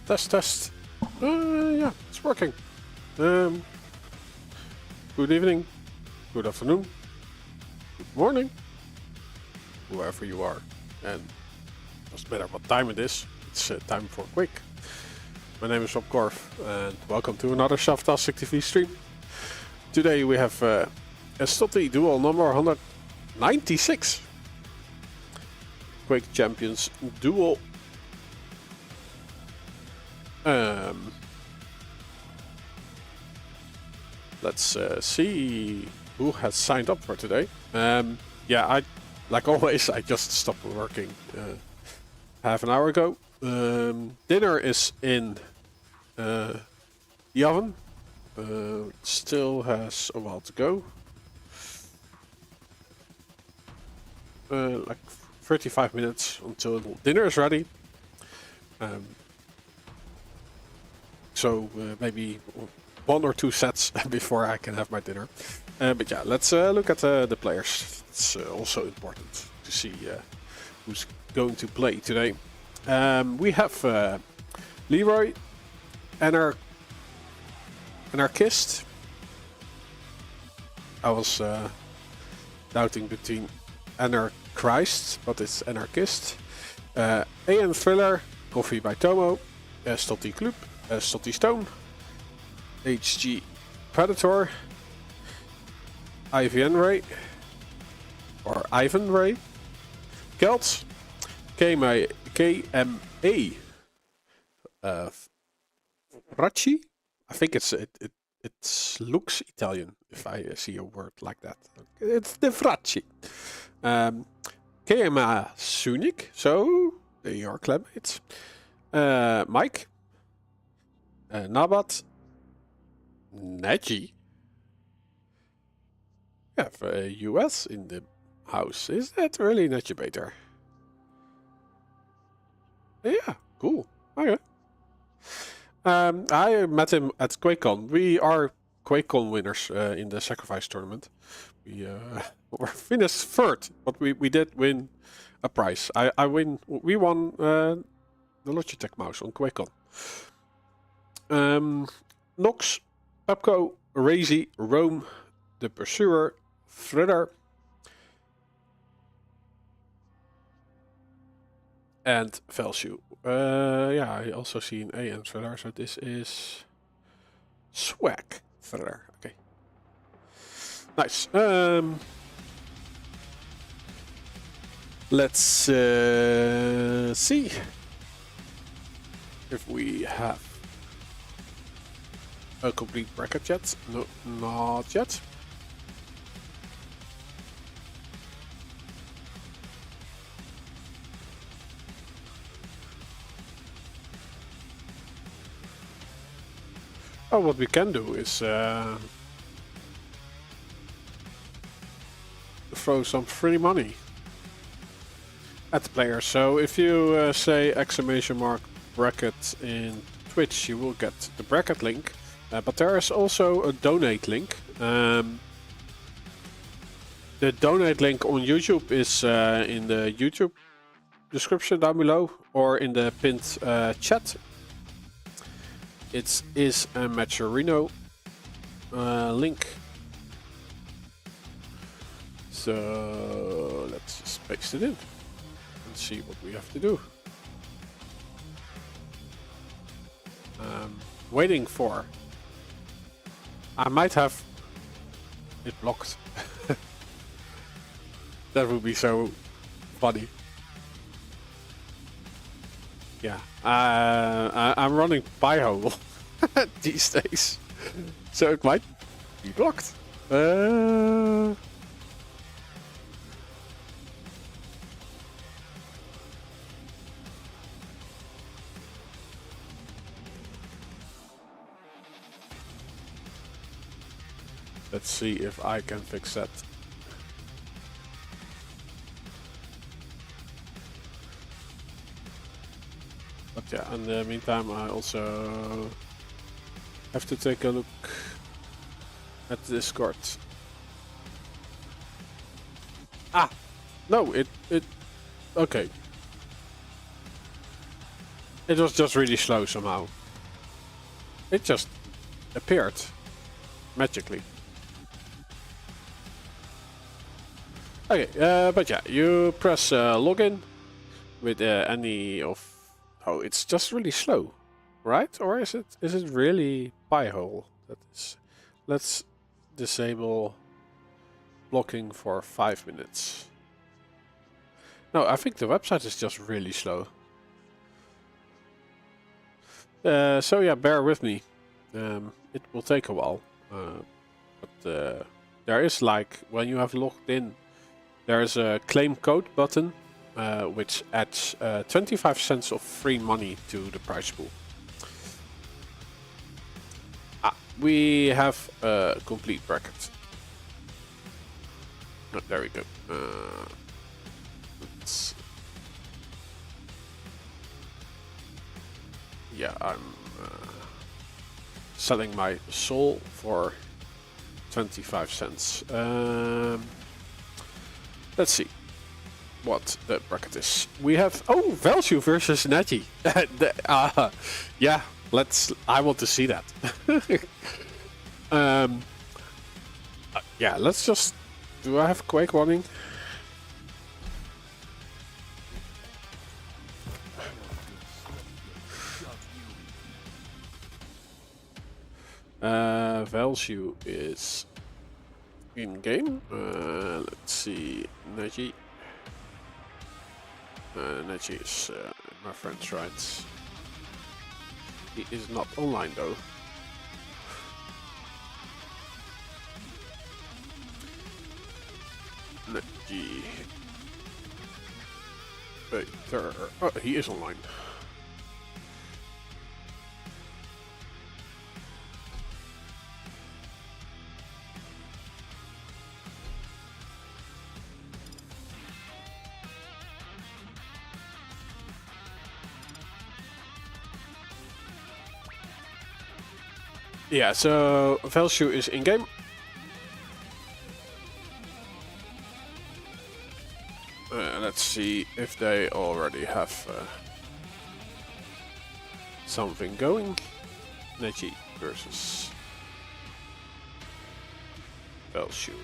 Test, test. Yeah, it's working. Good evening, good afternoon, good morning, whoever you are. And doesn't matter what time it is, it's time for Quake. My name is Rob Korf, and welcome to another Shaftastic TV stream. Today we have Estoty duel number 196. Quake Champions duel. Let's see who has signed up for today. Yeah, like always, I just stopped working half an hour ago. Dinner is in the oven. Still has a while to go. Like 35 minutes until dinner is ready. So maybe 1 or 2 sets before I can have my dinner. But yeah, let's look at the players. It's also important to see who's going to play today. We have Leroy, Anarchist. I was doubting between Anarchrist, but it's Anarchist. AM Thriller, Coffee by Tomo, Estoty Club, Estoty Stone, HG Predator, IVN Ray, or Ivan Ray, Kelt, KMA Bracci. I think it looks Italian if I see a word like that. It's the Fracci. KMA Sunic, so they are clubmates. Mike, Nabat, Neji. We have US in the house. Is that really Neji Bater? Yeah, cool. Okay. I met him at QuakeCon. We are QuakeCon winners in the sacrifice tournament. We were finished third, but we did win a prize. We won the Logitech mouse on QuakeCon. Nox, Pepco, Razy, Rome, The Pursuer, Thriller, and Velshoe. Yeah, I also see an AM Thriller, so this is Swag Thriller. Okay. Nice. Let's see if we have a complete bracket yet. No, not yet. Oh, what we can do is throw some free money at the player. So if you say !bracket in Twitch, you will get the bracket link. But there is also a donate link. The donate link on YouTube is in the YouTube description down below or in the pinned chat. It is a Matcherino link. So let's just paste it in and see what we have to do. Waiting for. I might have it blocked. That would be so funny. Yeah, I'm running Pi-hole these days, so it might be blocked. Let's see if I can fix that. But yeah, in the meantime, I also have to take a look at the Discord. No, it okay. It was just really slow somehow. It just appeared magically. Okay, but yeah, you press login with any of. Oh, it's just really slow, right? Or is it really Pi-hole? That is. Let's disable blocking for 5 minutes. No, I think the website is just really slow. So yeah, bear with me. It will take a while, but there is, like, when you have logged in, there's a claim code button, which adds 25 cents of free money to the prize pool. We have a complete bracket. Oh, there we go. Yeah, I'm selling my soul for 25 cents. Let's see what the bracket is. We have Value versus Netty. Yeah, I want to see that. Yeah, let's just. Do I have Quake running? Value is in game. Let's see, Neji. Neji is my friend's right. He is not online though. Neji. Wait, oh, he is online. Yeah, so Value is in game. Let's see if they already have something going. Neji versus Value.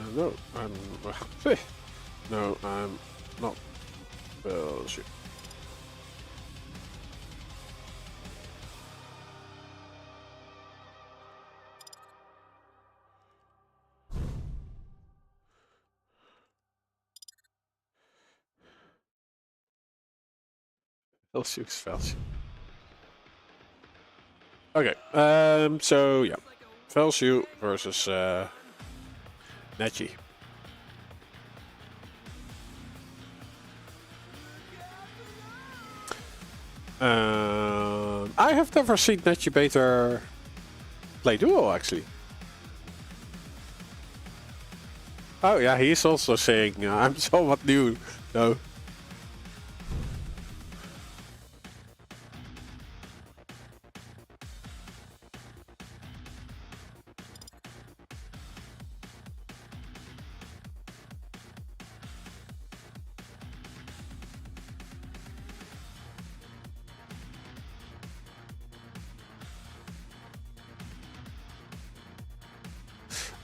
No, I'm no, I'm not. Shoot. Celsius. Okay, so yeah, Value versus Neji. I have never seen Neji Bater play duo actually. Oh yeah, he's also saying I'm somewhat new though.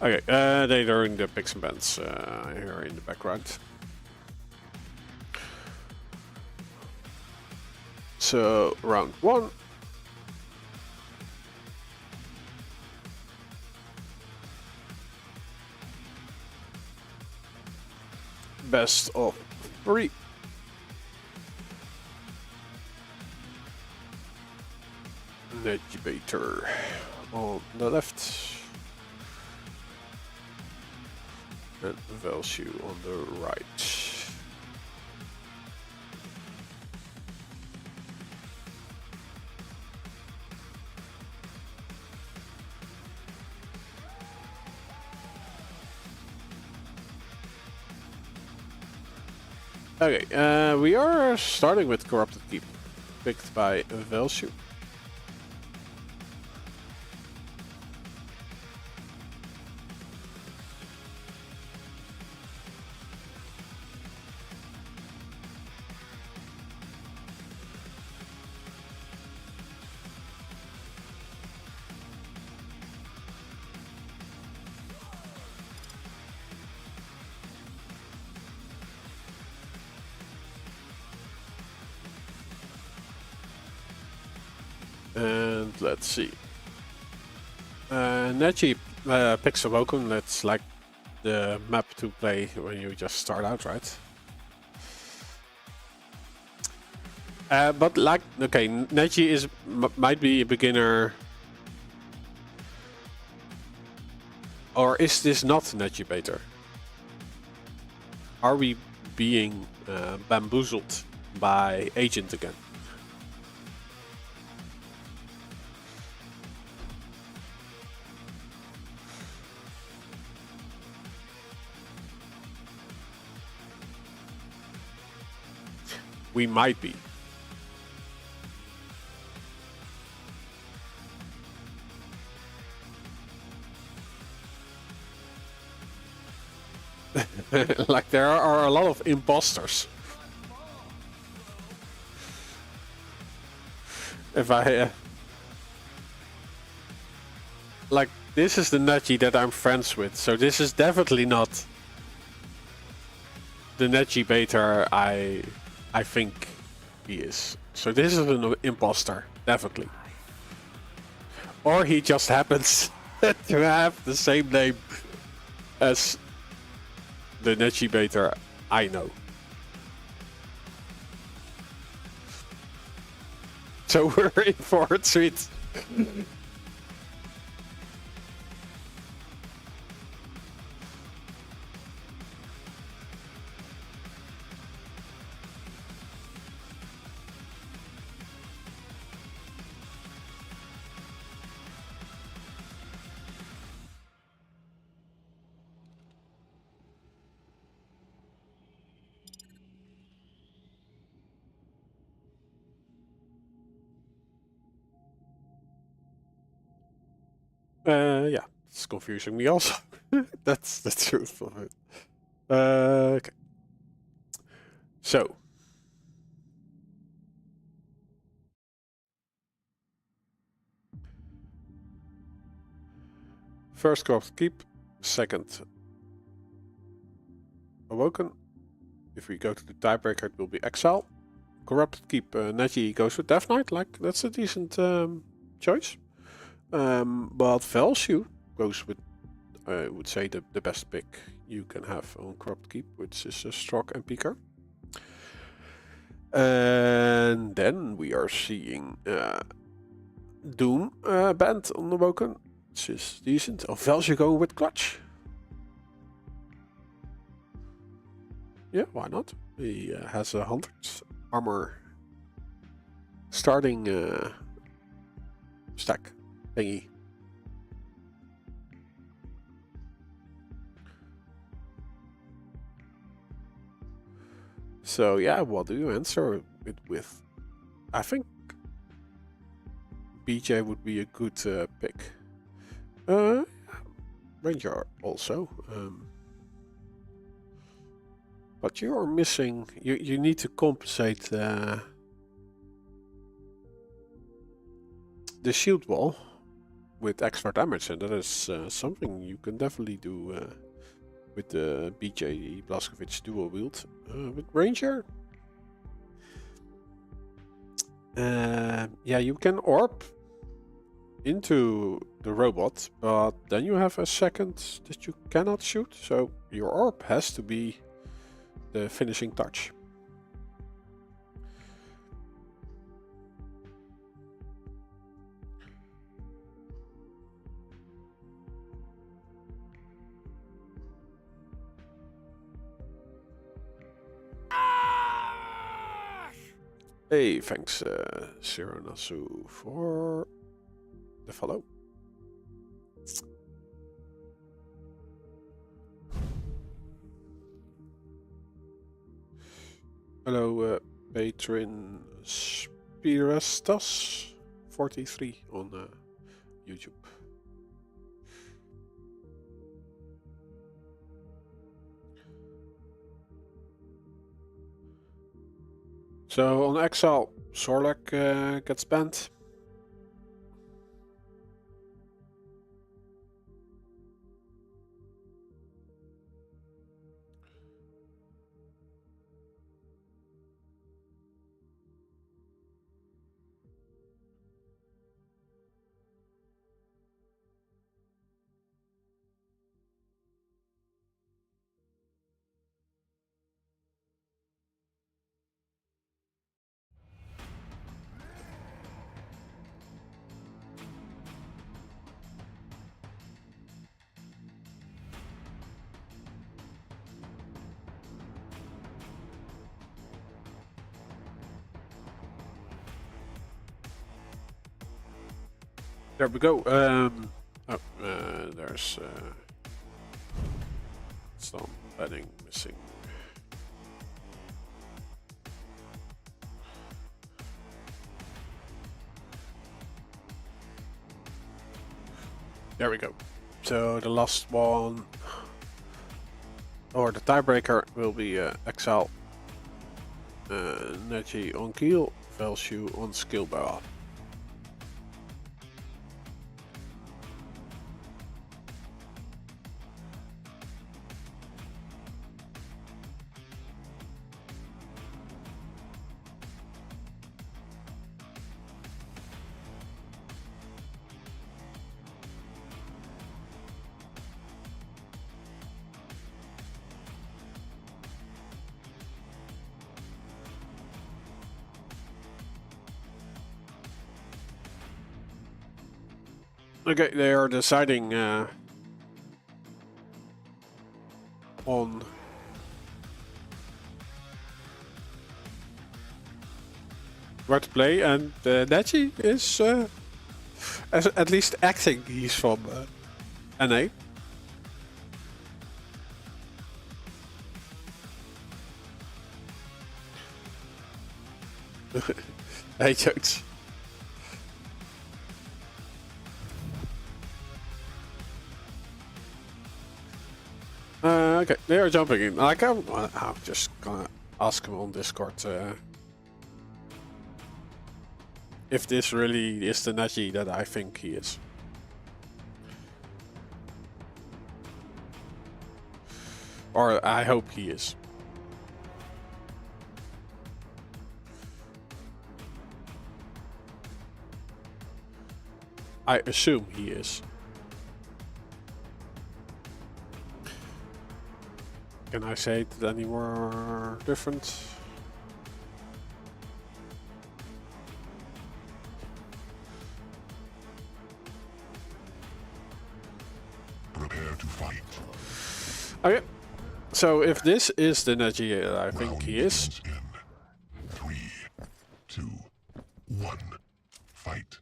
Okay, they are in the picks and bands here in the background. So round one. Best of 3. Navigator on the left. And Value on the right. Okay, we are starting with Corrupted Keep, picked by Value. And let's see. Neji picks Awoken. That's like the map to play when you just start out, right? But like, okay, Neji is might be a beginner, or is this not Neji beta? Are we being bamboozled by Agent again? We might be. Like there are a lot of imposters. If I like, this is the Neji that I'm friends with, so this is definitely not the Neji beta I think he is. So this is an imposter, definitely. Or he just happens to have the same name as the Neji beta I know. So we're in for a treat. Yeah, it's confusing me also. That's the truth of it. Okay. So. First Corrupted Keep, second Awoken. If we go to the tiebreaker, it will be Exile. Corrupted Keep, Neji goes with Death Knight, like that's a decent choice. But Value goes with, I would say, the best pick you can have on Corrupted Keep, which is Strock and Piker. And then we are seeing Doom band on the Awoken, which is decent. Oh, Value going with Clutch. Yeah, why not? He has 100 armor starting stack thingy. So yeah, what do you answer it with? I think BJ would be a good pick. Ranger also. But you are missing. You need to compensate the shield wall with extra damage, and that is something you can definitely do with the BJ Blazkowicz dual wield. With Ranger, yeah, you can orb into the robot, but then you have a second that you cannot shoot, so your orb has to be the finishing touch. Hey, thanks, Sironasu, for the follow. Hello, patron Spirestas 43 on YouTube. So on Exile, Sorlak gets banned. There we go. There's some padding missing. There we go. So the last one, or the tiebreaker, will be Exile, Neji on Keel, Velshu on Skill Bar. Okay, they are deciding on where to play, and Neji is at least acting. He's from NA. Hey, jokes. Okay, they are jumping in. Like, I'm just gonna ask him on Discord if this really is the Neji that I think he is. Or I hope he is. I assume he is. Can I say it any more different? Prepare to fight. Okay, so if this is the Neji I think he is. In 3, 2, 1, fight.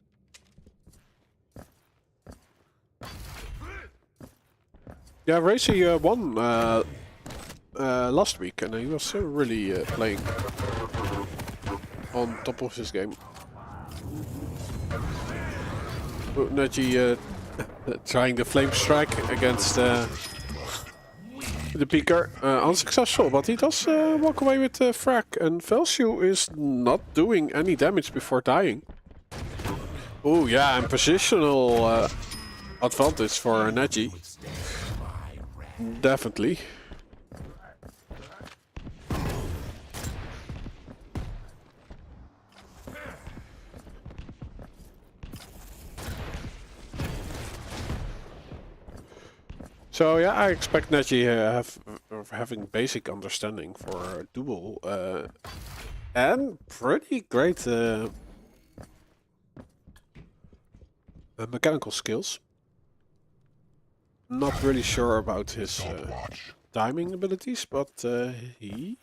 Yeah, Racy won last week, and he was really playing on top of his game. Neji trying the flame strike against the Peaker, unsuccessful, but he does walk away with the frag, and Velshu is not doing any damage before dying. Oh yeah, and positional advantage for Neji. Definitely. So yeah, I expect Neji having basic understanding for duel and pretty great mechanical skills. Not really sure about his timing abilities, but he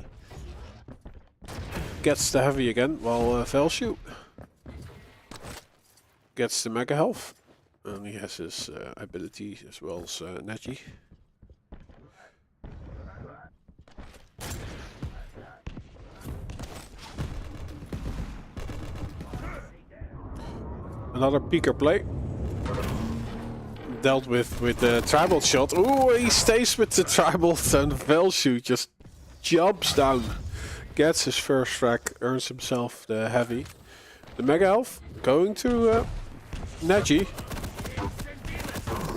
gets the heavy again, while Velshoe gets the mega health. And he has his ability as well as Neji. Another peeker play. Dealt with the tribal shot. Ooh, he stays with the tribal, and Velshoe just jumps down. Gets his first frag, earns himself the heavy. The mega health going to Neji.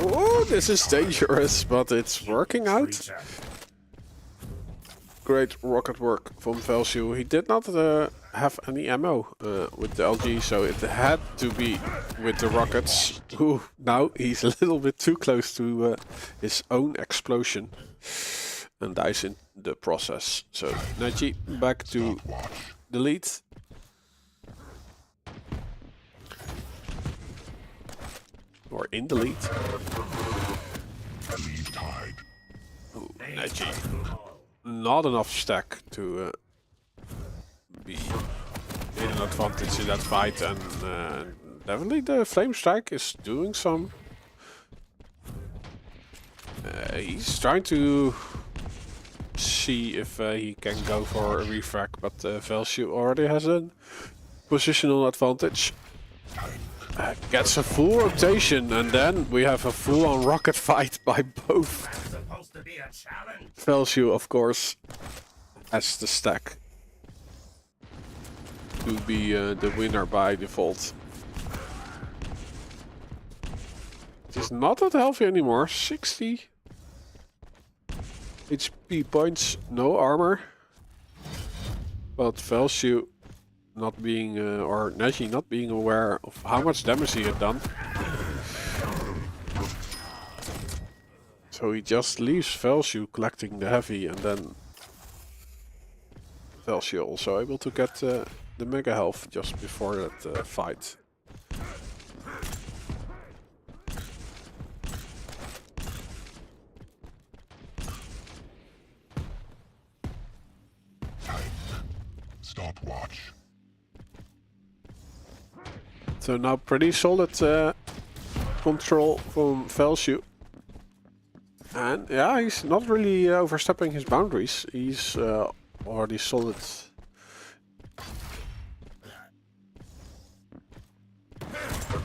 Oh, this is dangerous, but it's working out. Great rocket work from Velshoe. He did not have any ammo with the LG, so it had to be with the rockets. Ooh, now he's a little bit too close to his own explosion and dies in the process. So Neji back to the lead. Or in the lead. Ooh, Neji. Not enough stack to be in an advantage in that fight, and definitely the flame strike is doing some. He's trying to see if he can go for a refrag, but Velshoe already has a positional advantage. Gets a full rotation, and then we have a full-on rocket fight by both. Velshoe, of course, has the stack to be the winner by default. It is not that healthy anymore. 60 HP points, no armor. But Velshoe not being, or Neji not being aware of how much damage he had done. So he just leaves Velshoe collecting the heavy, and then Velshoe also able to get the mega health just before that fight. Stopwatch. So now pretty solid control from Velshoe. And yeah, he's not really overstepping his boundaries. He's already solid.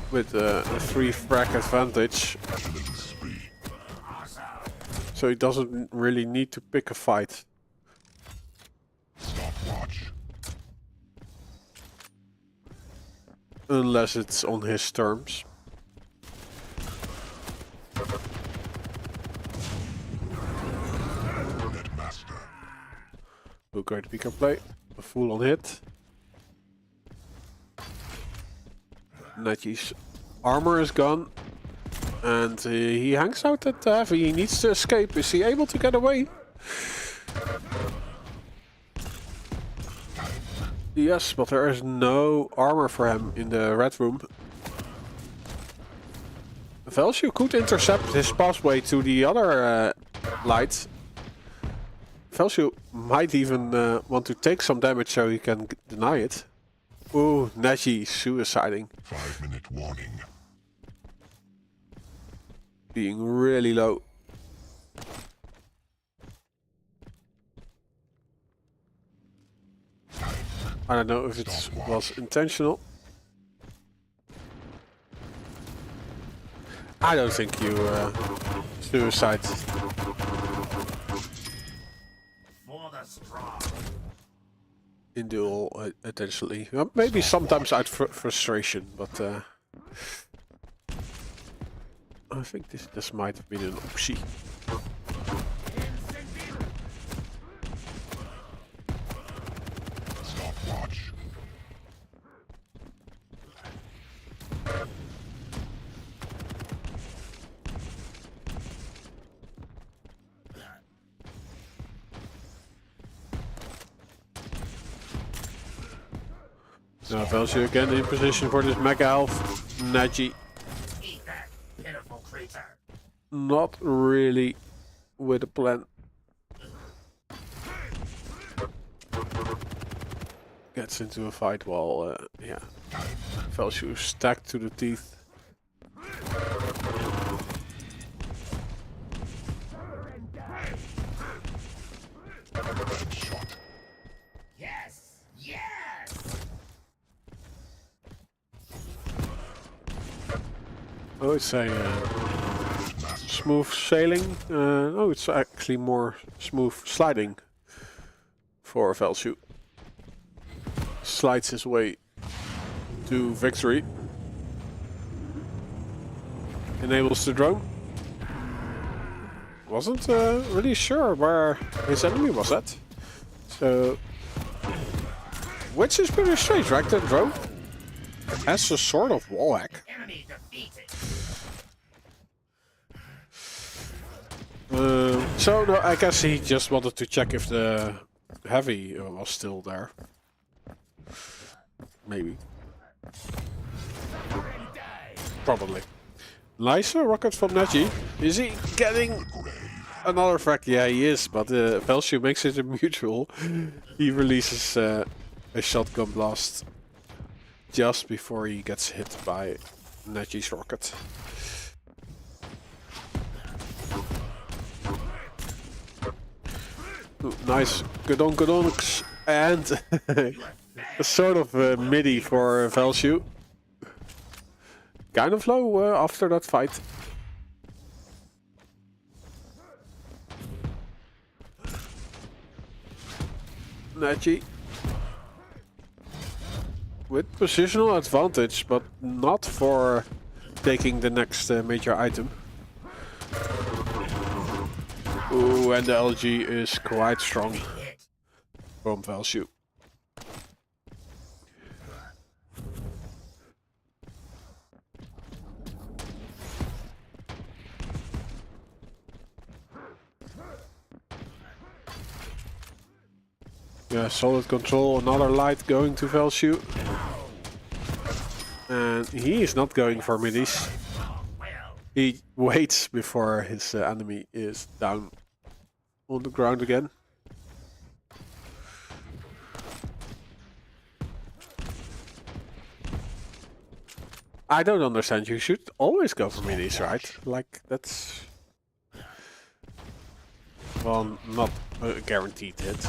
With a 3 frag advantage. So he doesn't really need to pick a fight. Stopwatch. Unless it's on his terms. Oh, great peeker play. A full on hit. Neji's armor is gone. And he hangs out at the heavy. He needs to escape. Is he able to get away? Yes, but there is no armor for him in the red room. Velshoe could intercept his pathway to the other light. Velshoe might even want to take some damage so he can deny it. Ooh, Neji suiciding. 5-minute warning. Being really low. I don't know if it was intentional. I don't think you suicide. In duel, intentionally. Well, maybe sometimes out of frustration, but I think this might have been an option. Stopwatch. Now Velshoe again in position for this mega health. Neji. Not really with a plan. gets into a fight while, yeah, Velsu stacked to the teeth. Yes! Yes! Oh, it's a smooth sailing. Oh, it's actually more smooth sliding for Velsu. Slides his way to victory. Enables the drone. Wasn't really sure where his enemy was at. So, which is pretty strange, right? The drone has a sort of wall hack. Enemy defeated. So no, I guess he just wanted to check if the heavy was still there. Maybe. Probably. Nice rocket from Neji. Is he getting another frag? Yeah, he is, but Velsu makes it a mutual. He releases a shotgun blast just before he gets hit by Neji's rocket. Ooh, nice. Good on. And a sort of midi for Velsu. Kind of low after that fight. Neji. With positional advantage, but not for taking the next major item. Ooh, and the LG is quite strong from Velsu. Yeah, solid control, another light going to Velsu. And he is not going for middies. He waits before his enemy is down on the ground again. I don't understand, you should always go for middies, right? Like, that's... Well, not a guaranteed hit.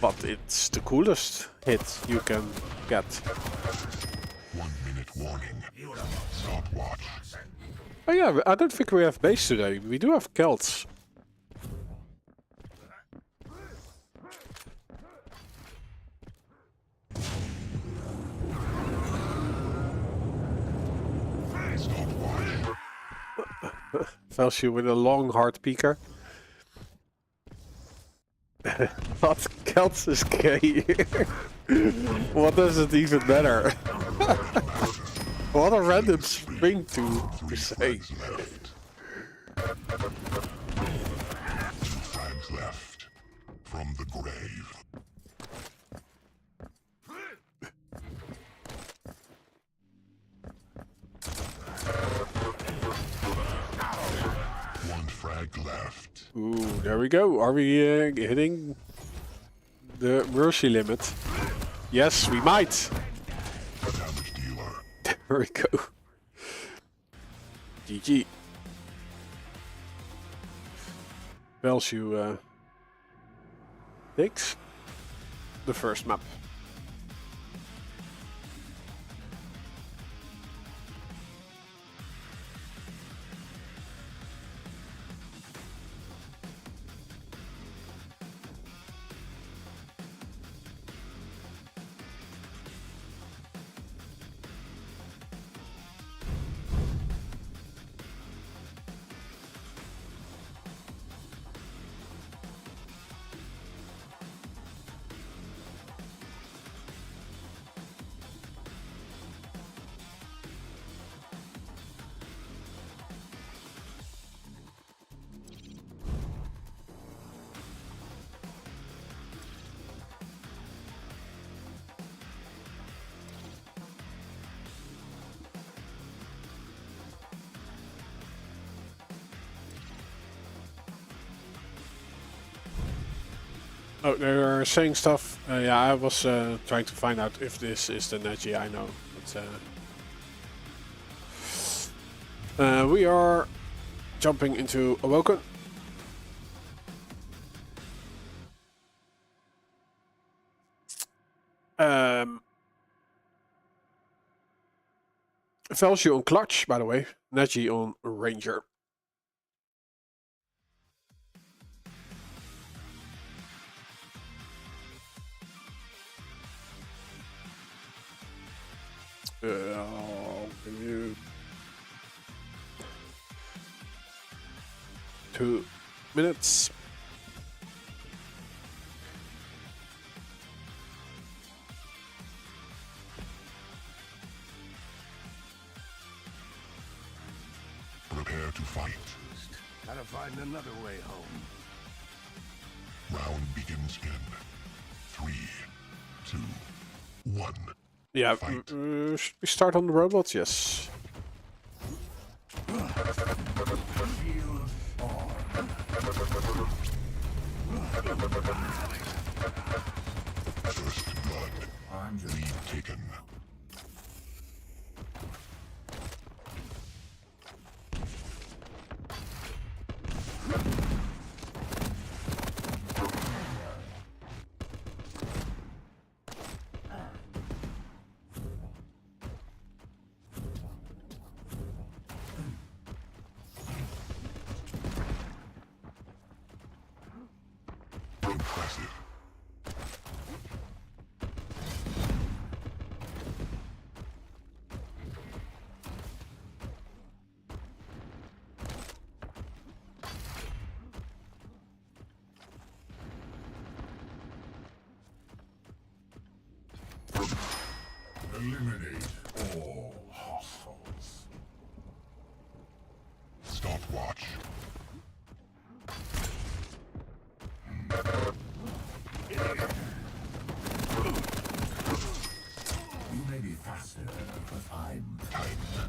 But it's the coolest hit you can get. 1 minute warning. Stopwatch. Oh yeah, I don't think we have base today. We do have Celts. Velsu with a long hard peeker. What Celts is gay? What does it even matter? What a random thing to say. Flags left from the grave. One frag left. Ooh, there we go. Are we hitting the mercy limit? Yes, we might. Damage dealer. There we go. GG. Velsu takes the first map. Oh, they're saying stuff Yeah, I was trying to find out if this is the Neji I know. But, we are jumping into Awoken. Velshi on Clutch, by the way. Neji on Ranger. I'll give you 2 minutes. Prepare to fight. Gotta find another way home. Round begins in 3, 2, 1. Yeah, should we start on the robots? Yes. First blood. Lead taken. Impressive. Eliminate all hostiles. Stopwatch. You may be faster, but I'm tighter.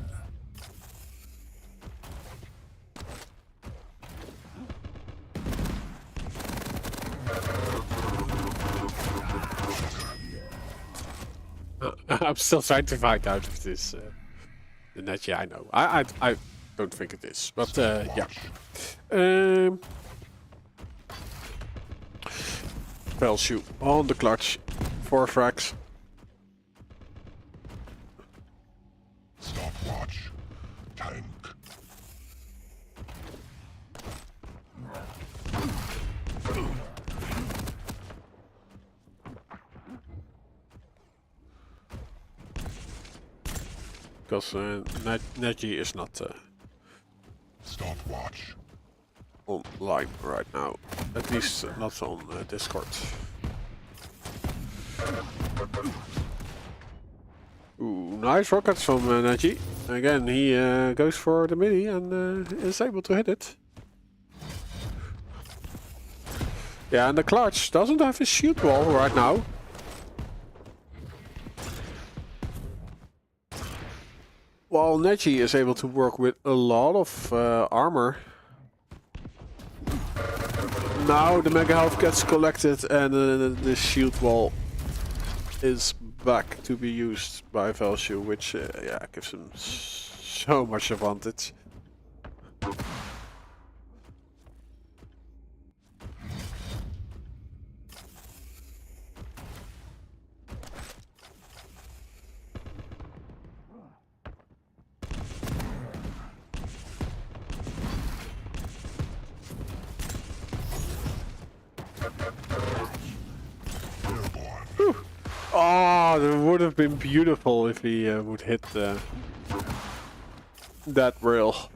I'm still trying to find out if this the Neji I know. I don't think it is, but yeah. Velshi on the Clutch. 4 frags. Stopwatch. Tank. Because Neji is not Stopwatch. online right now. At least not on Discord. Ooh, nice rockets from Neji. Again, he goes for the mini and is able to hit it. Yeah, and the Clutch doesn't have his shield wall right now. While Neji is able to work with a lot of armor. Now the Mega Health gets collected and the shield wall is back to be used by Velshi, which yeah, gives him so much advantage. Oh, that would have been beautiful if he would hit that rail.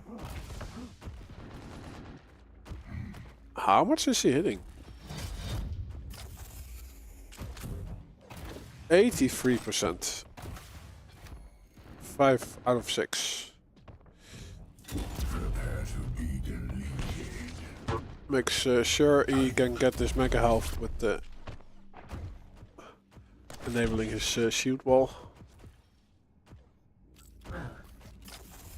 How much is he hitting? 83%. 5 out of 6. Prepare to be deleted. Makes sure he can get this Mega Health with the enabling his shield wall.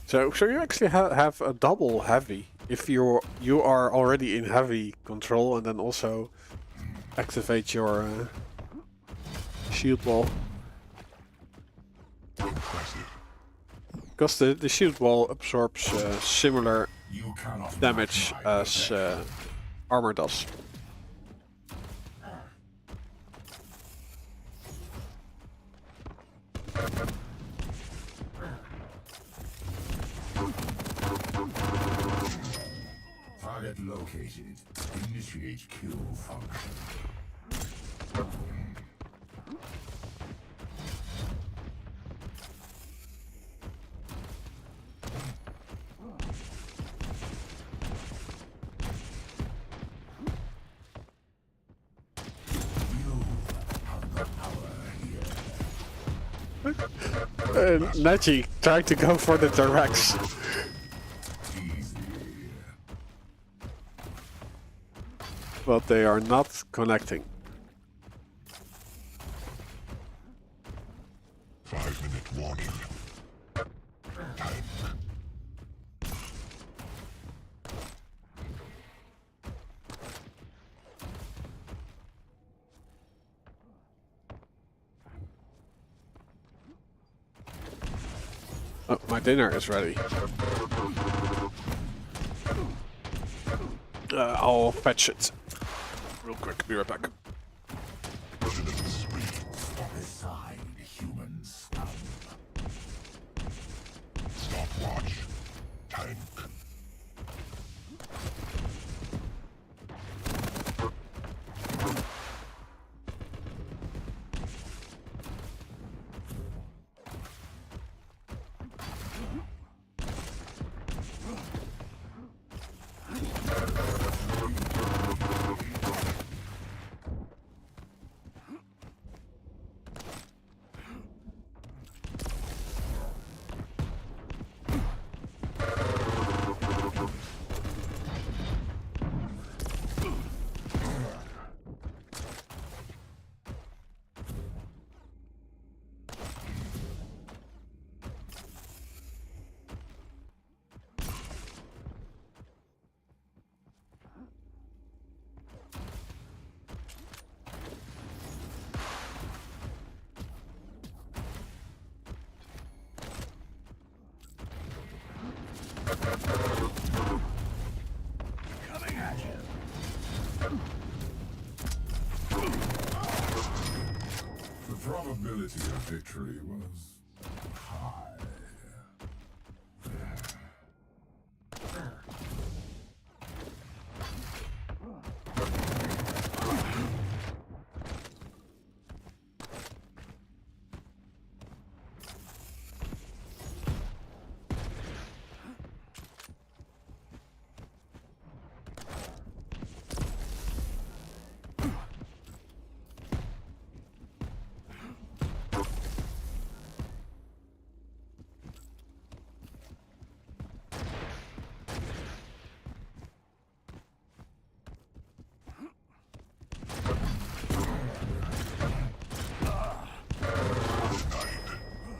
So you actually have a double heavy if you are already in heavy control, and then also activate your shield wall. Impressive. Because the shield wall absorbs similar You cannot damage match my as perfection. armor does. Target located. Initiate kill function. You have the power here. Naji trying to go for the directs. Easy. But they are not connecting. 5-minute warning. Time. Oh, my dinner is ready. I'll fetch it. Real quick, be right back. Step aside, human scum. Stopwatch. Tank. Coming at you. The probability of victory was high.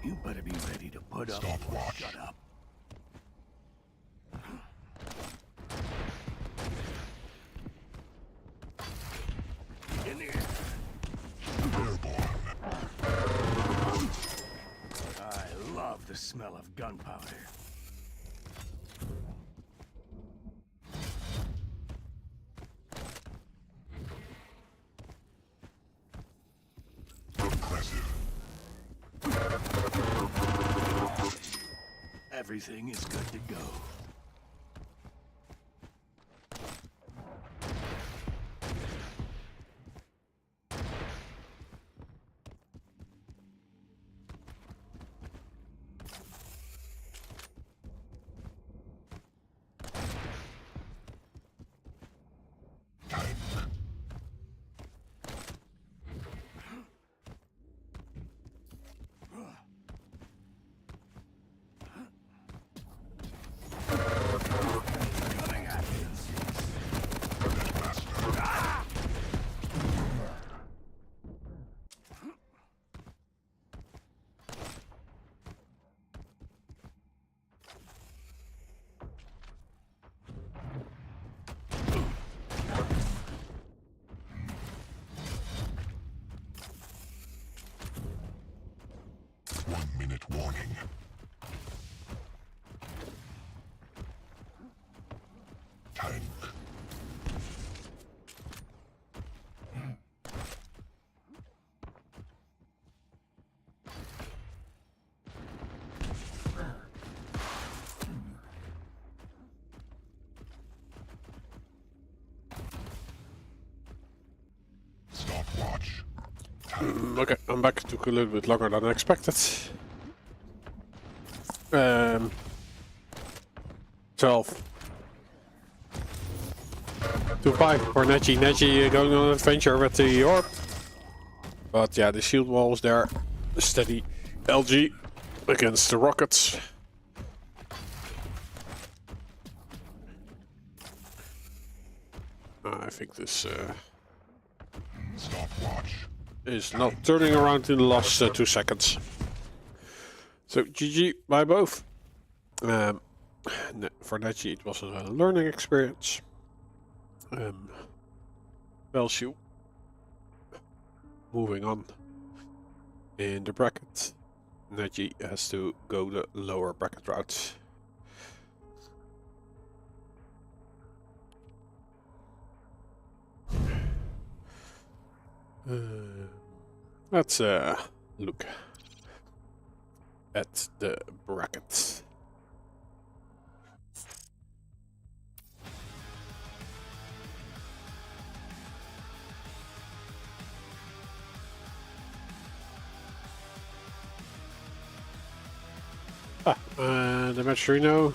You better be ready to put up or Stopwatch. shut up. In the air. Airborne. I love the smell of gunpowder. Impressive. Everything is good to go. Tank. 2-minute warning. Tank. Stopwatch. Okay, I'm back. Took a little bit longer than I expected. 12. 2-5 for Neji. Neji going on an adventure with the orb. But yeah, the shield wall is there. Steady LG against the rockets. I think this Stopwatch. is not turning around in the last 2 seconds. So GG by both. For Neji it was a learning experience. Belshu moving on in the bracket. Neji has to go the lower bracket route. Let's look at the bracket. The match Reno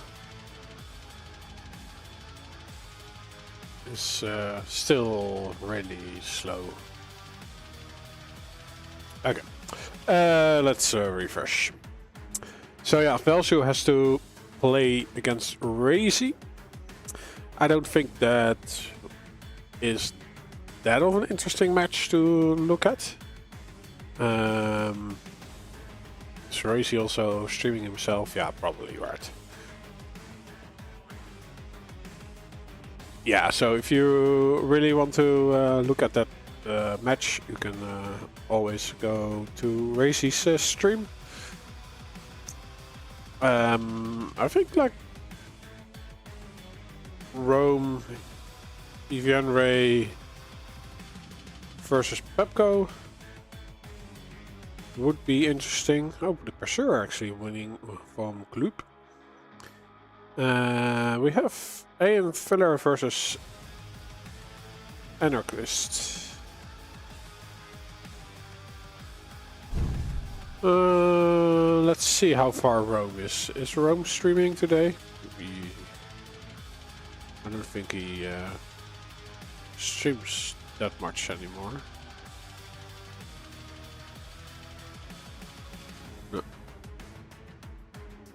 is still really slow. Okay, let's refresh. So yeah, Belshu has to play against Razy. I don't think that is that of an interesting match to look at. Is Razy also streaming himself? Yeah, probably right. Yeah, so if you really want to look at that match, you can always go to Razy's stream. I think like Rome, Evian Ray versus Pepco would be interesting. Oh, the Pursuer actually winning from Gloop. We have Ian Filler versus Anarchist. Let's see how far Rome is. Is Rome streaming today? I don't think he streams that much anymore. No.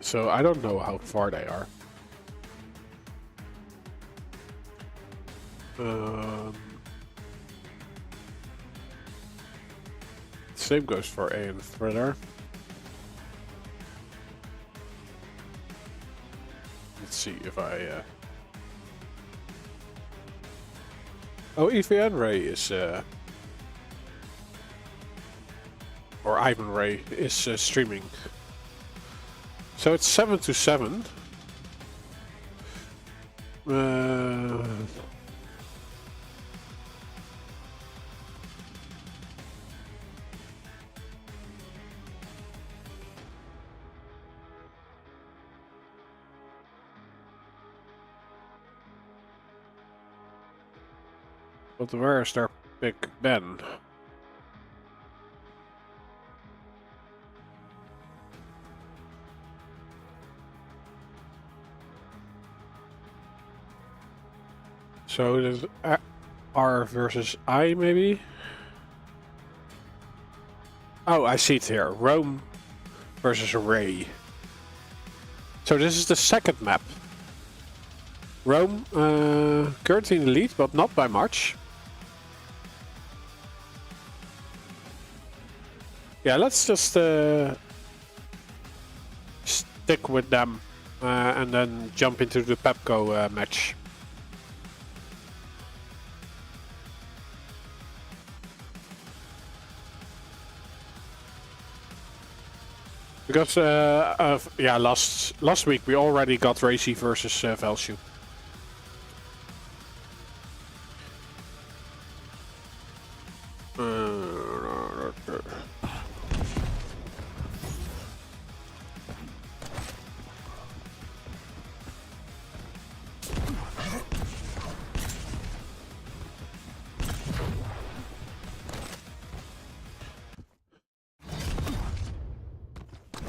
So I don't know how far they are. Same goes for A and Thriller. Let's see if I. Oh, EVN Ray is. Or Ivan Ray is streaming. So it's 7 to 7. But where is their pick Ben? So there's R versus I maybe? Oh, I see it here. Rome versus Ray. So this is the second map. Rome currently in the lead, but not by much. Yeah, let's just stick with them and then jump into the Pepco match. Because yeah, last week we already got Racy versus Velshu.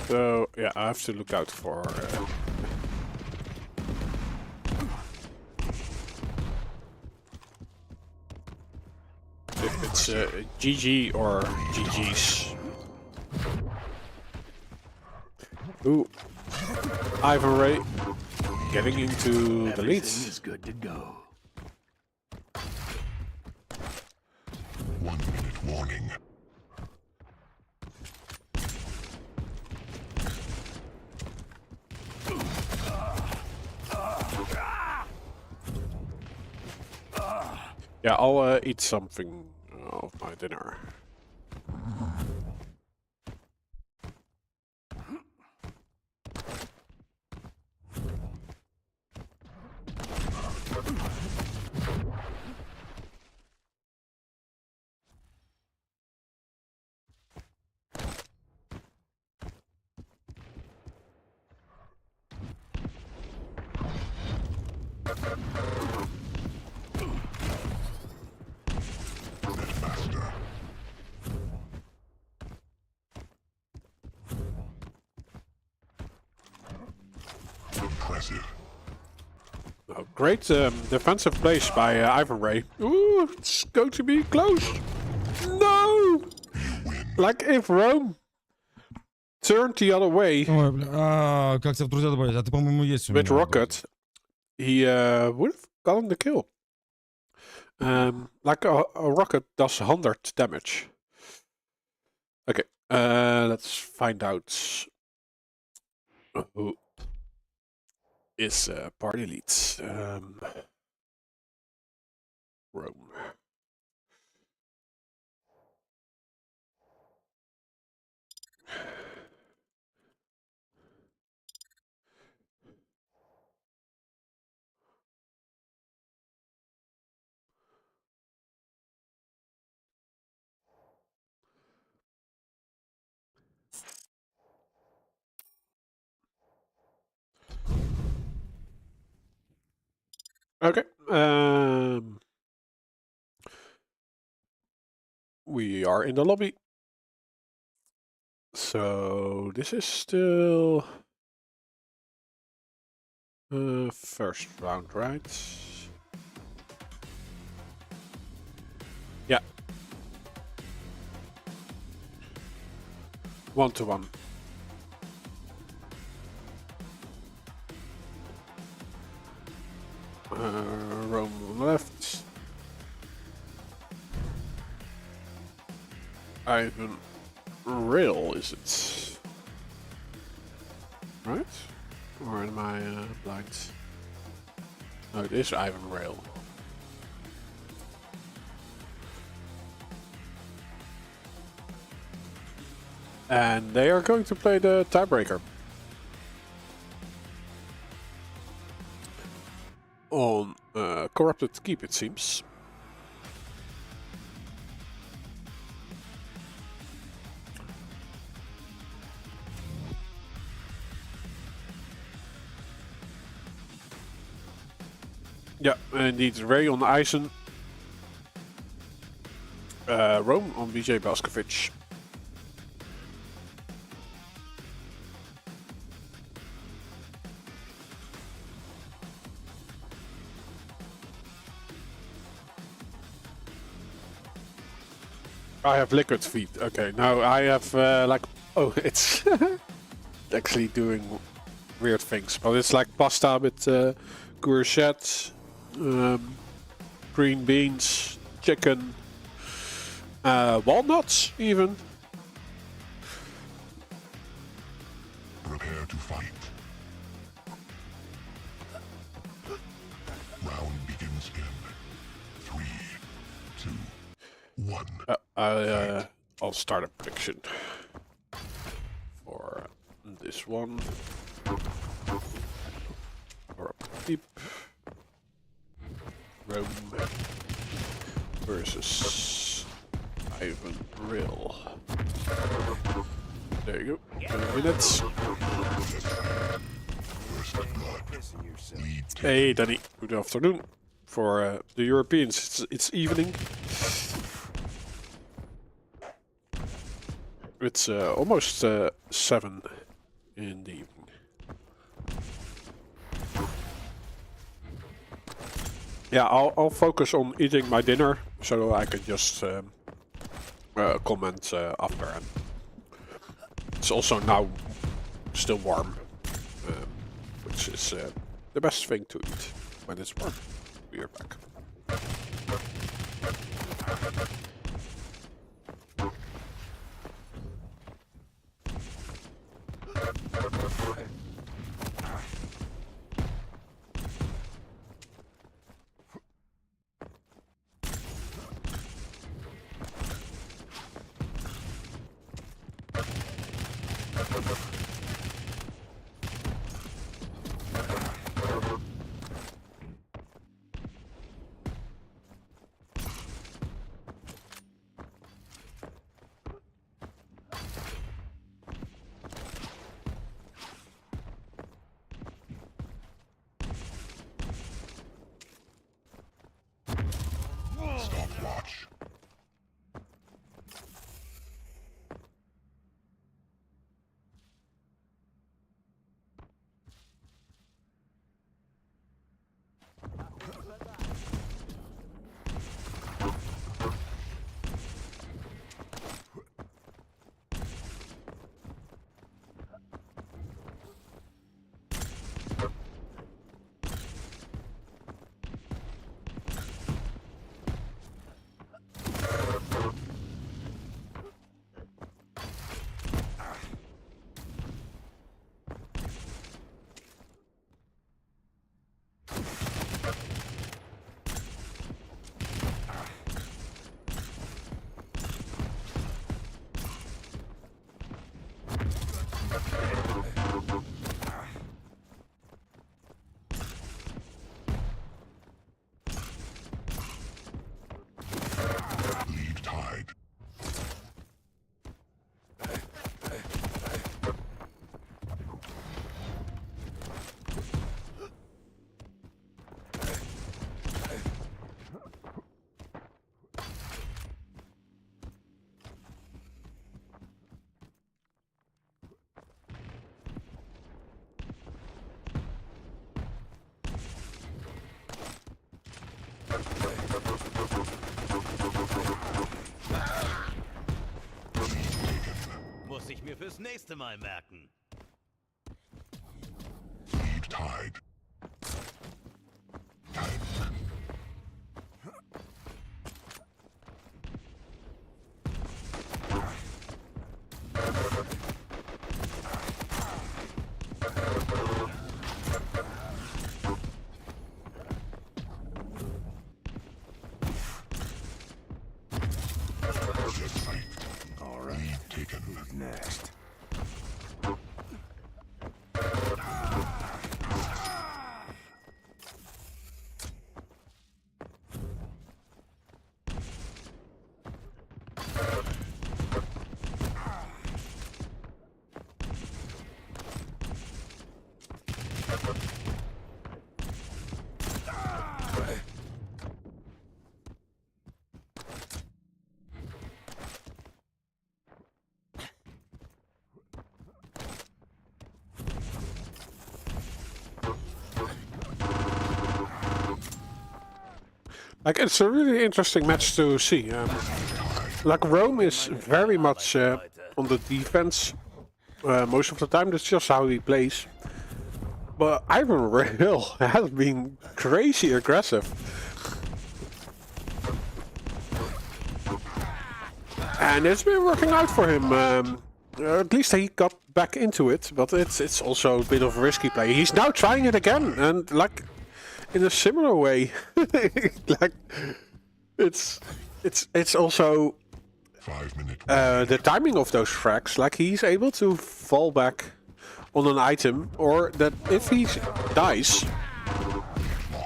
So yeah, I have to look out for. If it's GG or GG's. Ooh, Ivan Ray getting into the lead. Everything is good to go. 1 minute warning. Yeah, I'll eat something of my dinner. Master. Impressive. Oh, great defensive plays by Ivan Ray. Ooh, it's going to be close. No! Like if Rome turned the other way Как тебя в друзья добавить? А ты, по-моему, есть у with меня. Rocket, he would have gotten the kill. Like a rocket does 100 damage. Okay, let's find out who is party lead. Rome. Okay. We are in the lobby. So this is still first round, right? Yeah. 1-1. Rome on the left. Ivan Rail, is it? Right? Or am I blind? No, it is Ivan Rail. And they are going to play the tiebreaker. On Corrupted Keep, it seems. Yeah, indeed. Ray on Eisen. Rome on BJ Baskovich. I have liquid feet. Okay, now I have like... Oh, it's actually doing weird things. But it's like pasta with courgette, green beans, chicken, walnuts even. Prepare to fight. Round begins in 3, 2, 1. I'll start a prediction for this one. Or up deep. Rome versus Ivan Rill. There you go. 2 minutes. Hey Danny, good afternoon. For the Europeans, it's evening. It's almost 7 in the evening. Yeah, I'll focus on eating my dinner so I can just comment after. And it's also now still warm, which is the best thing to eat when it's warm. We are back. Stopwatch. Lead tide. Muss ich mir fürs nächste Mal merken. Lead tide. All right. Lead taken. Who's next? Like, it's a really interesting match to see. Like, Rome is very much on the defense most of the time. That's just how he plays. But Ivan Rill has been crazy aggressive. And it's been working out for him. At least he got back into it, but it's also a bit of a risky play. He's now trying it again, and like in a similar way. Like it's also 5 minute. the timing of those frags. Like he's able to fall back on an item, or that if he dies,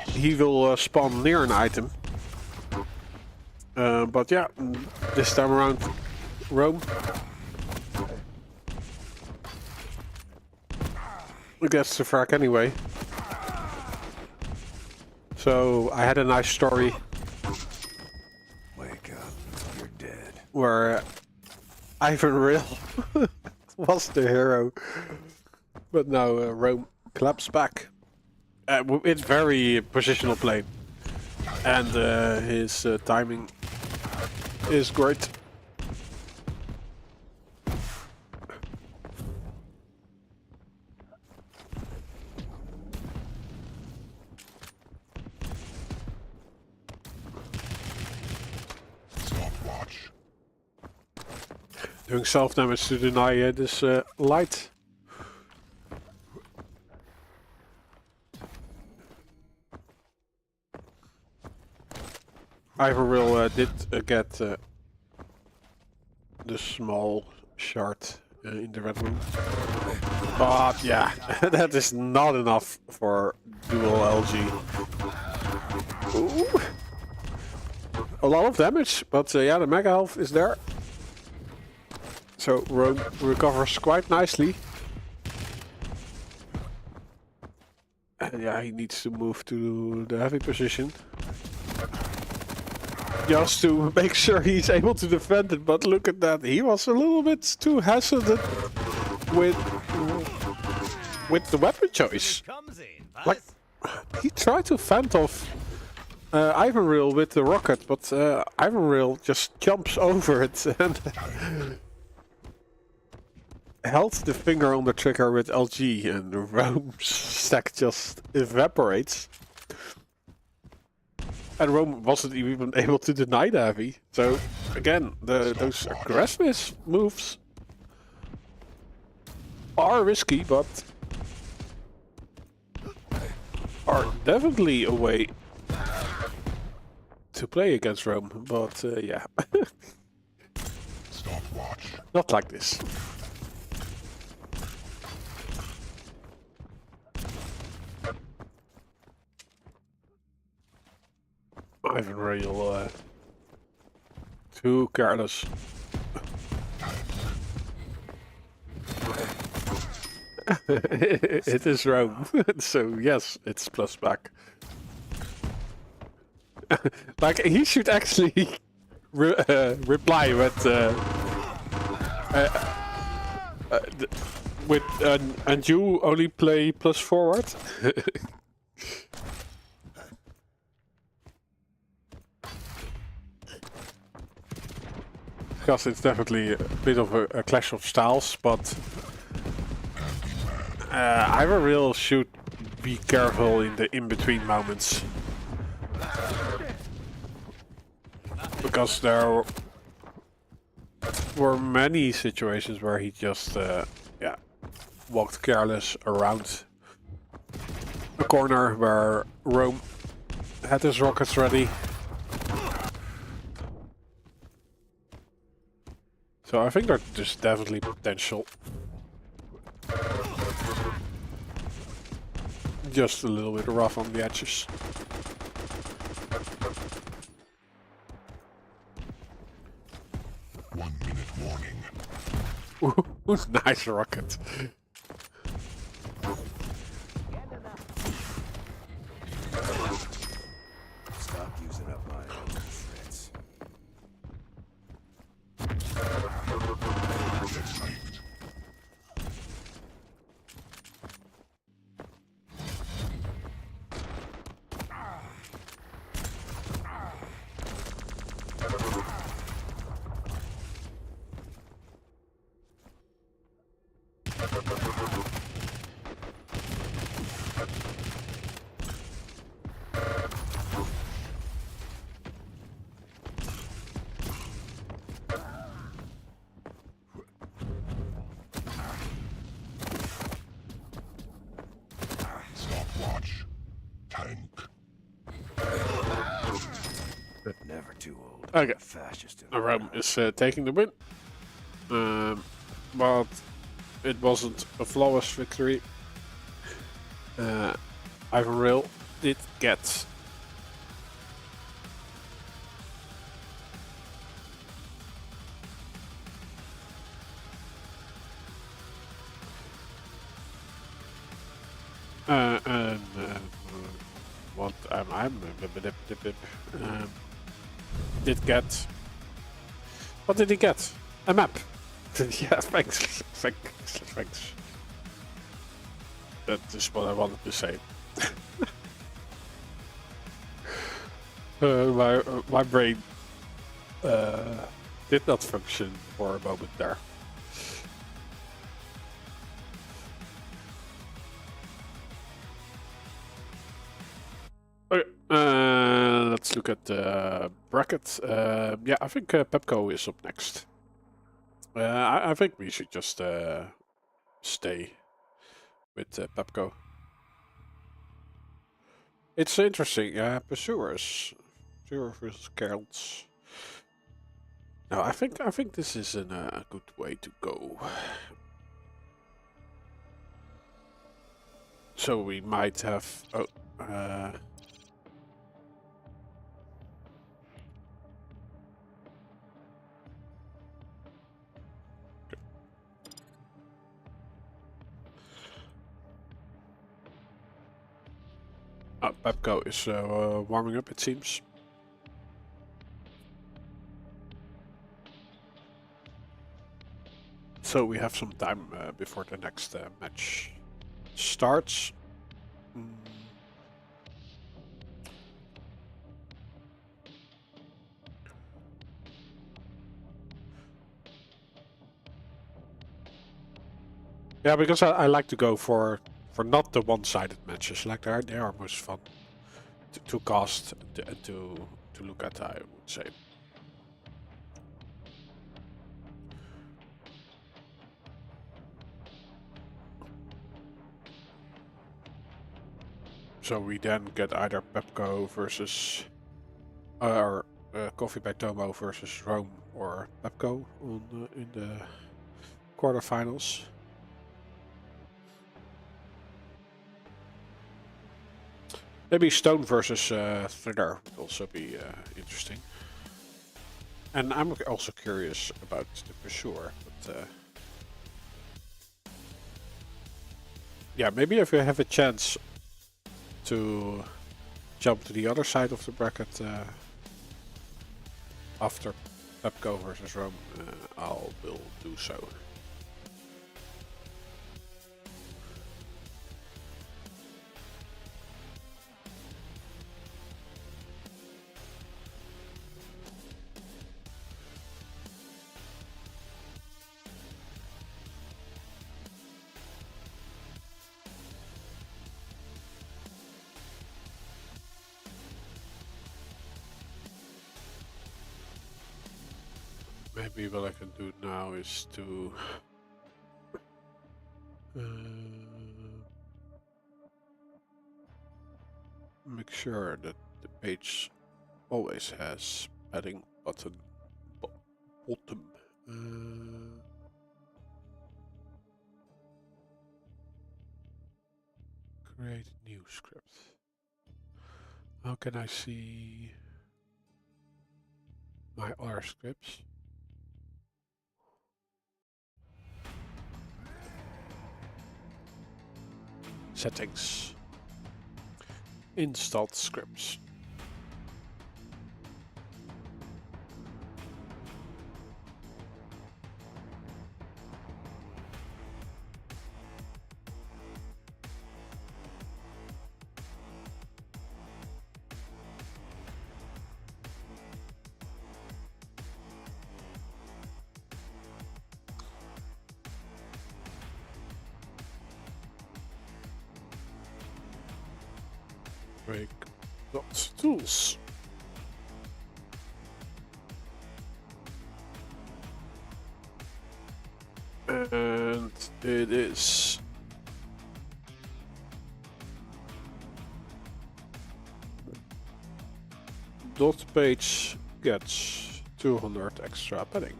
he will spawn near an item. But yeah, this time around, Rome gets the frag anyway. So I had a nice story. Wake up. You're dead. Where Ivan Real was the hero. But now Rome claps back. It's very positional play. And his timing is great. Stopwatch. Doing self-damage to deny this light. Ivoril did get the small shard in the red room. But yeah, that is not enough for dual LG. Ooh. A lot of damage, but yeah, the mega health is there. So Rome recovers quite nicely. And yeah, he needs to move to the heavy position. Just to make sure he's able to defend it, but look at that. He was a little bit too hesitant with the weapon choice. Like, he tried to fend off Ivanreal with the rocket, but Ivanreal just jumps over it and held the finger on the trigger with LG, and Rome's stack just evaporates. And Rome wasn't even able to deny the heavy. So again, those aggressive moves are risky, but are definitely a way to play against Rome. But yeah, Stopwatch. not like this. Ivanreal too careless. It is Rome, so yes, it's plus back. Like, he should actually reply with and you only play plus forward. Because it's definitely a bit of a clash of styles, but Ivanreal should be careful in the in-between moments. Because there were many situations where he just yeah, walked careless around a corner where Rome had his rockets ready. So I think there's definitely potential. Just a little bit rough on the edges. One minute warning. Ooh, nice rocket. Stop using up my own threats. Get sniped. Stopwatch. Tank. Never too old. Okay. Fascist. in the Rome is taking the win. But it wasn't a flawless victory. Iron Rail did get what did get. What did he get? A map. Yeah, thanks. That is what I wanted to say. My brain did not function for a moment there. Okay, let's look at the bracket. Yeah, I think Pepco is up next. I think we should just stay with Pepco. It's interesting. Pursuers versus Carrots. No, I think this is a good way to go. So we might have. Pepco is warming up, it seems. So we have some time before the next match starts. Yeah, because I like to go for not the one-sided matches. Like they are most fun to cast and to look at, I would say. So we then get either Pepco versus or Coffee by Tomo versus Rome or Pepco on in the quarterfinals. Maybe Stone versus Thriller would also be interesting. And I'm also curious about the Pursuer, but yeah, maybe if we have a chance to jump to the other side of the bracket after Pepco versus Rome, I will do so. Maybe what I can do now is to make sure that the page always has padding button bottom. Create new script. How can I see my other scripts? Settings. Installed scripts. Break dot tools. And it is dot page gets 200 extra padding.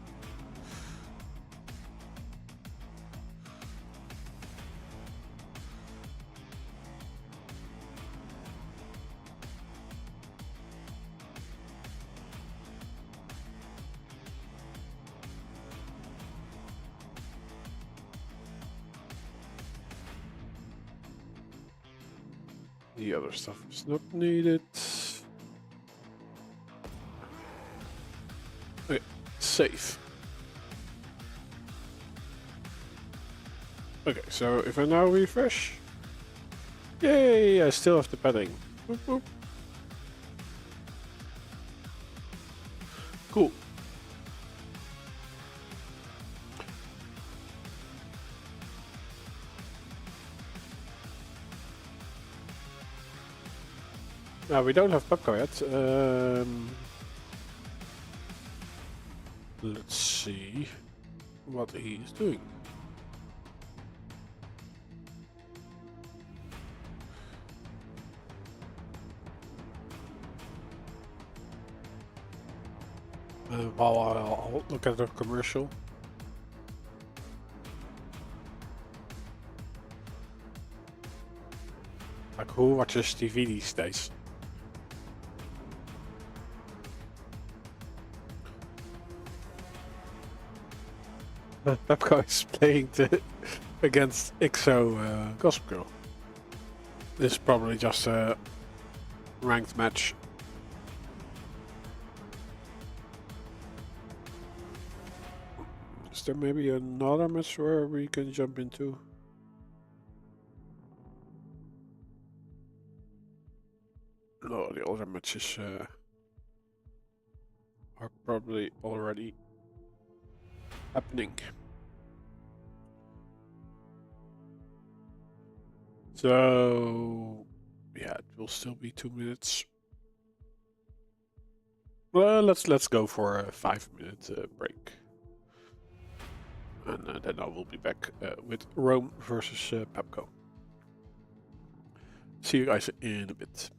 The other stuff is not needed. Okay, save. Okay, so if I now refresh, yay! I still have the padding. Boop, boop. Cool. Now we don't have Pepco yet. Let's see what he is doing. While I'll look at the commercial. Like, who watches TV these days? Pepco is playing against XO Gossip Girl. This is probably just a ranked match. Is there maybe another match where we can jump into? No, the other matches are probably already happening. So yeah, it will still be 2 minutes. Well, let's go for a 5-minute break, and then I will be back with Rome versus Pepco. See you guys in a bit.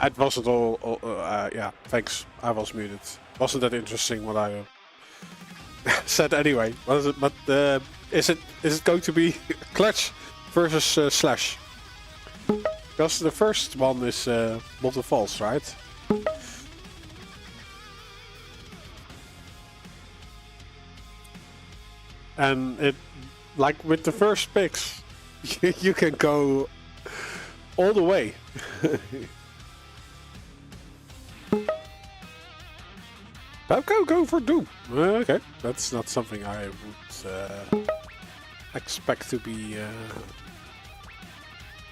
It wasn't all yeah, thanks. I was muted. Wasn't that interesting what I said anyway? Was it? But is it going to be Clutch versus Slash? Because the first one is Molten False, right? And it, like with the first picks, you can go all the way. Go for Doom. Okay, that's not something I would expect to be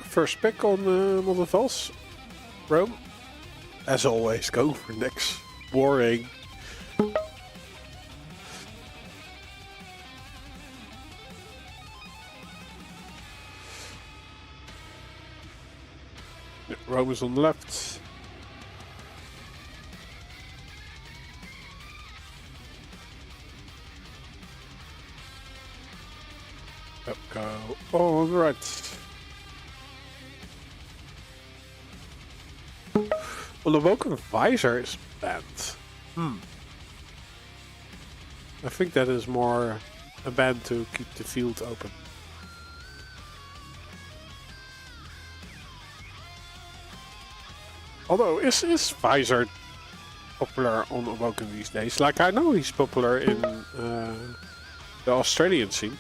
first pick on the False. Rome, as always, go for Nyx. Boring. Rome is on the left. Go on the right. Well, the Woken Visor is banned. I think that is more a ban to keep the field open. Although, is Visor popular on Awoken these days? Like, I know he's popular in the Australian scene.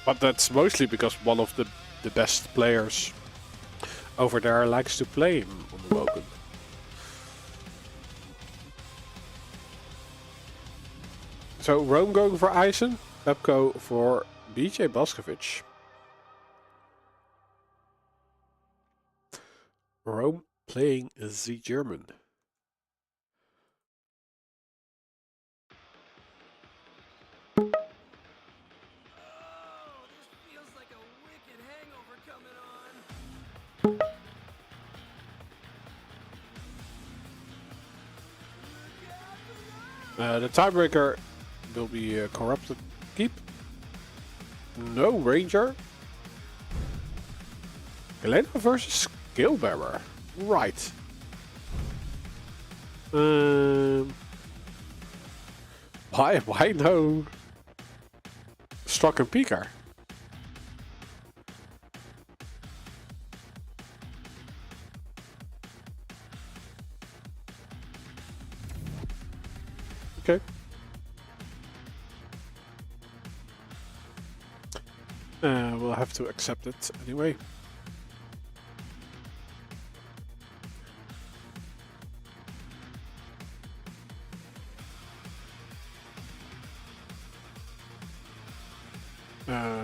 But that's mostly because one of the best players over there likes to play him on the Woken. So Rome going for Eisen, Pepco for BJ Blazkowicz. Rome playing the German. The tiebreaker will be corrupted keep. No Ranger. Galena versus Scalebearer. Right. Why no Struck and Peaker? Okay. We'll have to accept it anyway.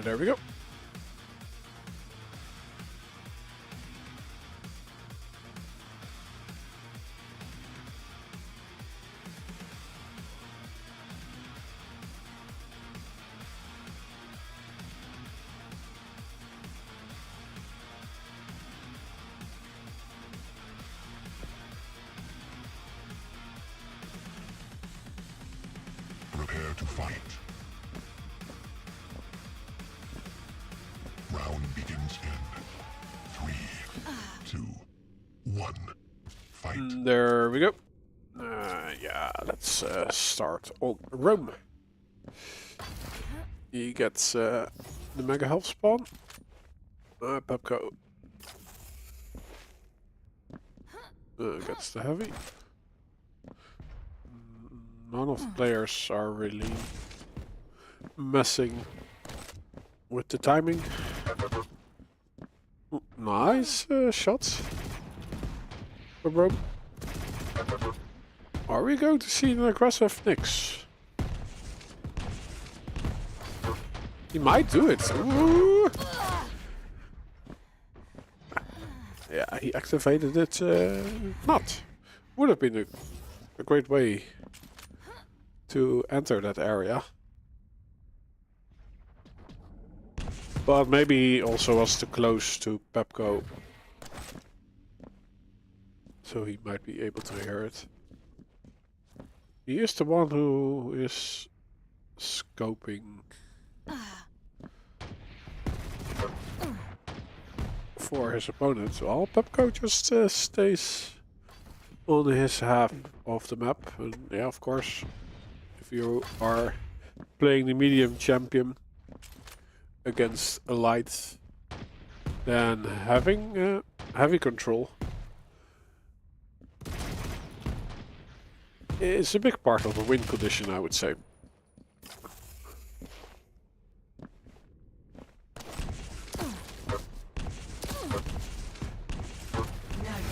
There we go. Prepare to fight. There we go. Yeah, let's start on Rome. He gets the Mega Health spawn. Pepco gets the Heavy. None of the players are really messing with the timing. Nice shots for Rome. Are we going to see an aggressive Nyx? He might do it. Ooh. Yeah, he activated it. Not. Would have been a great way to enter that area. But maybe he also was too close to Pepco. So he might be able to hear it. He is the one who is scoping for his opponent, while Pepco just stays on his half of the map. And yeah, of course, if you are playing the medium champion against a light, then having heavy control is a big part of the win condition, I would say.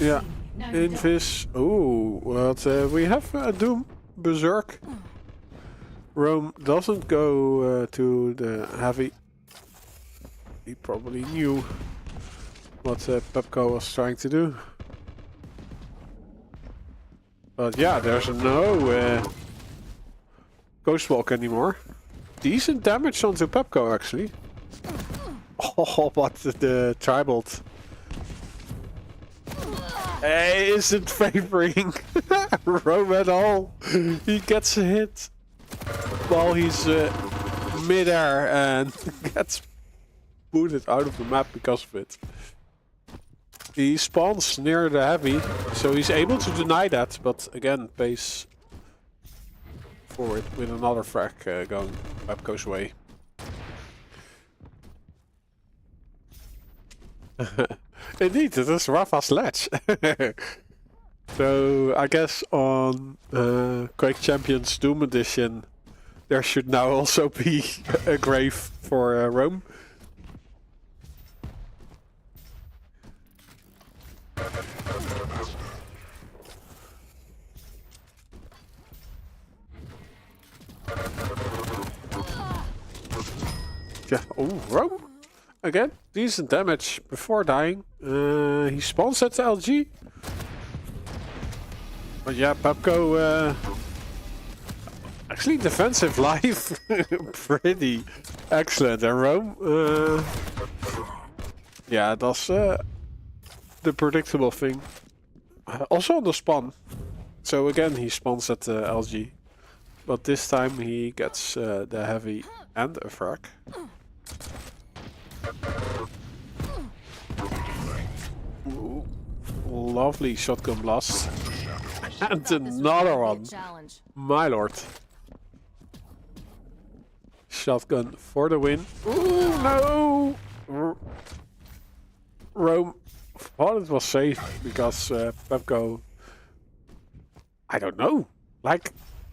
Yeah, Invis. Oh, well, we have Doom, Berserk. Rome doesn't go to the Heavy. He probably knew what Pepco was trying to do. But yeah, there's no Ghost Walk anymore. Decent damage onto Pepco, actually. Oh, what the tribal isn't favoring Rome at all. He gets a hit while he's mid-air and gets booted out of the map because of it. He spawns near the Heavy, so he's able to deny that, but again pays for it with another frag going Pepco's way. Indeed, it is Rafa's ledge. So I guess on Quake Champions Doom Edition there should now also be a grave for Rome. Yeah, oh, Rome! Again, decent damage before dying. He spawns at the LG. But yeah, Pepco actually defensive life pretty excellent. And Rome, yeah, that's the predictable thing. Also on the spawn. So again, he spawns at the LG. But this time he gets the Heavy and a frag. Ooh, lovely shotgun blast. And another one. My lord. Shotgun for the win. Ooh, no! Rome thought it was safe because Pepco... I don't know. Like,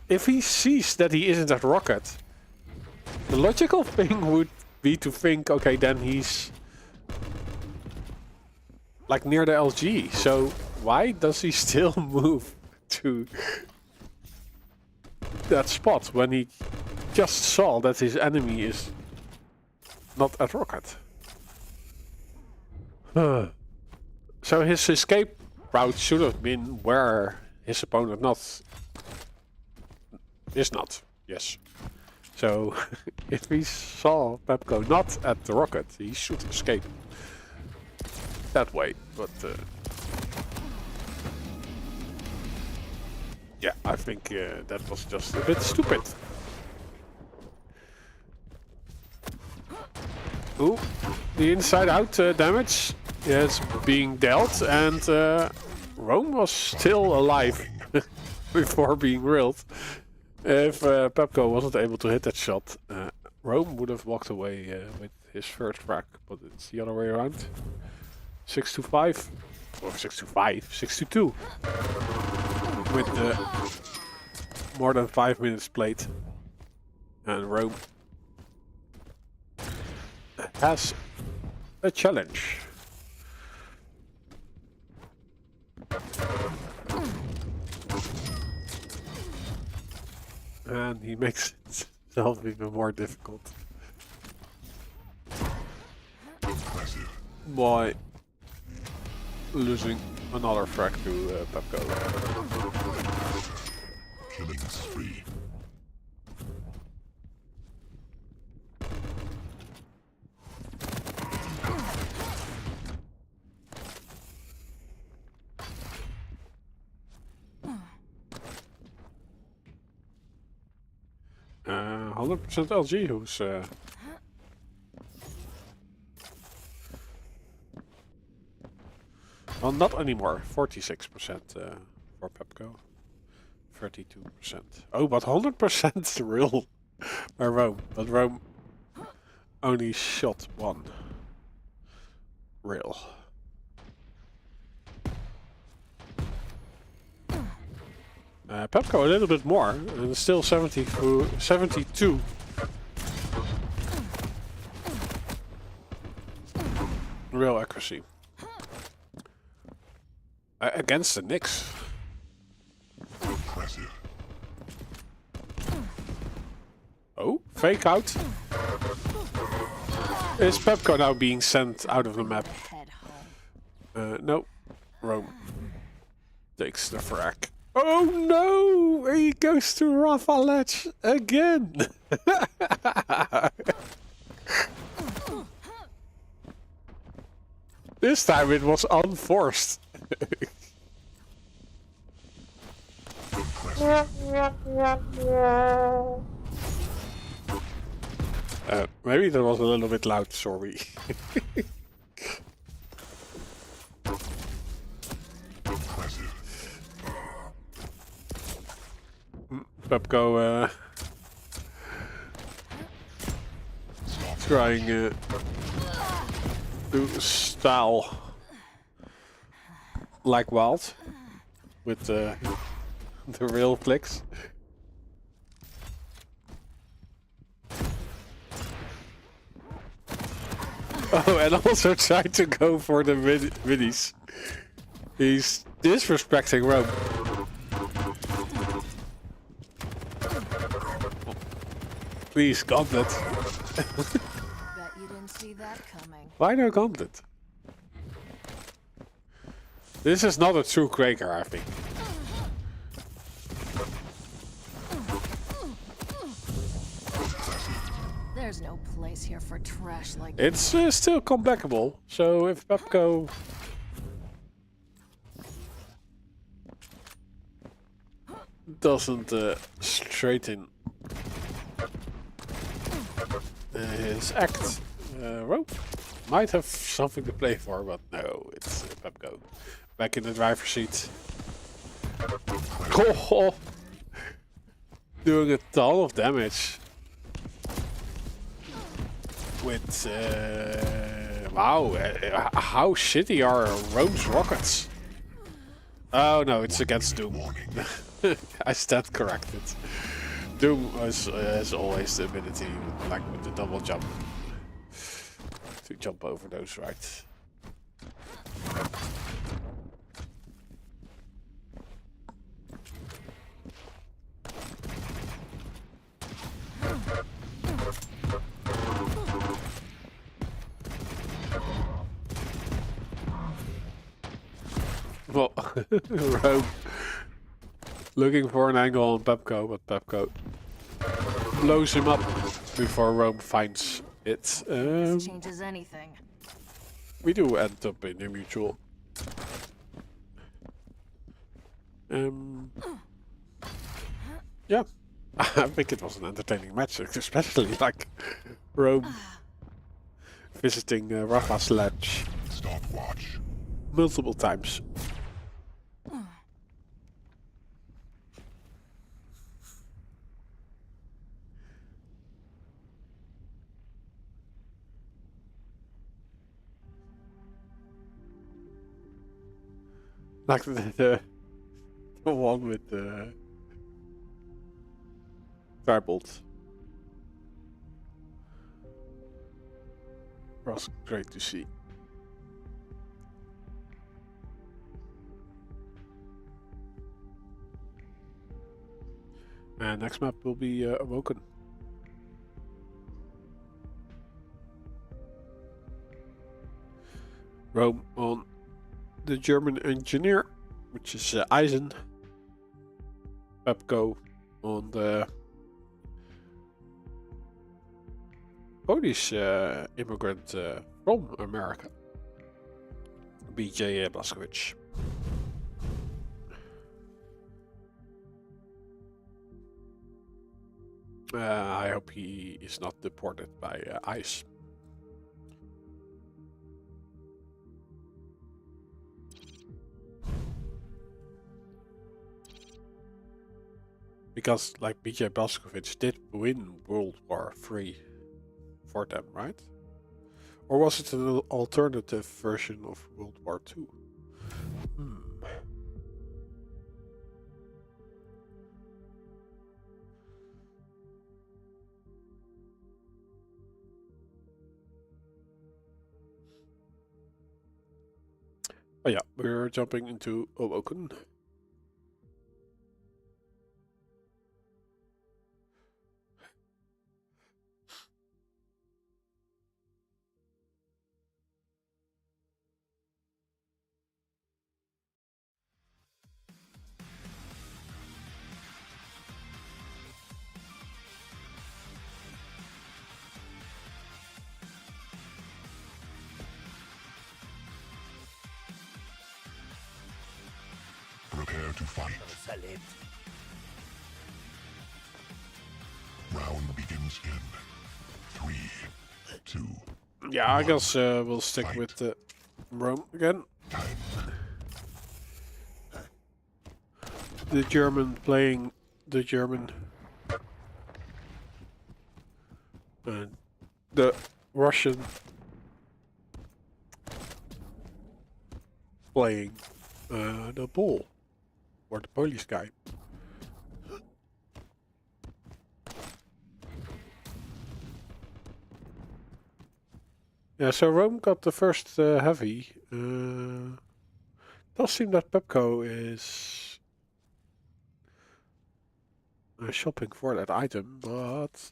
if he sees that he isn't at rocket, the logical thing would be to think, okay, then he's like near the LG. So why does he still move to that spot when he just saw that his enemy is not at rocket? So his escape route should have been where his opponent is not. Yes. So if he saw Pepco not at the rocket, he should escape that way. But yeah, I think that was just a bit stupid. Ooh, the inside out damage is being dealt, and Rome was still alive before being grilled. If Pepco wasn't able to hit that shot, Rome would have walked away with his first frag, but it's the other way around. 6-5, or 6-5, 6-2, with more than 5 minutes played, and Rome has a challenge. And he makes itself even more difficult. Impressive. By losing another frag to Pepco. Killing spree. Uh, 100% LG, who's well, not anymore. 46% for Pepco. 32%. Oh, but 100% real by Rome. But Rome only shot one real. Pepco a little bit more, and still 72. Real accuracy. Against the Knicks. Impressive. Oh, fake out. Is Pepco now being sent out of the map? Head home. No. Rome takes the frag. Oh no! He goes to Rafa Ledge again! This time it was unforced. Maybe that was a little bit loud, sorry. Pepco trying to style like wild with the real clicks. Oh, and also trying to go for the minis. He's disrespecting Rome. Please, gauntlet. Bet you didn't see that coming. Why no gauntlet? This is not a true Quaker, I think. There's no place here for trash like It's still comebackable, so if Pepco doesn't straighten his act, Rope might have something to play for, but no, it's Pepco back in the driver's seat. Oh, doing a ton of damage with wow, how shitty are Rome's rockets? Oh no, it's against Doom. I stand corrected. Doom has always the ability, like with the double jump, to jump over those, right? Well, Rome looking for an angle on Pepco, but Pepco blows him up before Rome finds it. changes anything. We do end up in a mutual. Yeah, I think it was an entertaining match, especially like Rome visiting Rafa's ledge Stopwatch. multiple times. Like the one with the firebolt. Was great to see. And next map will be Awoken. Rome on the German engineer, which is Eisen. Pepco on the Polish immigrant from America, BJ Blazkowicz. I hope he is not deported by ICE. Because, like, BJ Blazkowicz did win World War III for them, right? Or was it an alternative version of World War II? Oh yeah, we're jumping into Awoken. Prepare to fight. Round begins in 3, 2. Yeah, I guess we'll stick with Rome again. Time. The German playing the German. And the Russian playing the Pole. Or the Polish guy. Yeah, so Rome got the first heavy. Does seem that Pepco is shopping for that item, but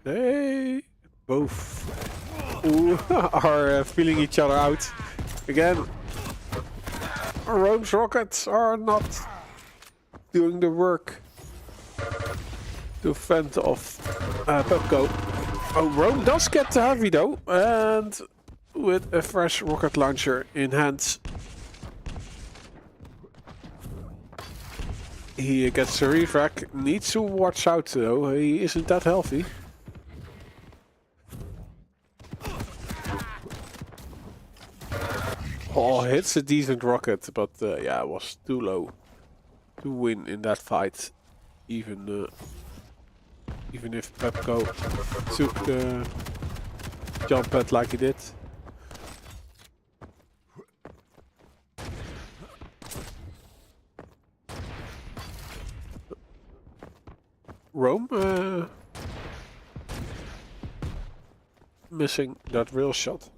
they both are feeling each other out again. Rome's rockets are not doing the work to fend off Pepco. Oh, Rome does get the heavy though, and with a fresh rocket launcher in hand, he gets a refrac. Needs to watch out though, he isn't that healthy. Oh, hits a decent rocket, but yeah, it was too low to win in that fight. Even if Pepco took the jump pad like he did. Rome missing that real shot.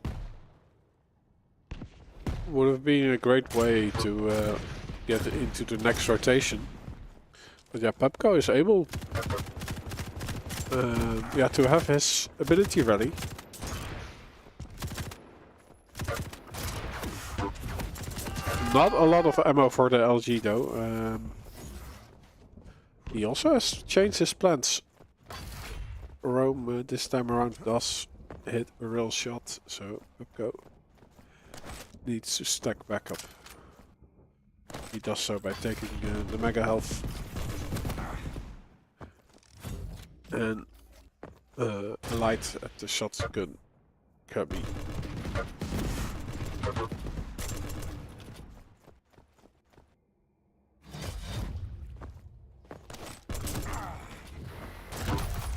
Would have been a great way to get into the next rotation. But yeah, Pepco is able yeah, to have his ability ready. Not a lot of ammo for the LG though. He also has changed his plans. Rome this time around does hit a real shot, so Pepco needs to stack back up. He does so by taking the mega health and a light at the shotgun cubby.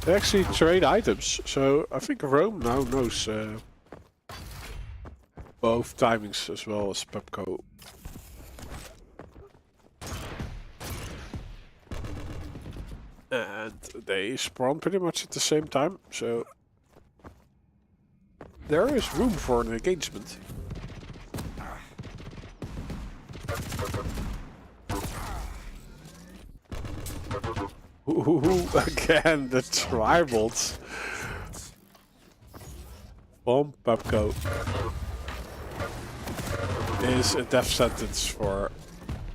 They actually trade items, so I think Rome now knows both timings as well as Pepco. And they spawn pretty much at the same time, so there is room for an engagement. Ooh, again, the tribals. Bomb Pepco is a death sentence for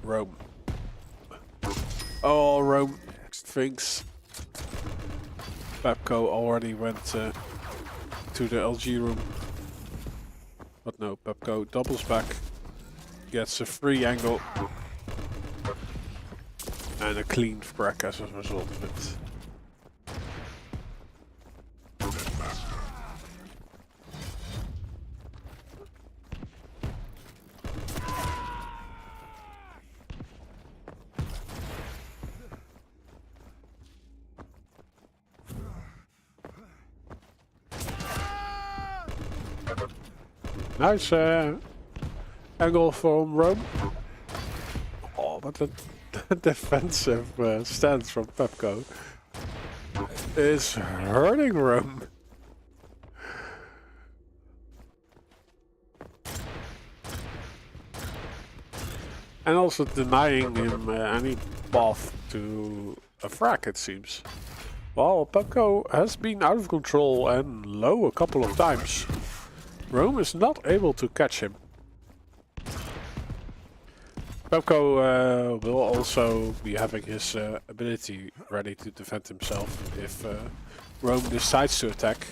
Rome. Oh, Rome thinks Pepco already went to the LG room. But no, Pepco doubles back, gets a free angle, and a clean frack as a result of it. Nice angle from Rome. Oh, but the defensive stance from Pepco is hurting Rome. And also denying him any path to a frack, it seems. Well, Pepco has been out of control and low a couple of times. Rome is not able to catch him. Pepco will also be having his ability ready to defend himself if Rome decides to attack.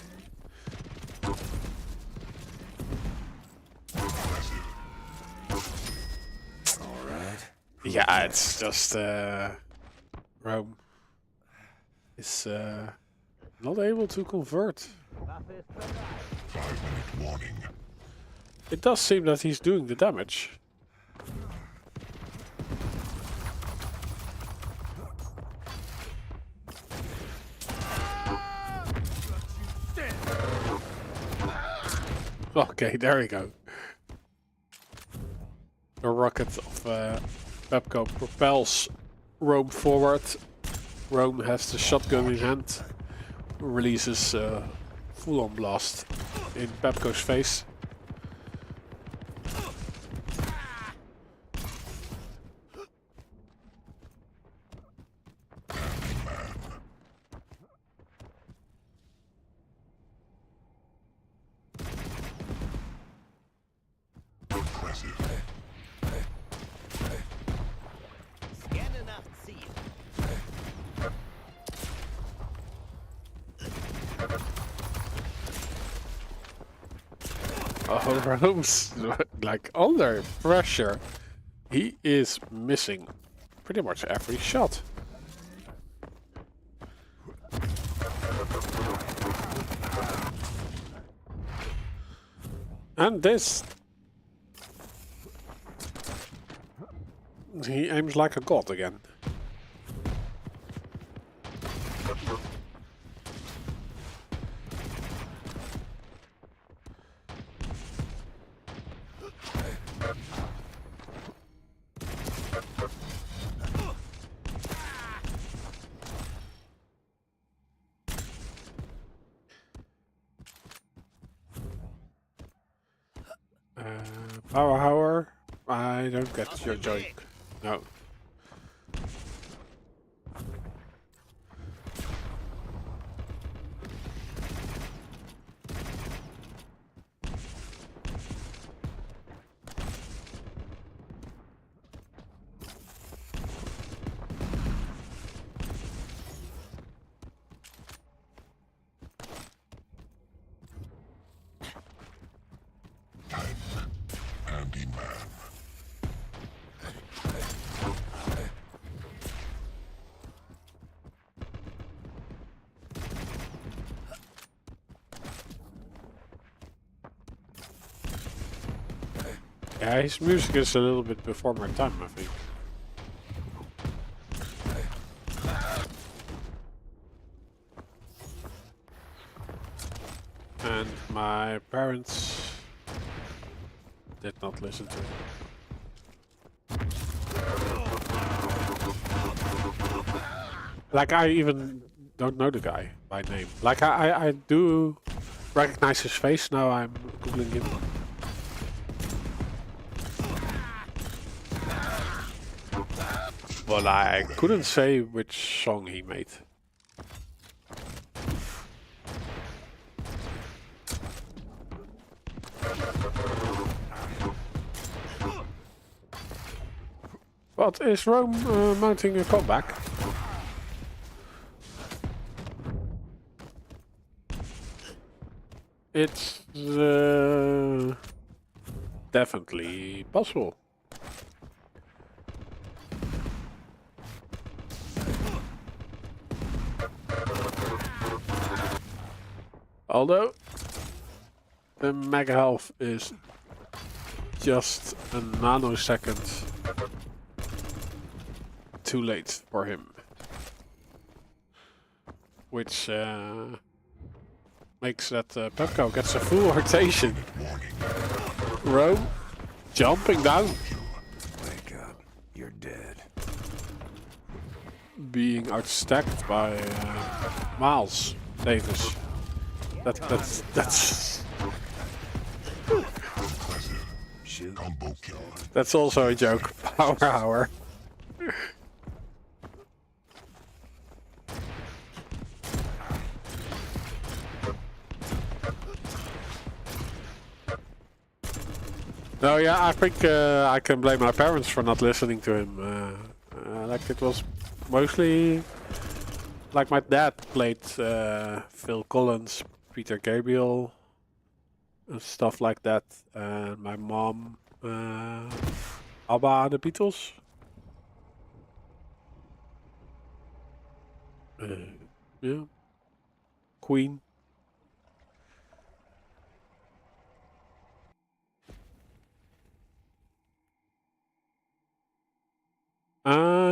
Yeah, it's just Rome is not able to convert. 5-minute warning. It does seem that he's doing the damage. Okay, there we go. The rocket of Pepco propels Rome forward. Rome has the shotgun in hand, releases a full-on blast in Pepco's face. Scanne nach Ziel. Oh, Rome's like under pressure. He is missing pretty much every shot. And this, he aims like a god again. Power, I don't get your joke. No. Handyman. Yeah, his music is a little bit before my time, I think. And my parents did not listen to. Like I even don't know the guy by name. Like I do recognize his face now. I'm googling him. But I couldn't say which song he made. But is Rome mounting a comeback? It's definitely possible. Although the mega health is just a nanosecond too late for him, which makes that Pepco gets a full rotation. Rome jumping down, Wake up. You're dead. being outstacked by Miles Davis. That's Shoot. Combo kill. that's also a joke. Power hour. No, yeah, I think I can blame my parents for not listening to him. Like it was mostly like my dad played Phil Collins, Peter Gabriel, and stuff like that, and my mom ABBA, the Beatles. Yeah, Queen.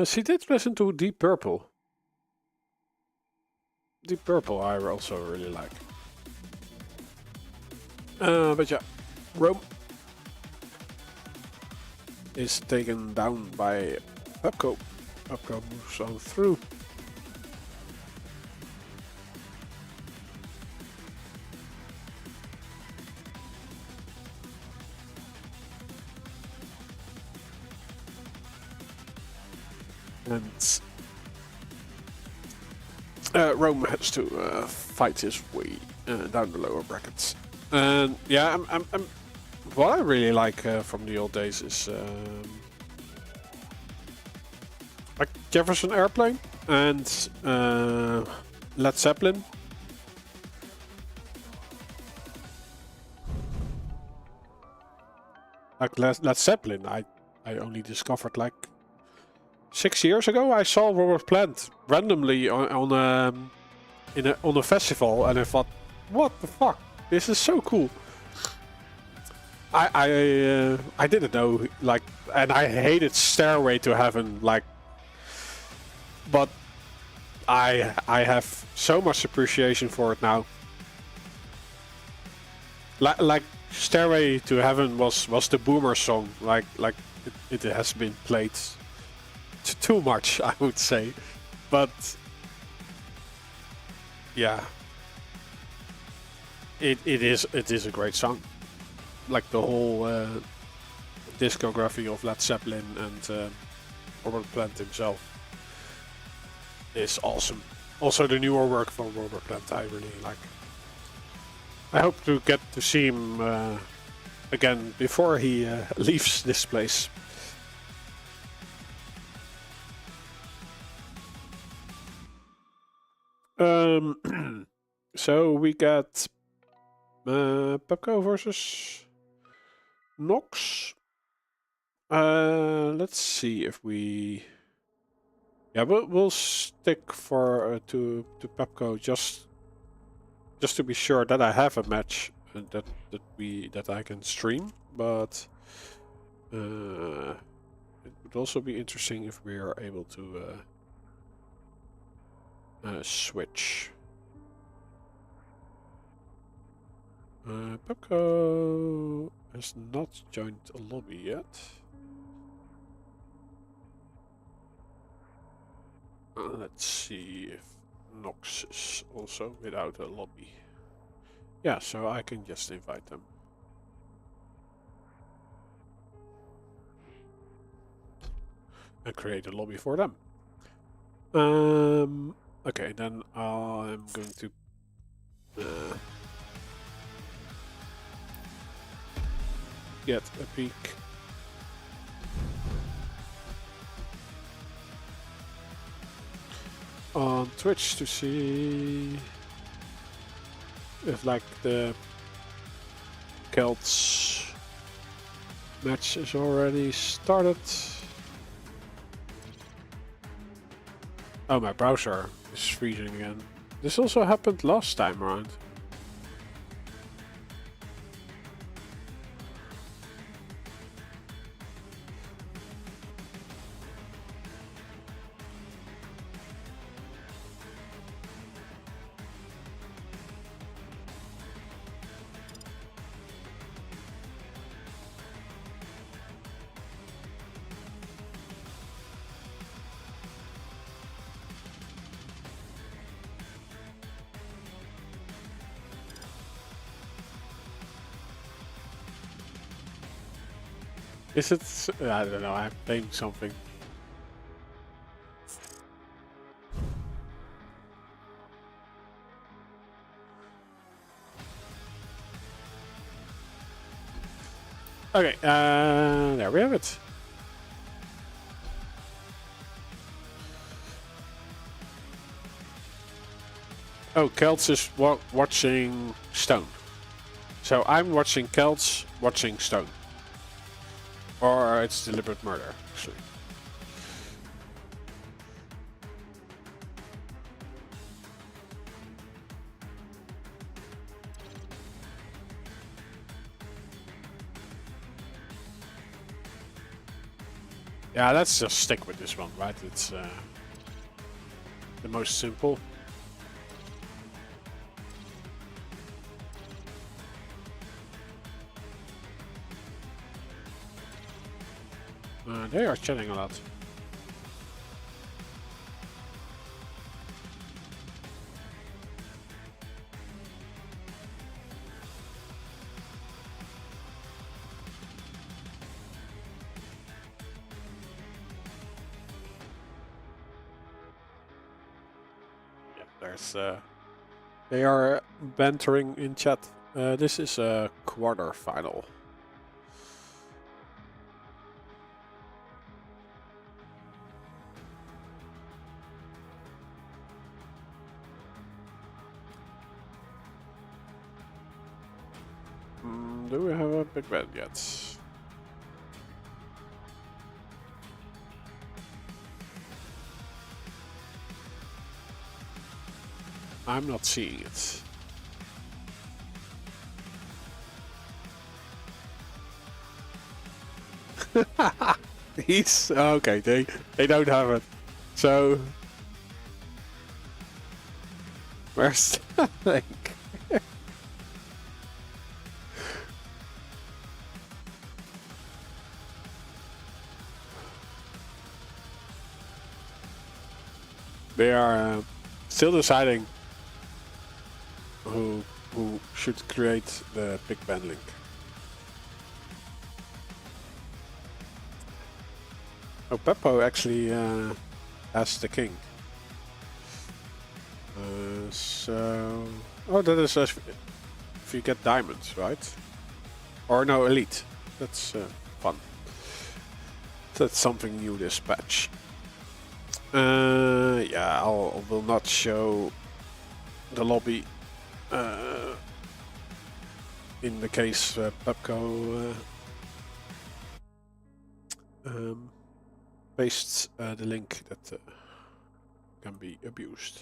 She did listen to Deep Purple. Deep Purple I also really like. But yeah, Rome is taken down by Pepco. Pepco moves on through. And Rome has to fight his way down the lower brackets. And yeah, what I really like from the old days is like Jefferson Airplane and Led Zeppelin. Like Led Zeppelin, I only discovered like 6 years ago. I saw Robert Plant randomly on a festival, and I thought, what the fuck? This is so cool. I didn't know, like, and I hated Stairway to Heaven, like, but I have so much appreciation for it now. Like Stairway to Heaven was the Boomer song, like it has been played too much, I would say, but yeah, it is a great song. Like the whole discography of Led Zeppelin and Robert Plant himself is awesome. Also the newer work from Robert Plant I really like. I hope to get to see him again before he leaves this place. So we got Pepco versus Nox. Let's see if we. Yeah, we'll stick for to Pepco just to be sure that I have a match that I can stream. But it would also be interesting if we are able to switch. Pepco has not joined a lobby yet. Let's see if Nox is also without a lobby. Yeah, so I can just invite them. And create a lobby for them. Okay, then I'm going to get a peek on Twitch to see if like the Celts match is already started. Oh, my browser is freezing again. This also happened last time around. Is it? I don't know, I'm playing something. Okay, there we have it. Oh, Celts is watching Stone. So I'm watching Celts, watching Stone. Or it's deliberate murder, actually. Yeah, let's just stick with this one, right? It's the most simple. They are chatting a lot. Yeah, there's they are bantering in chat. This is a quarter final. Do we have a big band yet? I'm not seeing it. He's okay. They don't have it. So where's the link? They are still deciding who should create the big band link. Oh, Beppo actually has the king. Oh, that is if you get diamonds, right? Or no, elite. That's fun. That's something new this patch. Yeah, I will not show the lobby in the case Pepco pastes the link that can be abused.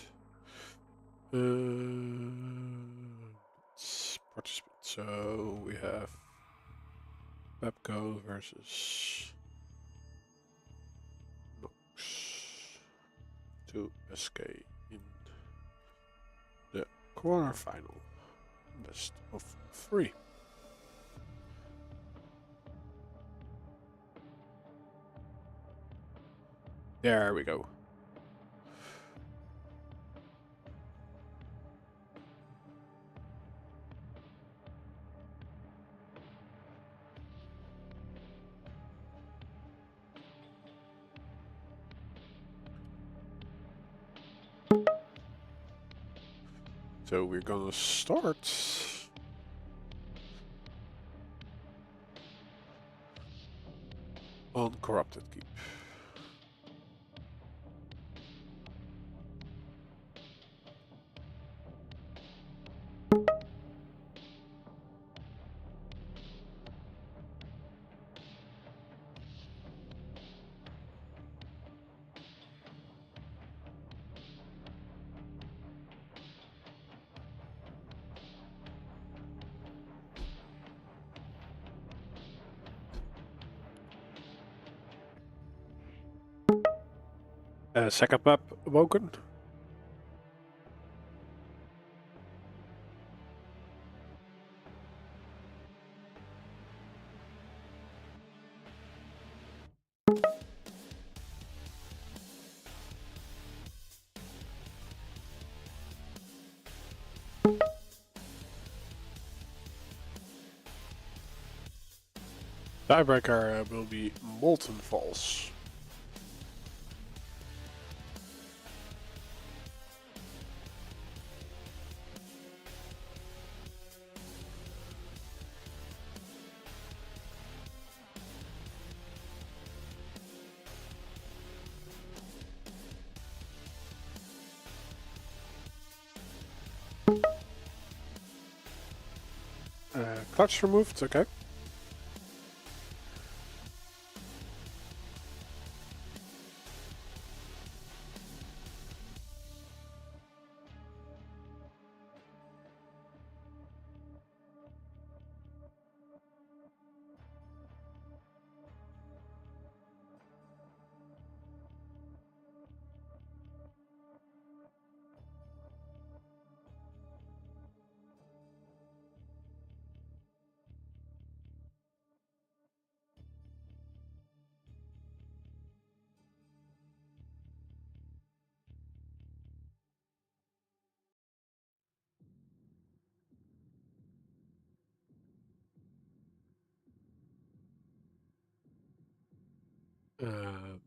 Participant. So we have Pepco versus Nox to SK in the quarterfinal. Best of 3. There we go. So we're gonna start on Corrupted Keep. Second map woken. Tiebreaker will be Molten Falls. Clutch removed, okay.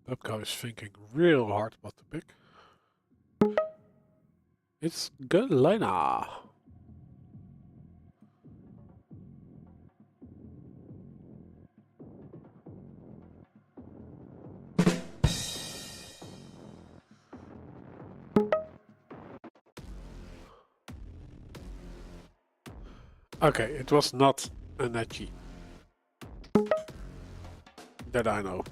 Bubko is thinking real hard what to pick. It's Galena. Okay, it was not a Nechi. That I know.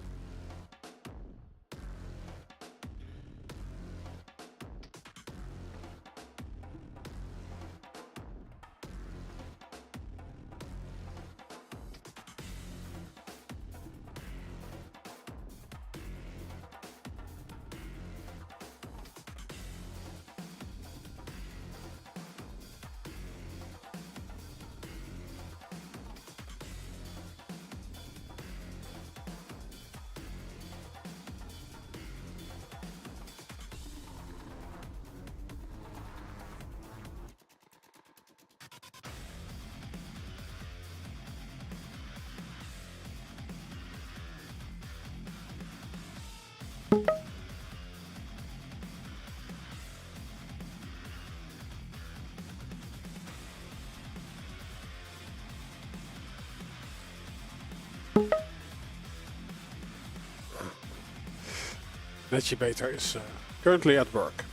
Nechi Beta is currently at work.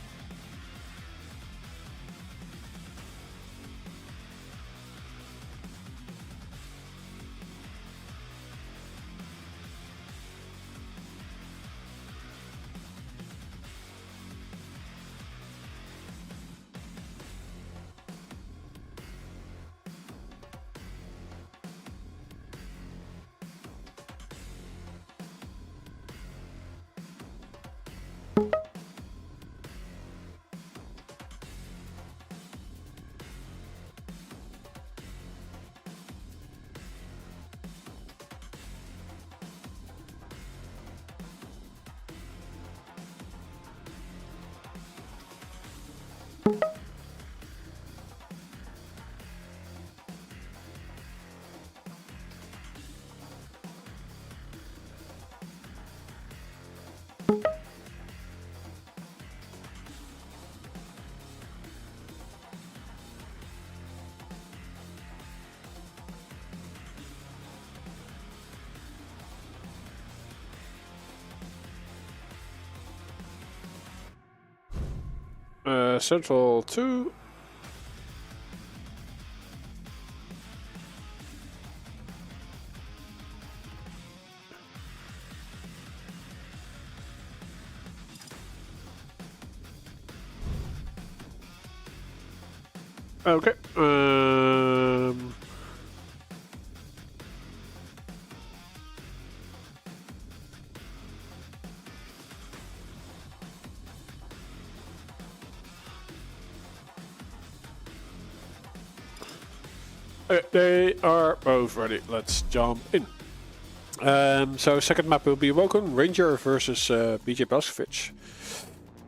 Central 2. Okay. They are both ready. Let's jump in. So second map will be Woken, Ranger versus BJ Blazkowicz.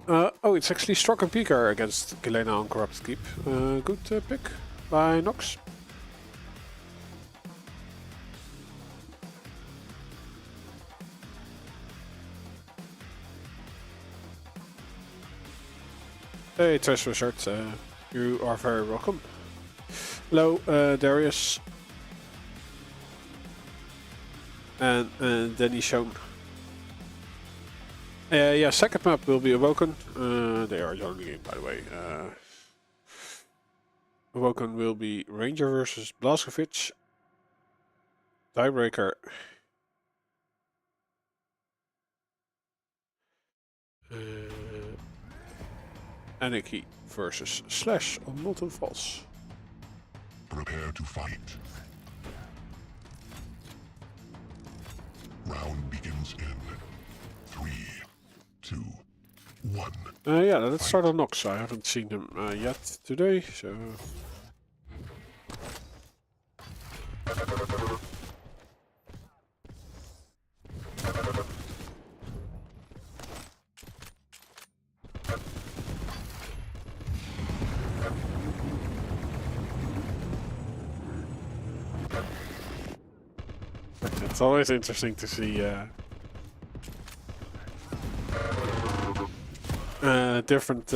Oh, it's actually Stroke and Peeker against Galena on Corrupted Keep. Good pick by Nox. Hey, Trash Wizard, you are very welcome. Hello, Darius. And Danny Schoen. Yeah, second map will be Awoken. They are joining in, by the way. Awoken will be Ranger versus Blazkowicz. Tiebreaker. Anarchy versus Slash on Molten Falls. Prepare to fight. Round begins in 3, 2, 1. Yeah, let's start on Nox. I haven't seen him yet today, so... It's always interesting to see different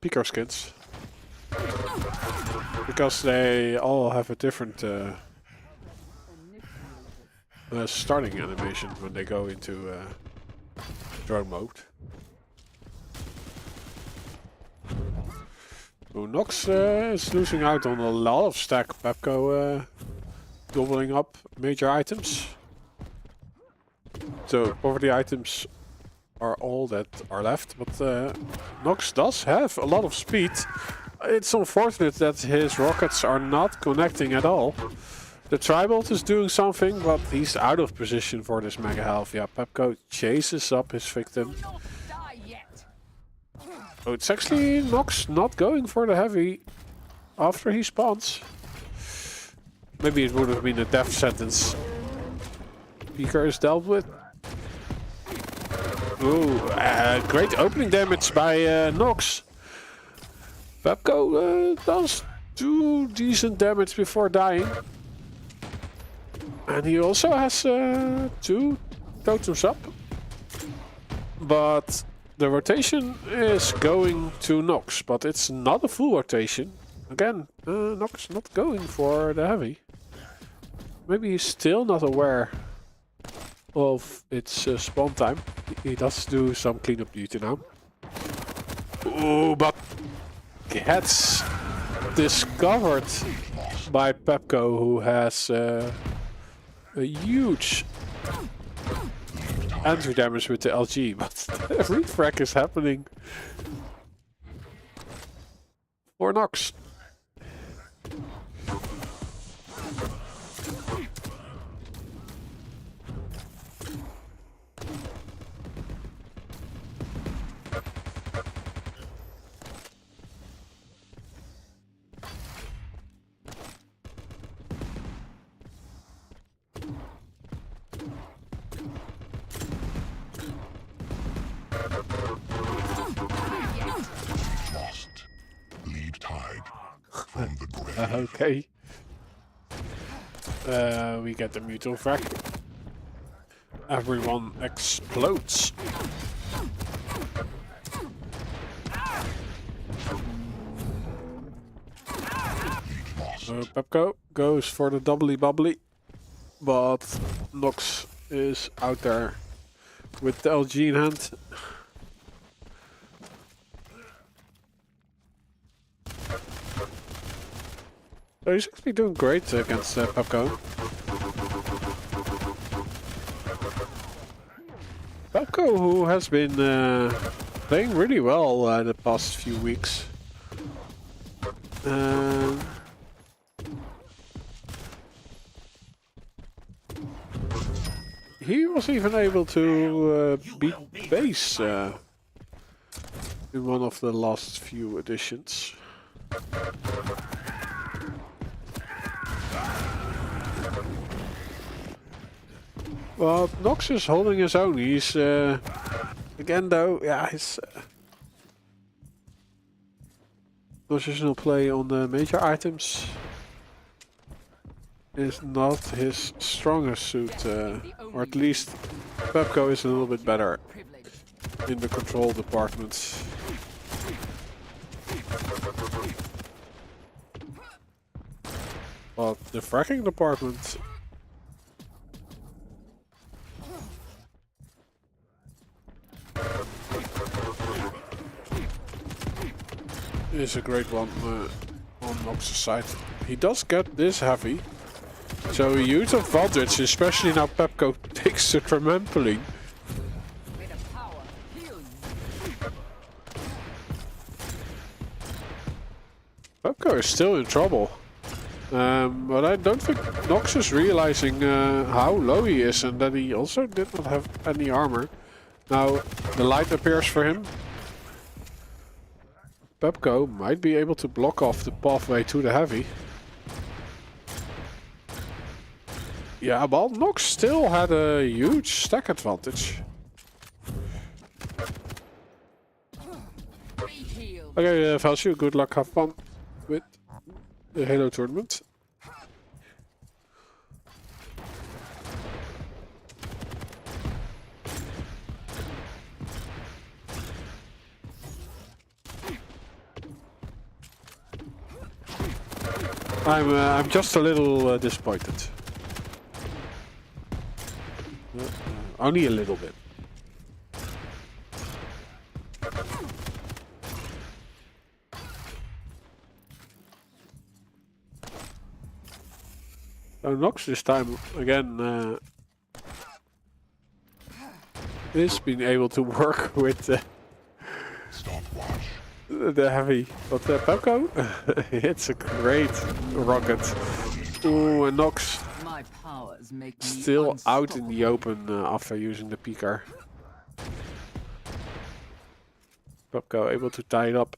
Pico skins, because they all have a different starting animation when they go into drone mode. So Nox is losing out on a lot of stack. Pepco doubling up major items. So poverty items are all that are left, but Nox does have a lot of speed. It's unfortunate that his rockets are not connecting at all. The Tribolt is doing something, but he's out of position for this mega health. Yeah, Pepco chases up his victim. Oh, it's actually Nox not going for the heavy after he spawns. Maybe it would have been a death sentence. Peeker is dealt with. Ooh, great opening damage by Nox. Pepco does do decent damage before dying. And he also has 2 totems up. But the rotation is going to Nox, but it's not a full rotation. Again, Nox not going for the heavy. Maybe he's still not aware of its spawn time. He does do some cleanup duty now. Ooh, but gets discovered by Pepco, who has a huge entry damage with the LG, but the refrag is happening for Nox. Okay. We get the mutual frag. Everyone explodes. Pepco goes for the doubly bubbly, but Nox is out there with the LG in hand. So he's actually doing great against Pepco. Pepco, who has been playing really well the past few weeks. He was even able to beat base in one of the last few editions. Well, Nox is holding his own. He's again though, yeah, his positional play on the major items is not his strongest suit, or at least Pepco is a little bit better in the control departments. But the fracking department is a great one on Nox's side. He does get this heavy, so a huge advantage, especially now Pepco takes the trampoline. Pepco is still in trouble. But I don't think Nox is realizing how low he is and that he also did not have any armor. Now the light appears for him. Pepco might be able to block off the pathway to the heavy. Yeah, but Nox still had a huge stack advantage. Okay, Valshu, good luck, have fun with the Halo tournament. I'm just a little disappointed. Only a little bit. So Nox this time again is being able to work with the heavy, but Pepco, it's a great rocket. Ooh, and Nox My powers make me still out in the open after using the peaker. Pepco able to tie it up.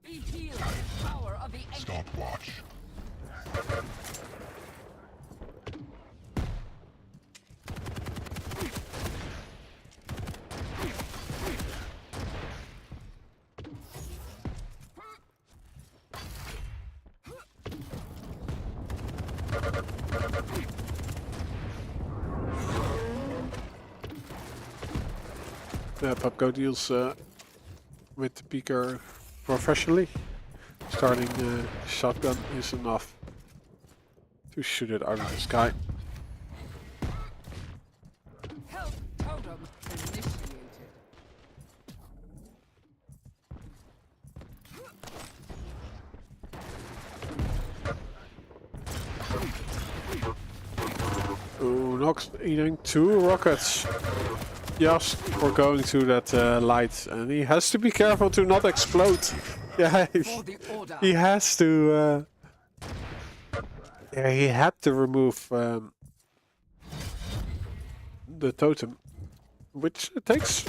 Be healed. Power of the Stopwatch. Pepco deals with the peaker professionally. Starting shotgun is enough to shoot it out of the sky. health totem initiated. Ooh, Nox eating 2 rockets just for going to that light, and he has to be careful to not explode. Yeah, For the order. he has to. Yeah, he had to remove the totem, which takes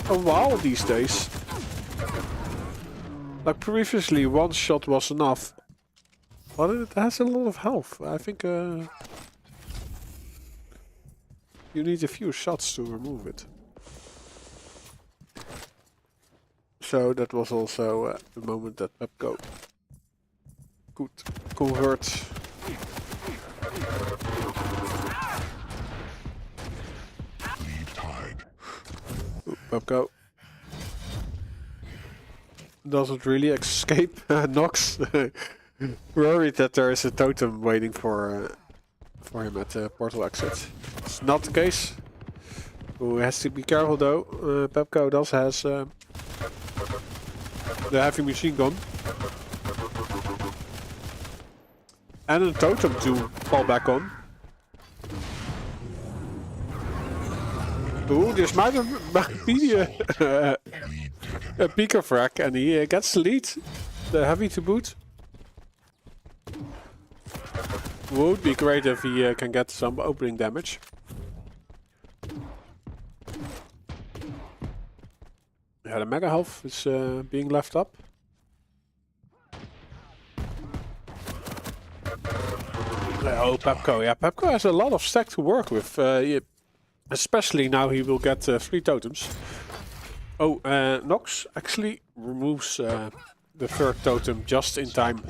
a while these days. Like previously, one shot was enough, but it has a lot of health. I think you need a few shots to remove it. So that was also the moment that Pepco could convert. Lead tied. Pepco doesn't really escape Nox. Worried that there is a totem waiting for him at the portal exit. It's not the case. Who has to be careful though. Pepco does has the heavy machine gun and a totem to fall back on. Ooh, this might be a Pika frack, and he gets the lead. The heavy to boot. Would be great if he can get some opening damage. Yeah, the mega health is being left up. Oh, Pepco. Yeah, Pepco has a lot of stack to work with. Especially now he will get 3 totems. Oh, Nox actually removes the 3rd totem just in time.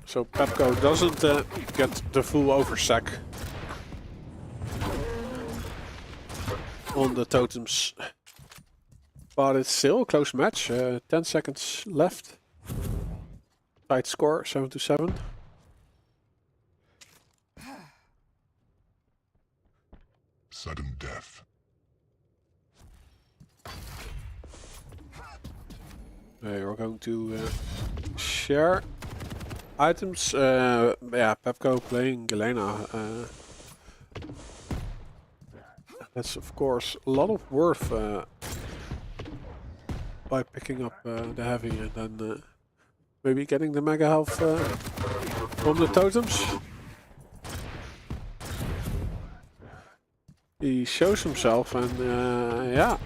So Pepco doesn't get the full overstack on the totems. But it's still a close match. 10 seconds left. Tight score, 7-7. Sudden death. We're going to share items. Yeah, Pepco playing Galena. That's of course a lot of worth by picking up the heavy and then maybe getting the mega health from the totems. He shows himself and yeah,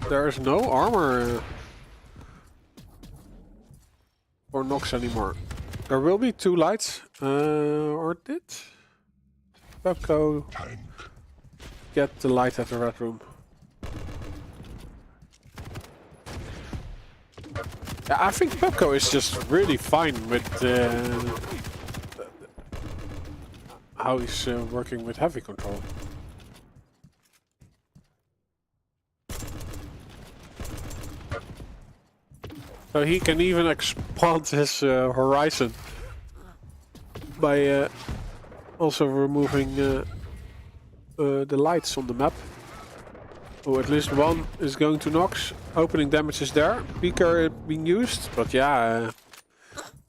there is no armor for Nox anymore. There will be 2 lights, or did Pepco get the light at the red room? Yeah, I think Pepco is just really fine with how he's working with heavy control. So he can even expand his horizon by also removing the lights on the map. Oh, at least one is going to Nox. Opening damage is there. Peeker being used, but yeah,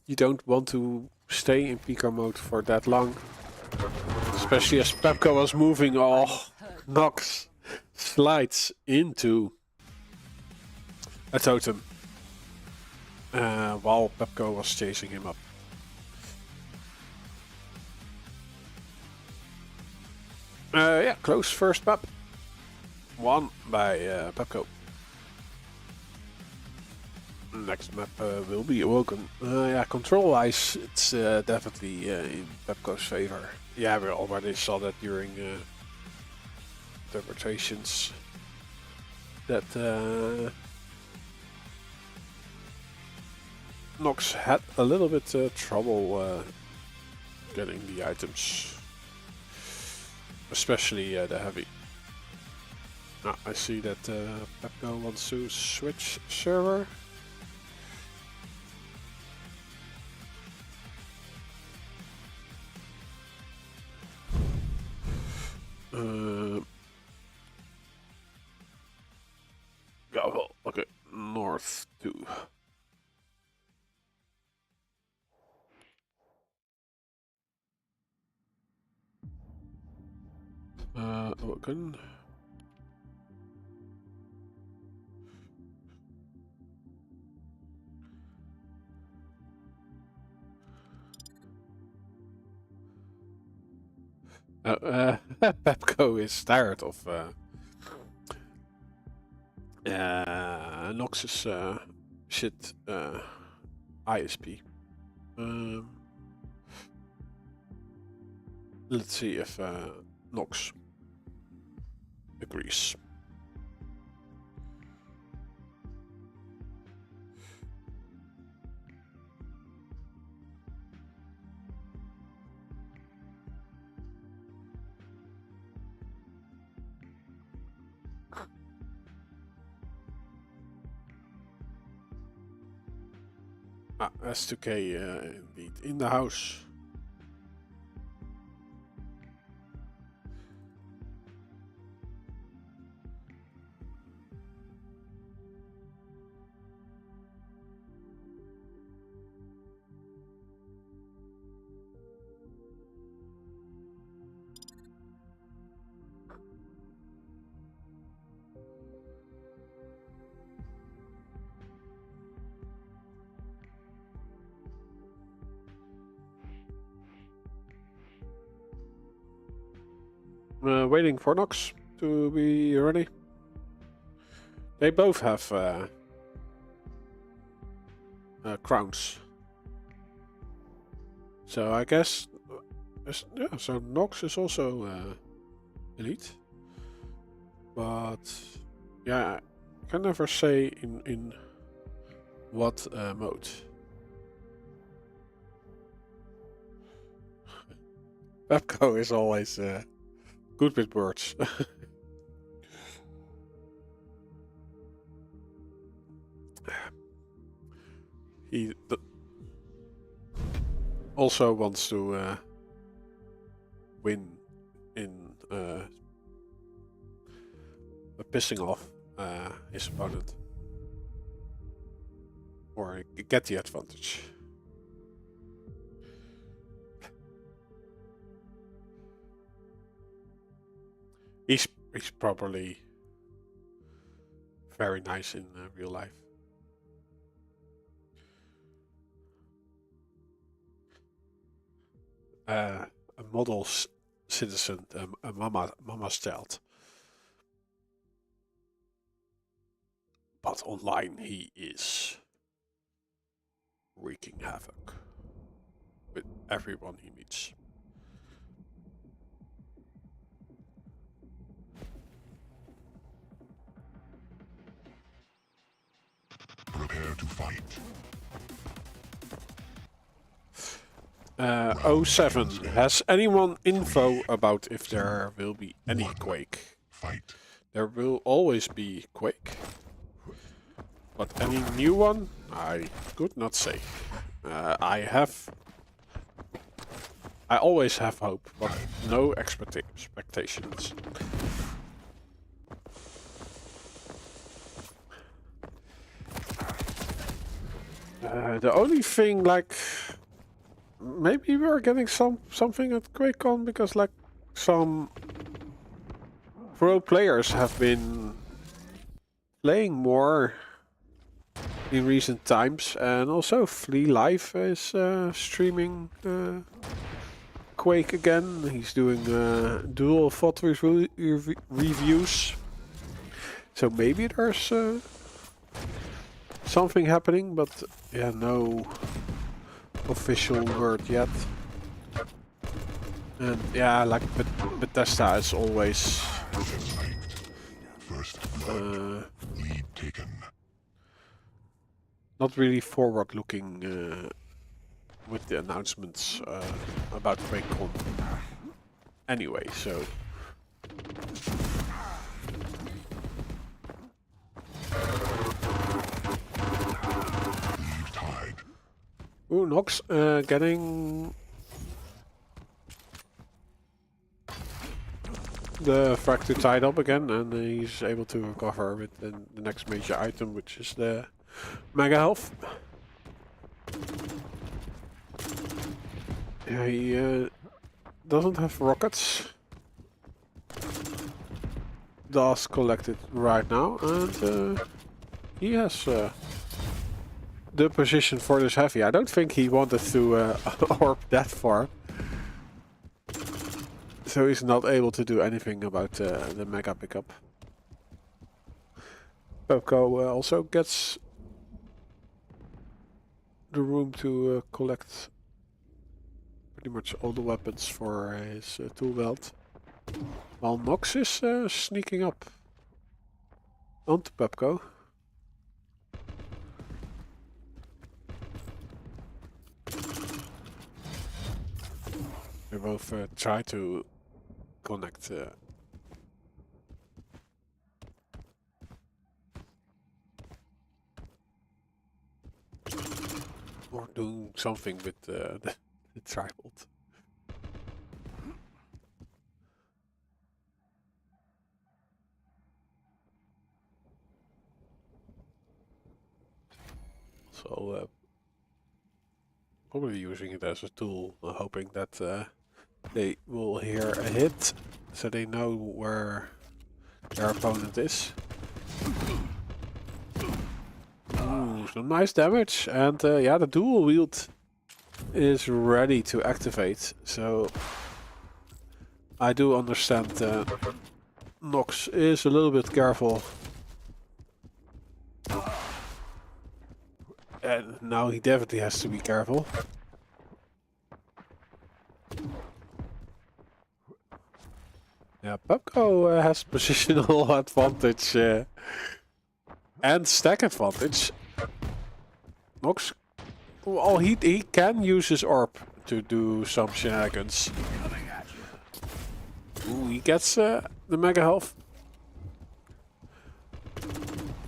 you don't want to stay in Peeker mode for that long. Especially as Pepco was moving. Oh, Nox slides into a totem. While Pepco was chasing him up. Yeah, close first map. Won by Pepco. Next map will be Awoken. Yeah, control-wise, it's definitely in Pepco's favor. Yeah, we already saw that during the rotations. That Nox had a little bit trouble getting the items, especially the heavy. Now, I see that Pepco wants to switch server. Yeah, well, okay, north 2. Awoken. Pepco is tired of Nox's shit ISP. Let's see if Nox agrees. S2K indeed in the house. Waiting for Nox to be ready. They both have crowns. So I guess, yeah. So Nox is also elite, but yeah, I can never say in what mode. Pepco is always good with words. He also wants to win in pissing off his opponent, or get the advantage. He's probably very nice in real life. A model citizen, a mama's child. But online he is wreaking havoc with everyone he meets. Prepare to fight. 07. Has anyone info about if there will be any Quake? Fight. There will always be Quake. But any new one? I could not say. I always have hope, but no expectations. The only thing, like, maybe we're getting something at QuakeCon because, like, some pro players have been playing more in recent times, and also Flea Live is streaming Quake again. He's doing dual VOD reviews, so maybe there's something happening, but yeah, no official word yet. And yeah, like Bethesda is always First blood. Lead taken. not really forward looking with the announcements about QuakeCon anyway, so Leave tide. ooh, Nox getting the fracture tied up again, and he's able to recover with the next major item, which is the Mega Health. Yeah, he doesn't have rockets. Does collected right now, and he has the position for this heavy. I don't think he wanted to orb that far. So he's not able to do anything about the mega pickup. Pepco also gets the room to collect pretty much all the weapons for his tool belt. While Nox is sneaking up onto Pepco. They both try to connect. Or doing something with the tripod. So probably using it as a tool, hoping that they will hear a hit, so they know where their opponent is. Ooh, some nice damage, and yeah, the dual wield is ready to activate. So I do understand Nox is a little bit careful. And now he definitely has to be careful. Yeah, Pepco has positional advantage and stack advantage. Nox, well, he can use his orb to do some shenanigans. Ooh, he gets the mega health.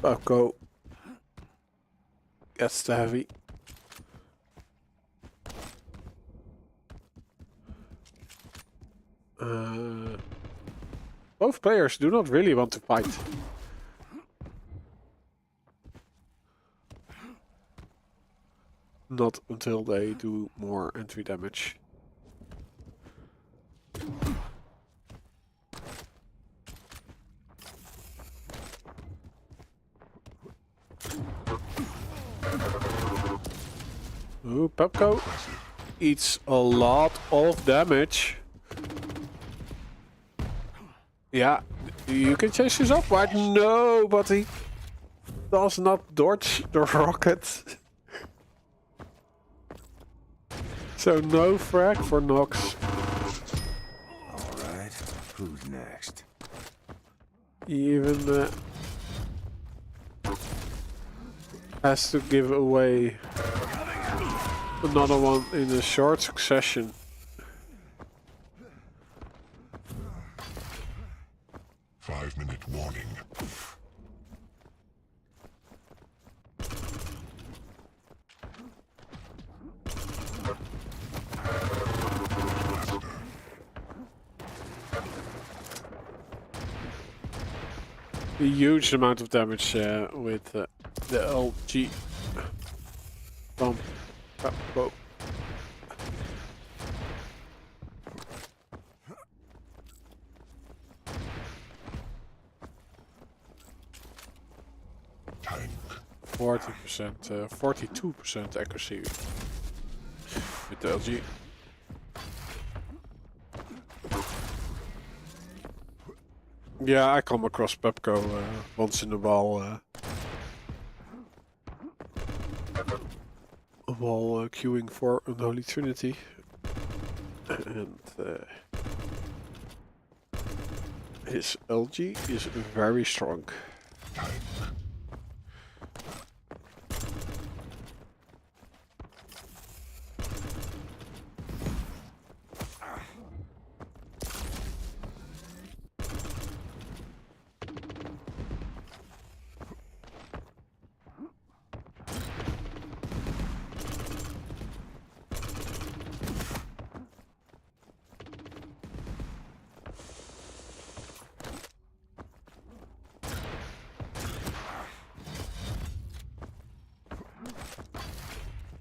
Pepco gets the heavy. Both players do not really want to fight. Not until they do more entry damage. Ooh, Pepco eats a lot of damage. Yeah, you can chase this up, but no, but he does not dodge the rocket. So no frag for Nox. Alright, who's next? He even has to give away another one in a short succession. Five-minute warning. A huge amount of damage with the LG from Pepco. Tank. 40%, 42% accuracy with the LG. Yeah, I come across Pepco once in a while while queuing for Unholy Trinity, and his LG is very strong.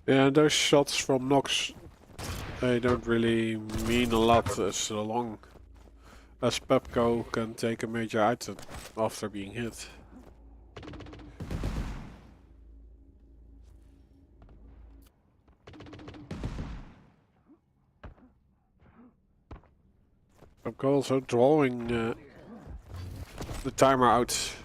Yeah, those shots from Nox, they don't really mean a lot as long as Pepco can take a major item after being hit. Pepco also drawing the timer out.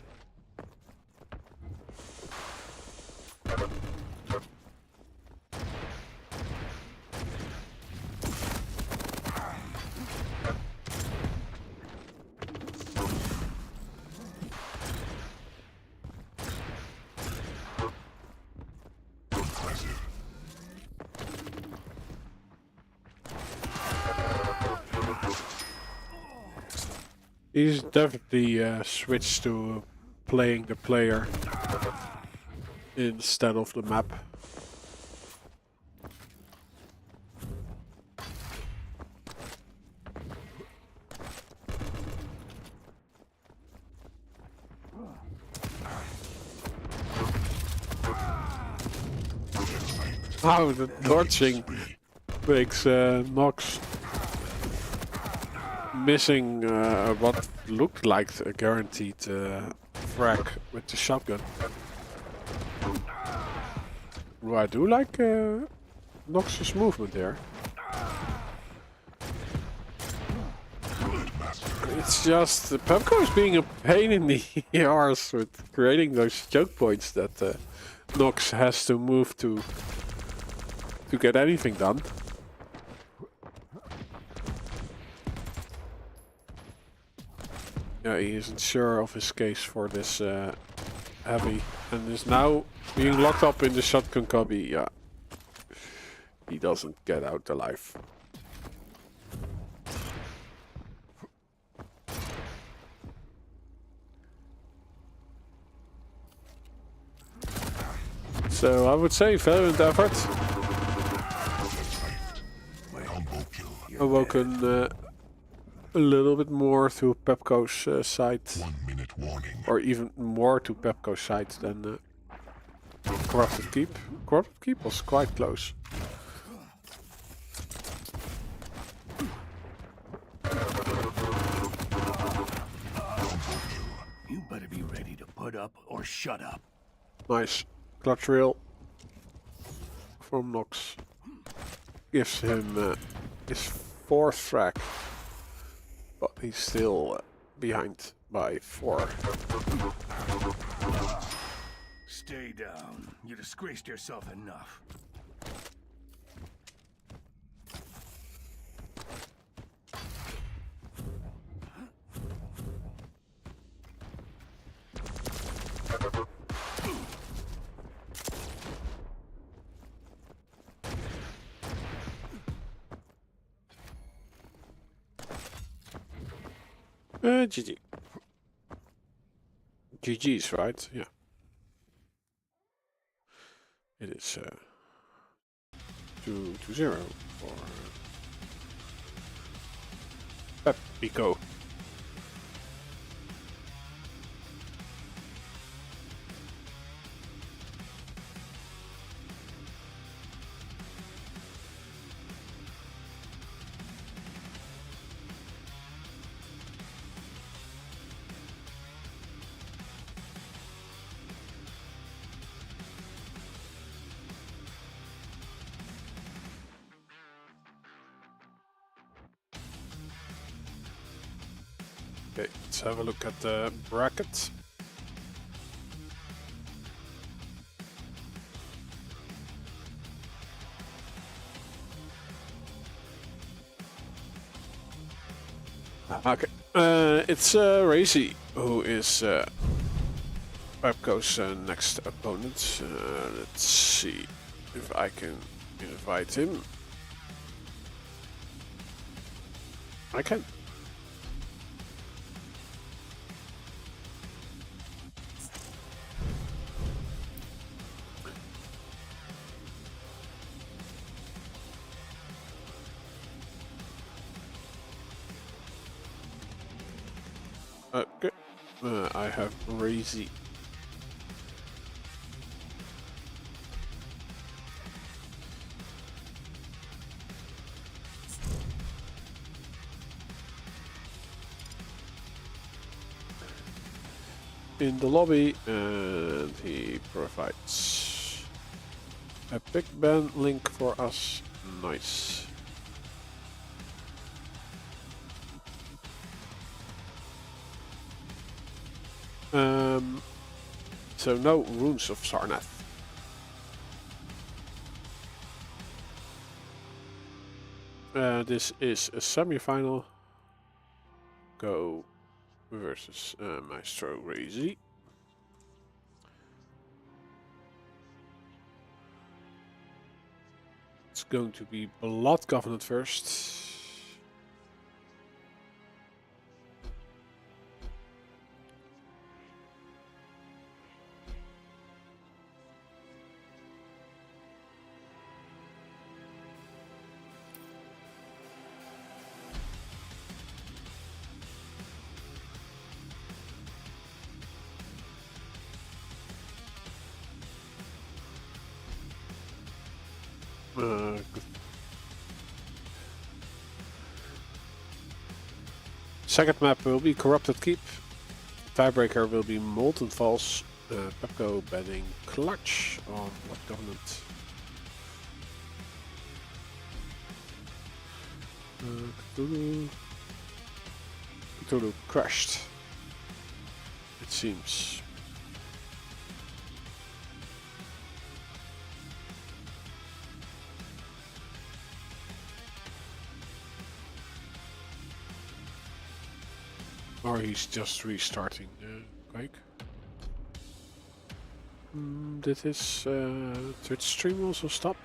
He's definitely switched to playing the player instead of the map. Wow, the dodging makes Nox missing what looked like a guaranteed frag with the shotgun. Well, I do like Nox's movement there. It's just Pepco is being a pain in the arse with creating those choke points that Nox has to move to get anything done. Yeah, he isn't sure of his case for this heavy and is now being locked up in the shotgun cubby. Yeah, he doesn't get out alive. So I would say valiant effort. Awoken a little bit more to Pepco's side. 1 minute warning. Or even more to Pepco's side than Corrupted Keep. Corrupted Keep was quite close. You better be ready to put up or shut up. Nice. Clutch reel from Nox. Gives him his 4th frag. But he's still behind by 4. Stay down. You disgraced yourself enough. GG. GG's, right? Yeah. It is 2-0 for Pepco. Okay, let's have a look at the bracket. Okay, it's Razy who is Pepco's next opponent. Let's see if I can invite him. I can. Okay, I have Razy. In the lobby, and he provides a big band link for us. Nice. So no runes of Sarnath. This is a semi-final. Go versus Maestro Razy. It's going to be Blood Covenant first. Good. Second map will be Corrupted Keep. Tiebreaker will be Molten Falls. Pepco banning Clutch on what government? Cthulhu. Cthulhu crashed. It seems. Or he's just restarting Quake. Did his Twitch stream also stop?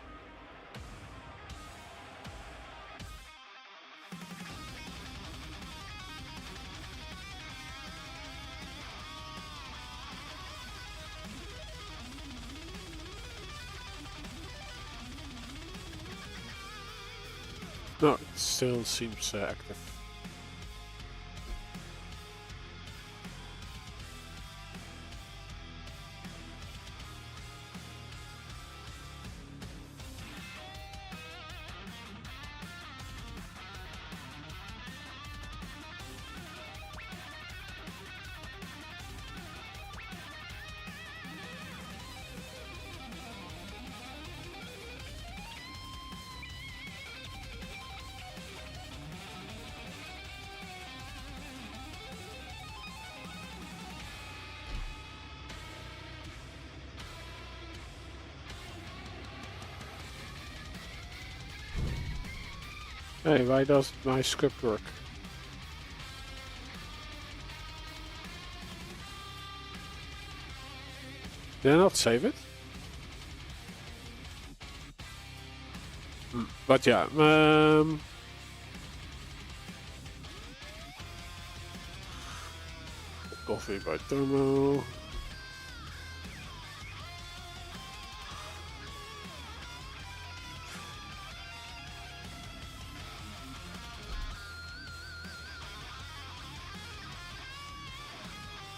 No, it still seems active. Hey, why does my script work? Did I not save it? But yeah, coffee by Thermo.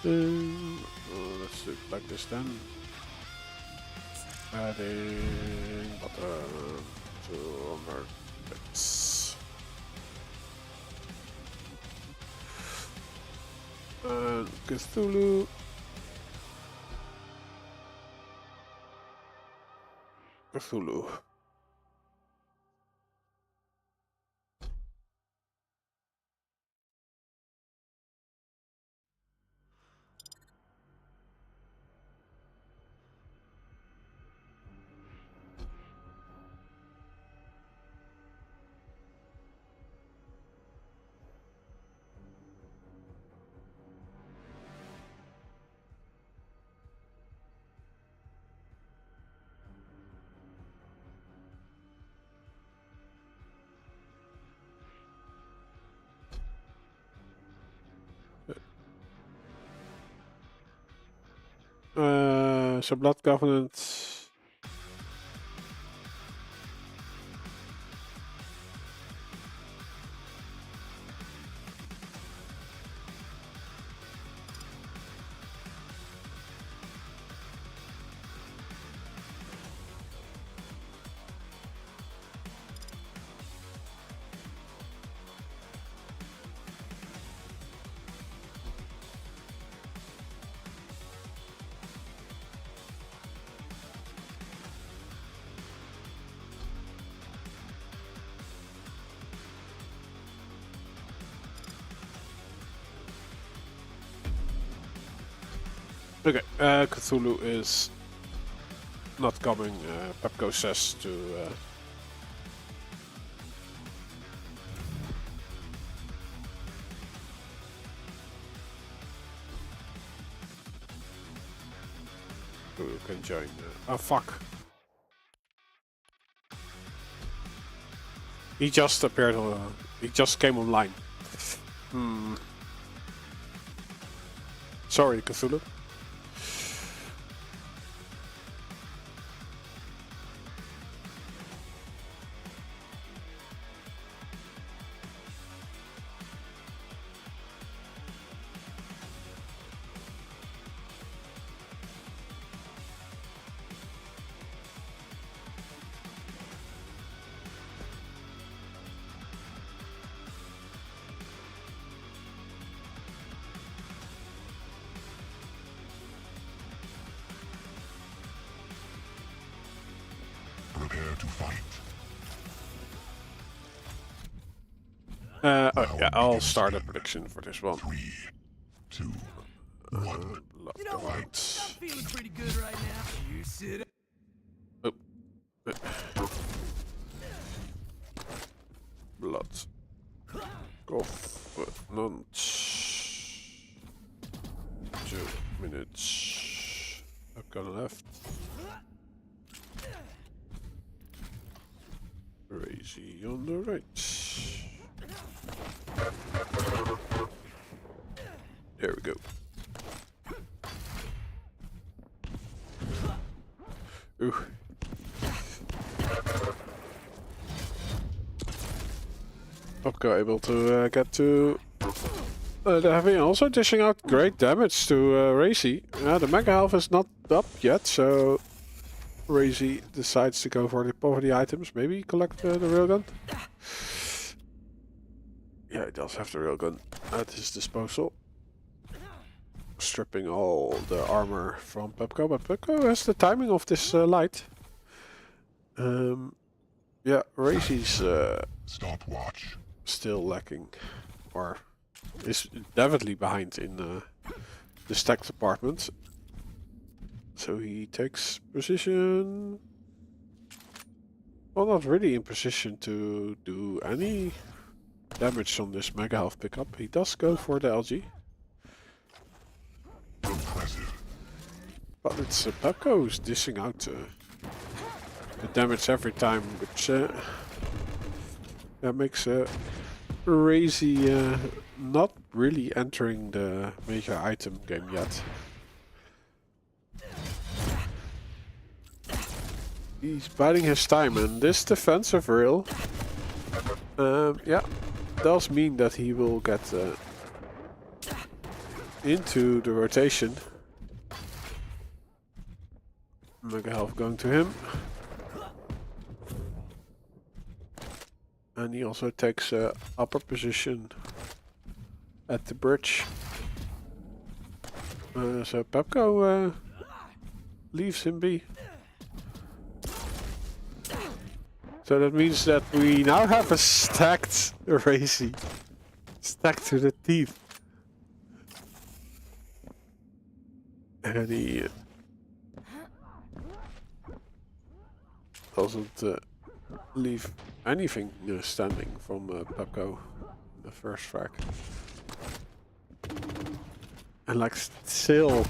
Let's do it like this then. Adding butter to our bits. And Cthulhu. Cthulhu. So Blood Covenant. Okay, Cthulhu is not coming, Pepco says to... who can join. Oh fuck. He just appeared on... he just came online. Sorry, Cthulhu. Prepare to fight. Oh, yeah, I'll start a prediction for this one. 3, 2, 1. Love the lights. Feeling pretty good right now. You sit. Blood. Governance. 2 minutes. I've gone left. Crazy on the right. There we go. Ooh. Popco able to get to the heavy, also dishing out great damage to Racy. The Mega Health is not up yet, so Racy decides to go for the poverty items. Maybe collect the railgun. Yeah, he does have the railgun at his disposal. Stripping all the armor from Pepco, but Pepco has the timing of this light. Yeah, Racy's Stopwatch. still lacking, or is definitely behind in the stack department. So he takes position. Well, not really in position to do any damage on this Mega Health pickup. He does go for the LG. Impressive. But it's Pepco who's dishing out the damage every time, which that makes Racy not really entering the major item game yet. He's biding his time, and this defensive rail, yeah, does mean that he will get into the rotation. Mega Health going to him. And he also takes upper position at the bridge. So Pepco leaves him be. So that means that we now have a stacked Racy. Stacked to the teeth. And he doesn't leave anything standing from Pepco the first frag. And like still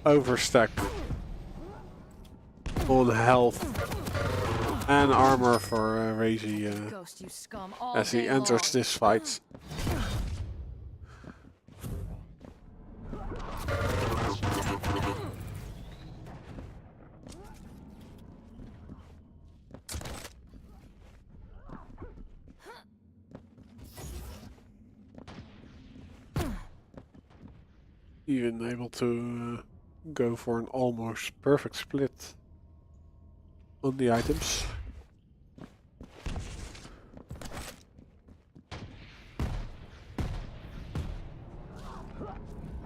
overstack on health and armor for Racy Ghost, you scum, all as he day enters long. this fight. Even able to go for an almost perfect split on the items.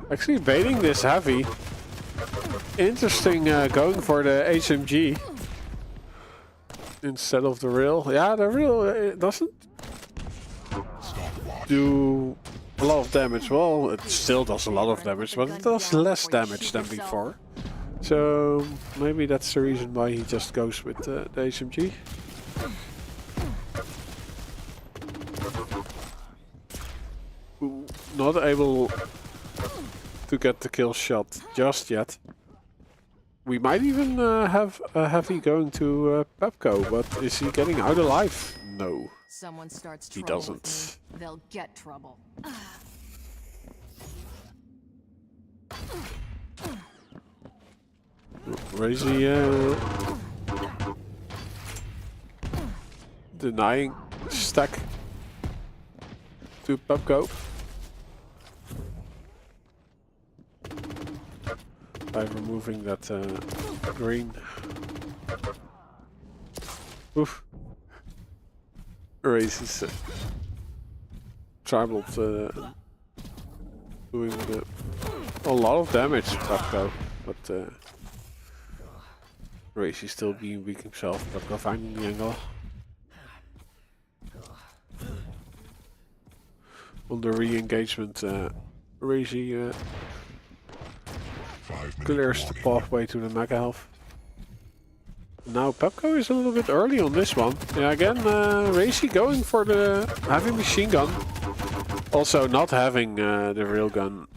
Actually baiting this heavy. Interesting going for the HMG instead of the rail. Yeah, the rail doesn't do a lot of damage. Well, it still does a lot of damage, but it does less damage than before. So maybe that's the reason why he just goes with the HMG. Not able to get the kill shot just yet. We might even have a heavy going to Pepco, but is he getting out alive? No. Someone starts He trouble doesn't. with me, they'll get trouble. Racy denying stack to Pepco. By removing that green. Oof. Racy's tribal doing a lot of damage to Pepco, but Racy still being weak himself, but go finding the angle. On the re-engagement, Racy 5 minute clears the warning. pathway to the mega health. Now Pepco is a little bit early on this one. Yeah, again, Racy going for the heavy machine gun. Also not having the real gun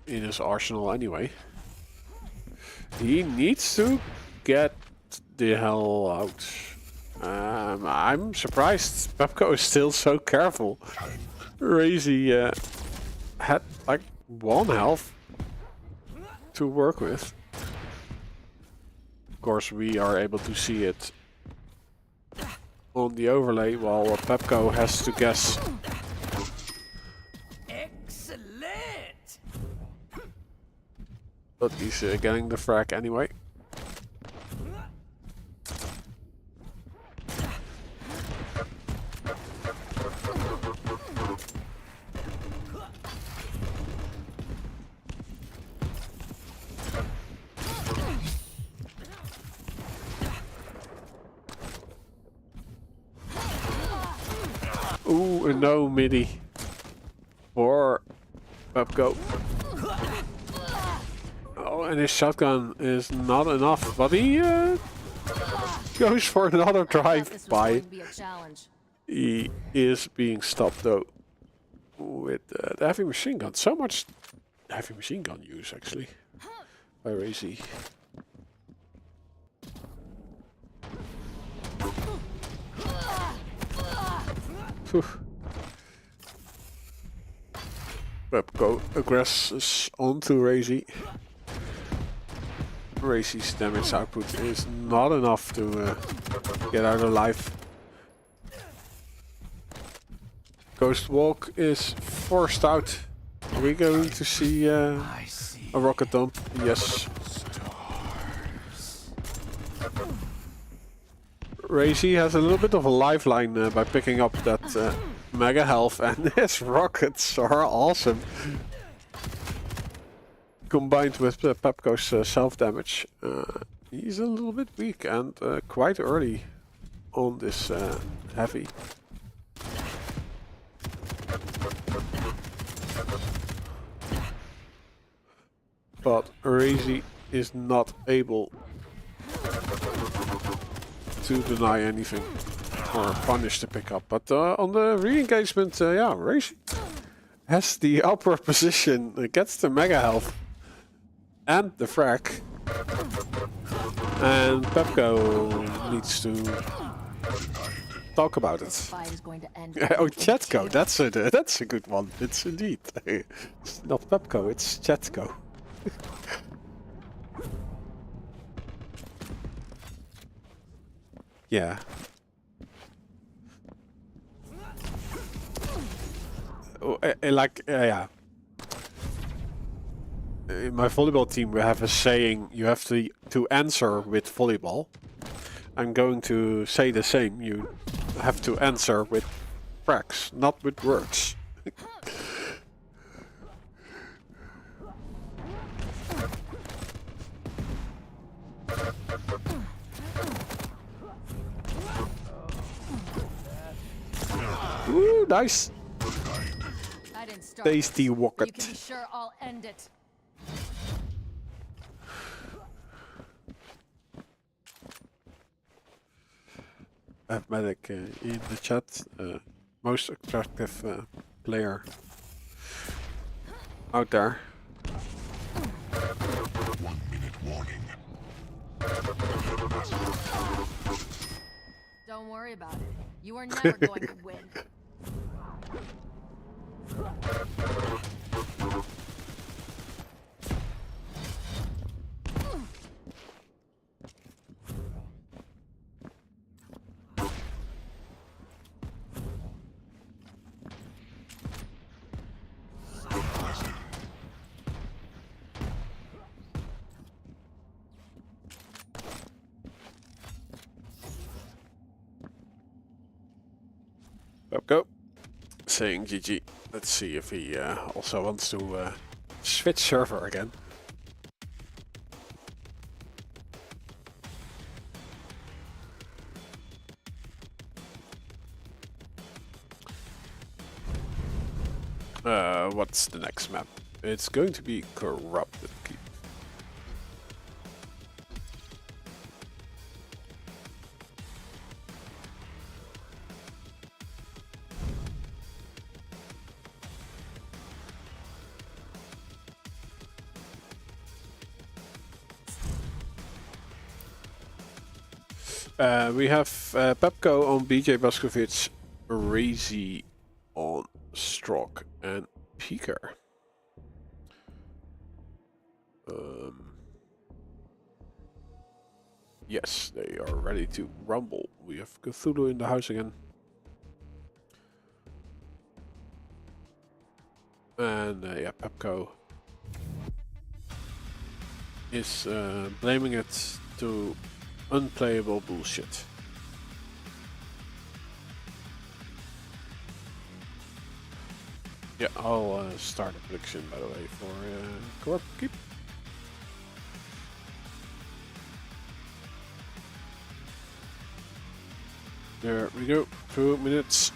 in his arsenal anyway. He needs to get the hell out. I'm surprised Pepco is still so careful. Racy had like 1 health to work with. Of course, we are able to see it on the overlay, while Pepco has to guess. Excellent! But he's getting the frag anyway. Ooh, a no midi for Pepco. Oh, and his shotgun is not enough, but he goes for another drive by. Be a challenge. He is being stopped though with the heavy machine gun. So much heavy machine gun use actually by Racy. Pepco aggresses onto Racy. Racy's damage output is not enough to get out alive. Ghost Walk is forced out. Are we going to see a rocket dump? Yes. Racy has a little bit of a lifeline by picking up that mega health, and his rockets are awesome. Combined with Pepco's self-damage, he's a little bit weak and quite early on this heavy. But Racy is not able to deny anything or punish the pickup. But on the re-engagement, yeah, Racy has the upper position, gets the mega health and the frag. And Pepco needs to talk about it. Fight is going to end. Oh, Chetco, that's a good one. It's indeed. It's not Pepco, it's Chetco. Yeah. Oh, like, yeah. In my volleyball team, we have a saying: you have to answer with volleyball. I'm going to say the same. You have to answer with frags, not with words. Ooh, nice. I didn't start Tasty this, but you rocket. can be sure I'll end it. Medic in the chat, most attractive player out there. 1 minute warning. Don't worry about it. You are never going to win. Go. Saying GG. Let's see if he also wants to switch server again. What's the next map? It's going to be Corrupted Keep. We have Pepco on BJ Blazkowicz, Razy on Stroke, and Peeker. Yes, they are ready to rumble. We have Cthulhu in the house again. And yeah, Pepco is blaming it to unplayable bullshit. Yeah, I'll start a prediction, by the way, for Corrupted Keep. There we go, 2 minutes.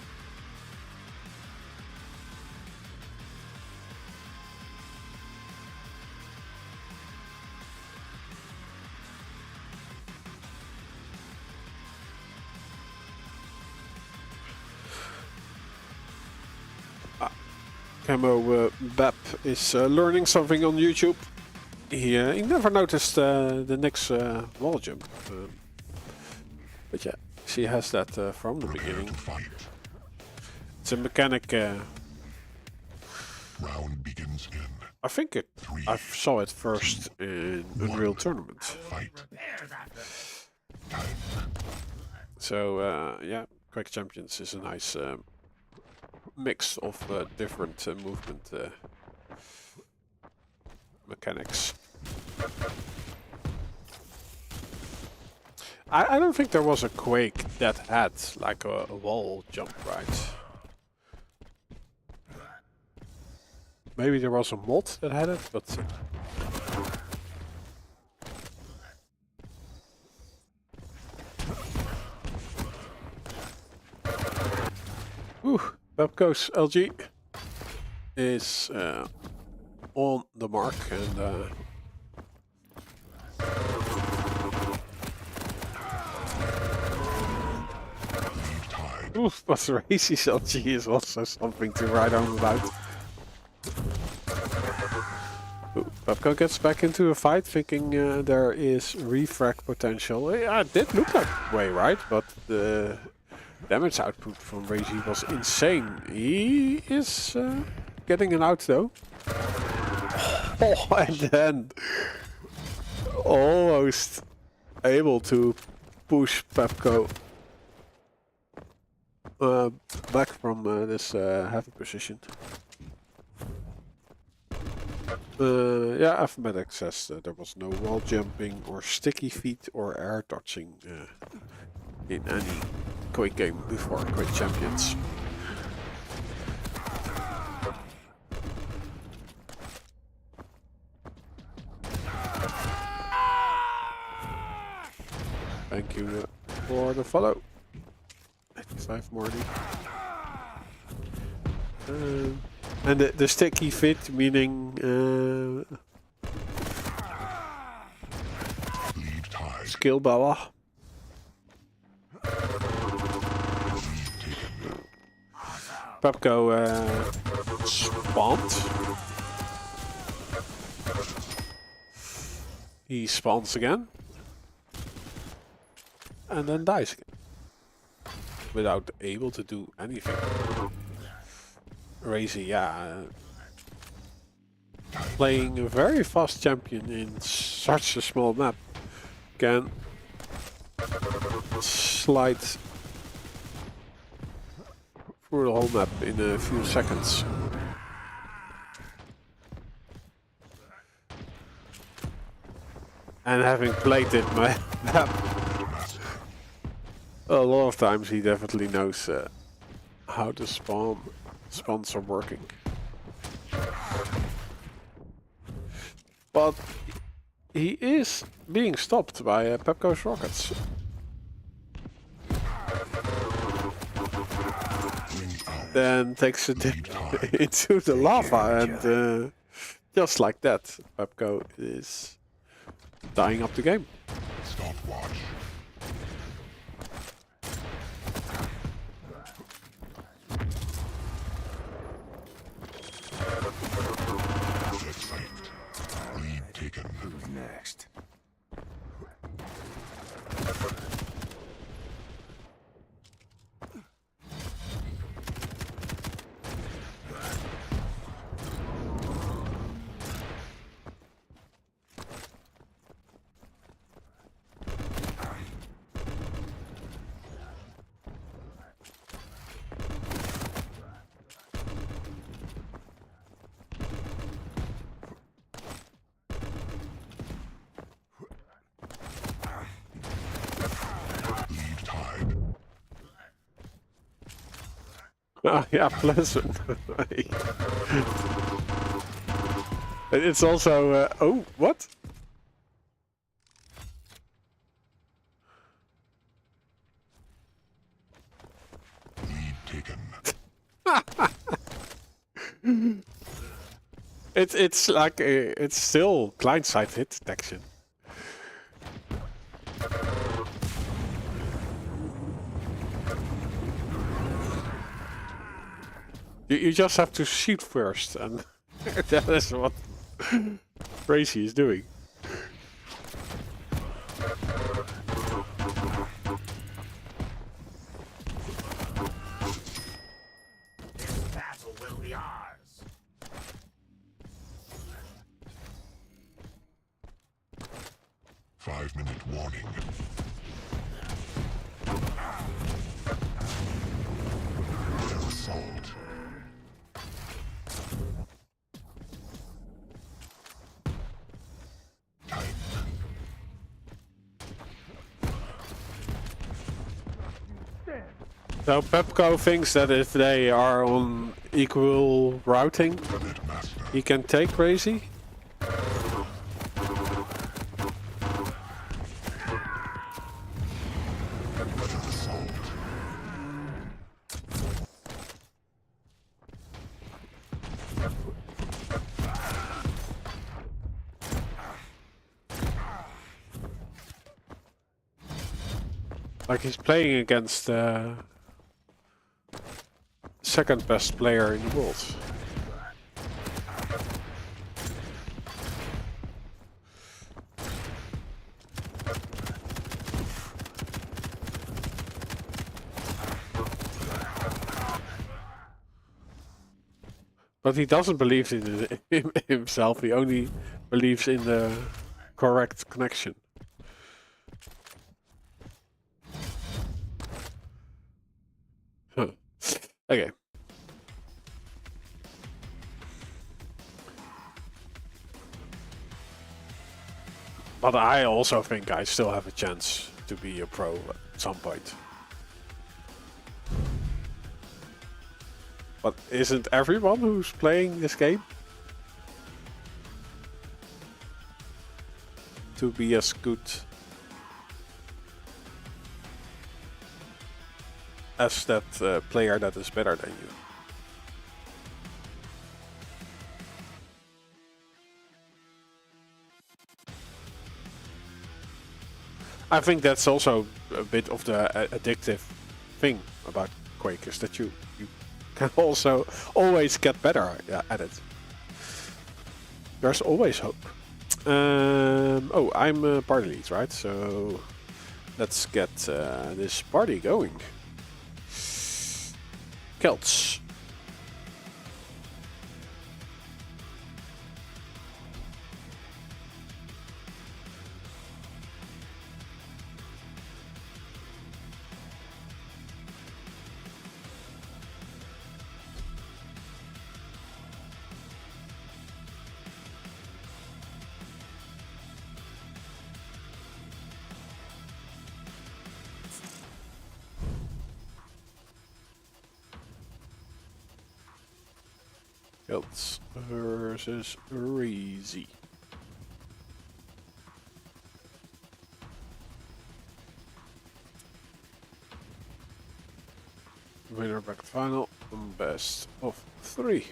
Camo Bap is learning something on YouTube. He never noticed the next wall jump. But yeah, she has that from the beginning. It's a mechanic. Round begins in. I think I saw it first in Unreal Tournament. Fight. So yeah, QUAKE Champions is a nice mix of different movement mechanics. I don't think there was a Quake that had like a wall jump, right? Maybe there was a mod that had it, but Pepco's LG is on the mark, and but Racy's LG is also something to write home about. Pepco gets back into a fight, thinking there is refrag potential. Yeah, it did look that way, right? But the damage output from Racy was insane. He is getting an out though. Oh, and then almost able to push Pepco back from this heavy position. Yeah, Alphabetic says there was no wall jumping or sticky feet or air dodging in any Quake game before QUAKE Champions. Thank you for the follow. 85 morning. And the sticky fit, meaning skill bala. Pepco spawned. He spawns again. And then dies again. Without able to do anything. Razy, yeah. Playing a very fast champion in such a small map can slide through the whole map in a few seconds. And having played it my map a lot of times, he definitely knows how the spawns are working. But he is being stopped by Pepco's rockets. Bring out then takes a dip into the lava, and just like that, Pepco is tying up the game. Stopwatch. Asset saved. Lead taken. Who's next? Lead tied. Ah, yeah, pleasant. It's also... oh, what? Lead taken. It's like it's still client side hit detection. You just have to shoot first, and that is what Crazy is doing. Battle will be ours. Five-minute warning. Assault. Time. So Pepco thinks that if they are on equal routing, Net master. he can take Crazy. Assault. Like he's playing against the second best player in the world. But he doesn't believe in himself, he only believes in the correct connection. Huh. Okay. But I also think I still have a chance to be a pro at some point. But isn't everyone who's playing this game to be as good as that player that is better than you? I think that's also a bit of the addictive thing about Quake, is that you can also always get better at it. There's always hope. Oh, I'm party lead, right? So let's get this party going. Celts. Celts versus Crazy. Winner back to final. Best of 3.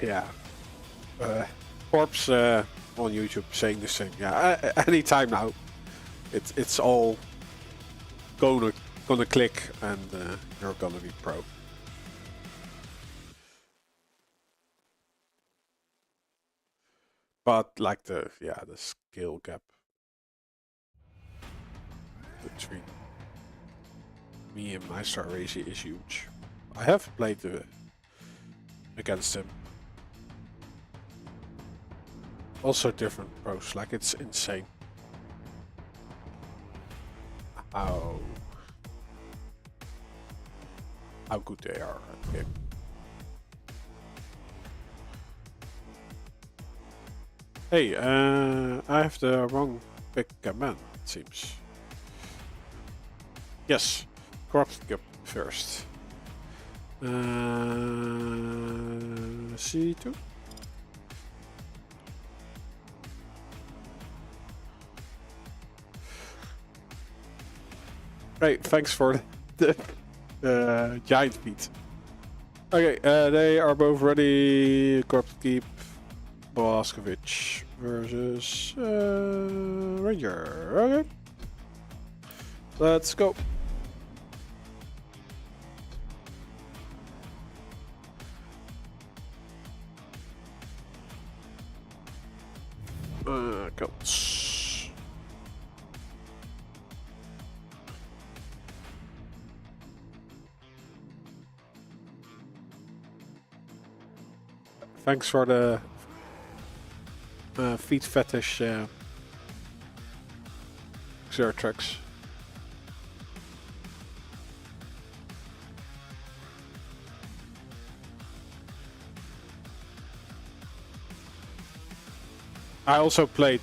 Yeah. Corpse on YouTube saying the same. Yeah, anytime now. It's all gonna click and you're gonna be pro. But like the skill gap between me and my star ratio is huge. I have played against him. Also different pros, like it's insane. How good they are at the game. Hey, I have the wrong pick command, it seems. Yes, corpse cup first. C2. Great, thanks for the giant feat. Okay, they are both ready. Corpse keep. Blaskovich versus Ranger. Okay, let's go. Counts. Thanks for the feet fetish Xertrax. I also played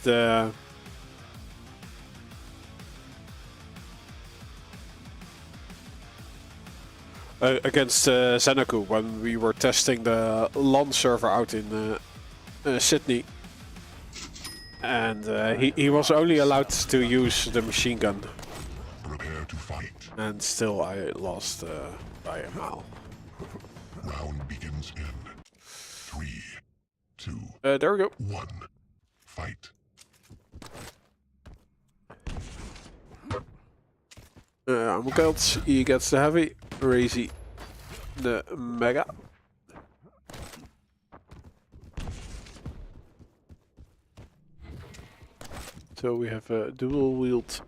against Zenaku when we were testing the LAN server out in Sydney. And he was only allowed to use the machine gun. Prepare to fight. And still I lost by a mile. Round begins in 3, 2, there we go. 1. Fight. Amukelt, he gets the heavy, Razy the mega. So we have a dual wield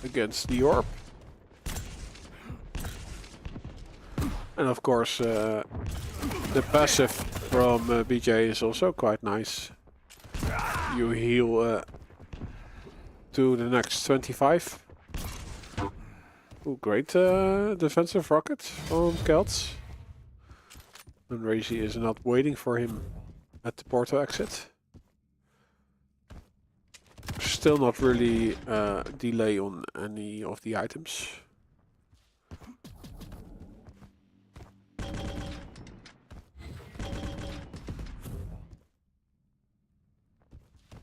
against the orb. And of course the passive from BJ is also quite nice. You heal to the next 25. Ooh, great defensive rocket from Kelts. And Razy is not waiting for him at the portal exit. Still not really delay on any of the items.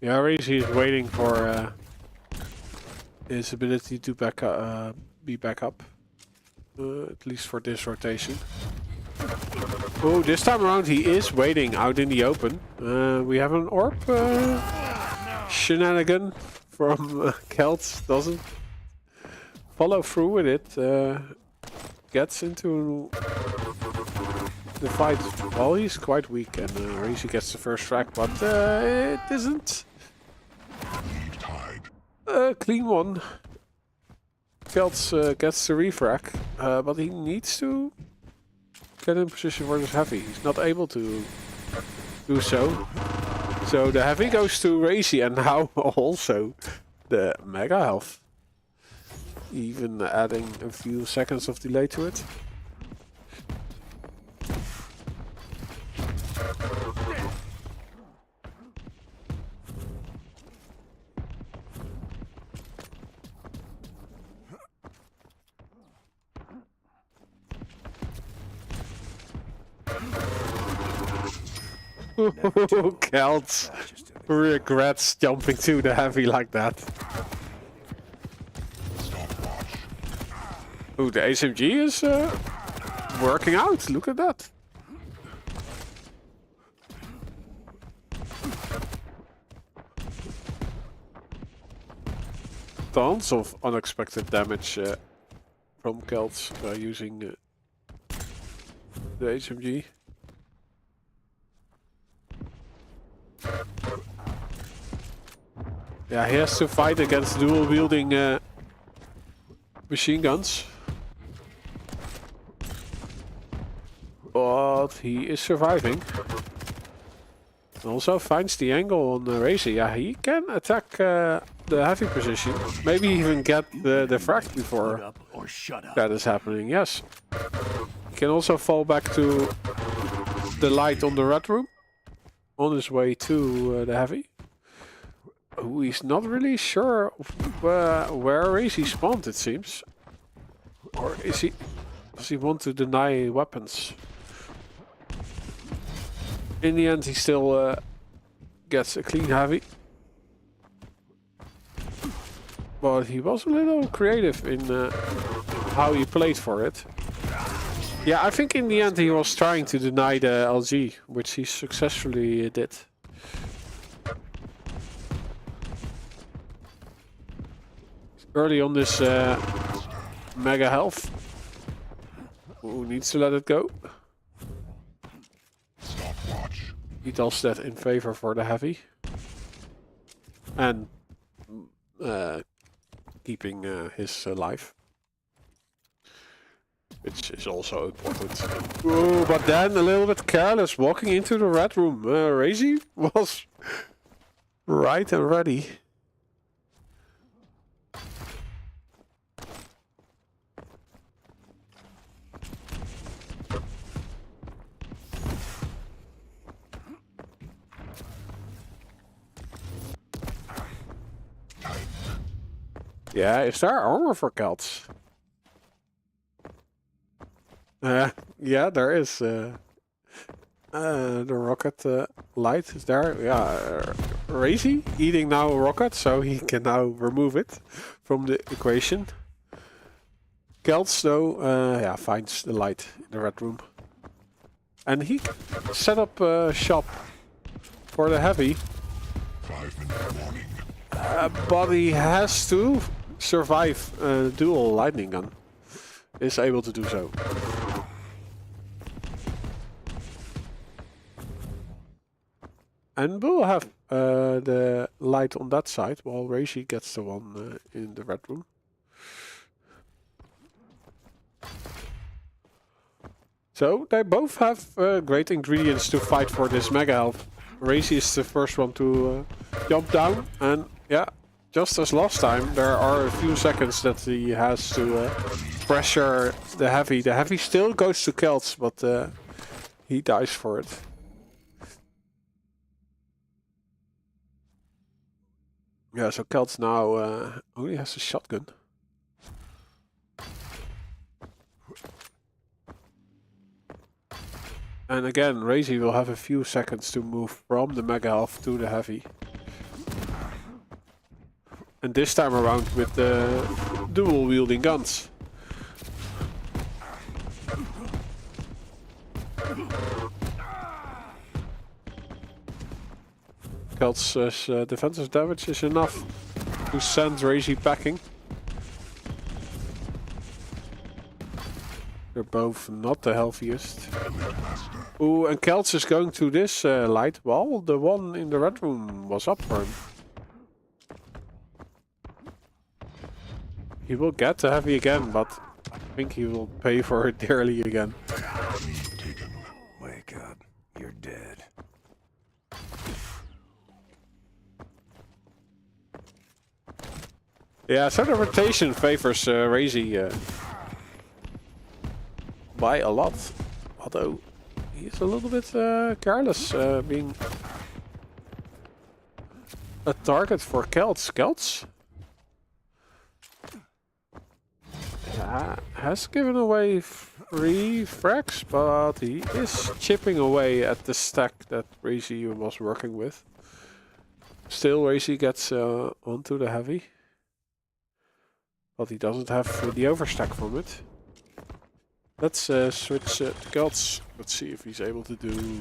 Yeah, Razy is waiting for his ability to be back up. At least for this rotation. Oh, this time around he is waiting out in the open. We have an orb shenanigan from Kelt. Doesn't follow through with it. Gets into the fight. Well, he's quite weak and Razy gets the first frag, but it isn't a clean one. Kelt gets the refrag, but he needs to get in position for this heavy. He's not able to do so. So the heavy goes to Razy and now also the mega health. Even adding a few seconds of delay to it. Kelt regrets jumping to the heavy like that. Stopwatch. Ooh, the SMG is working out. Look at that. Tons of unexpected damage from Kelts using the HMG. Yeah, he has to fight against dual wielding machine guns. But he is surviving. Also finds the angle on the Razor. Yeah, he can attack the heavy position. Maybe even get the frag before Up or shut up. that is happening. Yes. He can also fall back to the light on the red room. On his way to the heavy. Who he's not really sure of, where Razor spawned, it seems. Or is he... Does he want to deny weapons? In the end, he still gets a clean heavy. But he was a little creative in how he played for it. Yeah, I think in the end he was trying to deny the LG, which he successfully did. Early on this mega health. Who needs to let it go? Stopwatch. He does that in favor for the heavy. And keeping his life. Which is also important. Ooh, but then a little bit careless walking into the red room. Razor was right and ready. Yeah, is there armor for Celts? Yeah, there is. The rocket light is there. Yeah, Razor eating now a rocket, so he can now remove it from the equation. Celts, though, yeah, finds the light in the red room. And he set up a shop for the heavy. 5-minute warning. But he has to survive a dual lightning gun. Is able to do so. And we'll have the light on that side, while Razor gets the one in the red room. So they both have great ingredients to fight for this mega health. Razor is the first one to jump down, and yeah, just as last time, there are a few seconds that he has to pressure the heavy. The heavy still goes to Celts, but he dies for it. Yeah, so Celts now only has a shotgun. And again, Razor will have a few seconds to move from the mega health to the heavy. And this time around with the dual wielding guns. Celts' defensive damage is enough to send Razor packing. They're both not the healthiest. Ooh, and Celts is going to this light while the one in the red room was up for him. He will get the heavy again, but I think he will pay for it dearly again. Wake up. You're dead. Yeah, so the rotation favors Razor by a lot. Although he's a little bit careless, being a target for Celts. Celts has given away 3 frags, but he is chipping away at the stack that Razy was working with. Still, Razy gets onto the heavy, but he doesn't have the overstack from it. Let's switch to Celts. Let's see if he's able to do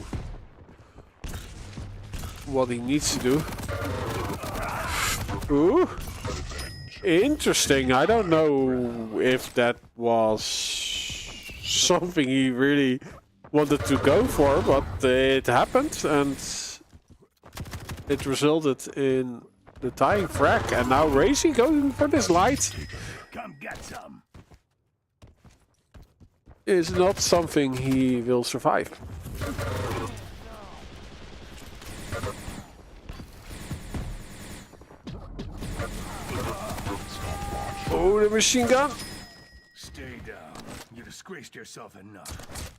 what he needs to do. Ooh, interesting. I don't know if that was something he really wanted to go for, but it happened and it resulted in the tying frag. And now Razy going for this light Come get some. is not something he will survive. Oh, the machine gun! Stay down. You disgraced yourself enough.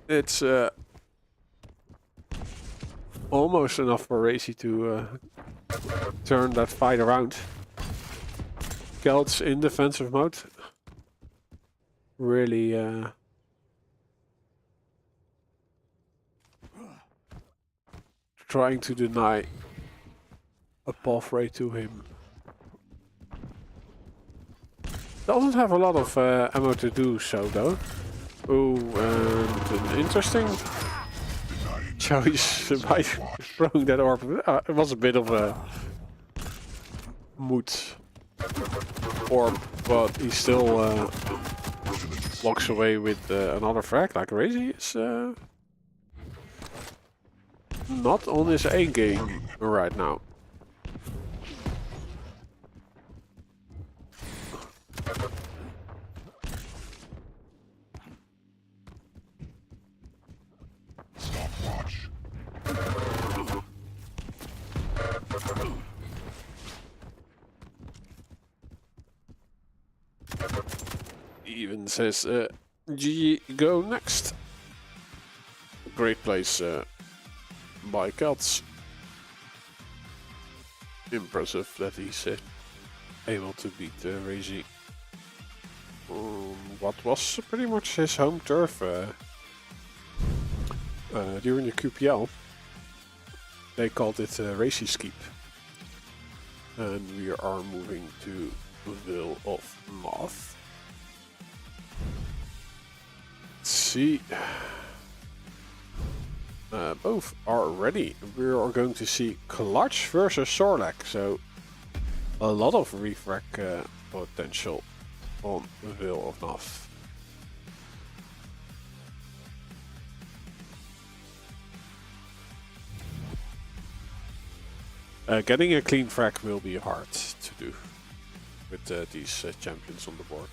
It's almost enough for Razy to turn that fight around. Celts in defensive mode. Really trying to deny a pathway to him. Doesn't have a lot of ammo to do so though. Oh, and an interesting choice by throwing that orb. It was a bit of a mood orb, but he still walks away with another frag. Like Razy is not on his A game right now. Stopwatch. Even says GG go next. Great place by Celts. Impressive that he's able to beat Razy. What was pretty much his home turf during the QPL. They called it Razy's Keep. And we are moving to Ville of North. Let's see. Both are ready. We are going to see Clutch versus Sorlak. So a lot of refrac potential on Ville of North. Getting a clean frag will be hard to do with these champions on the board.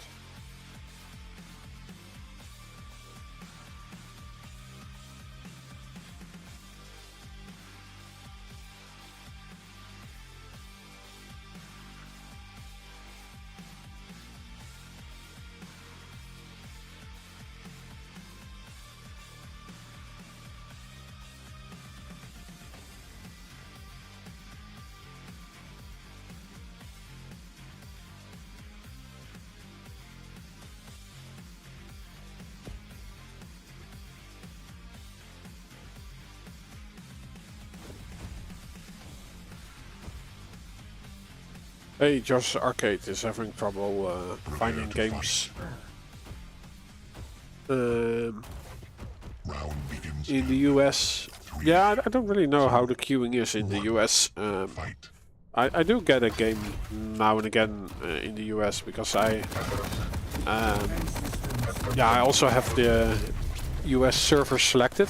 Hey, Josh Arcade is having trouble finding games Round begins. in the US. Yeah, I don't really know how the queuing is in the US. Fight. I do get a game now and again in the US because I also have the US server selected.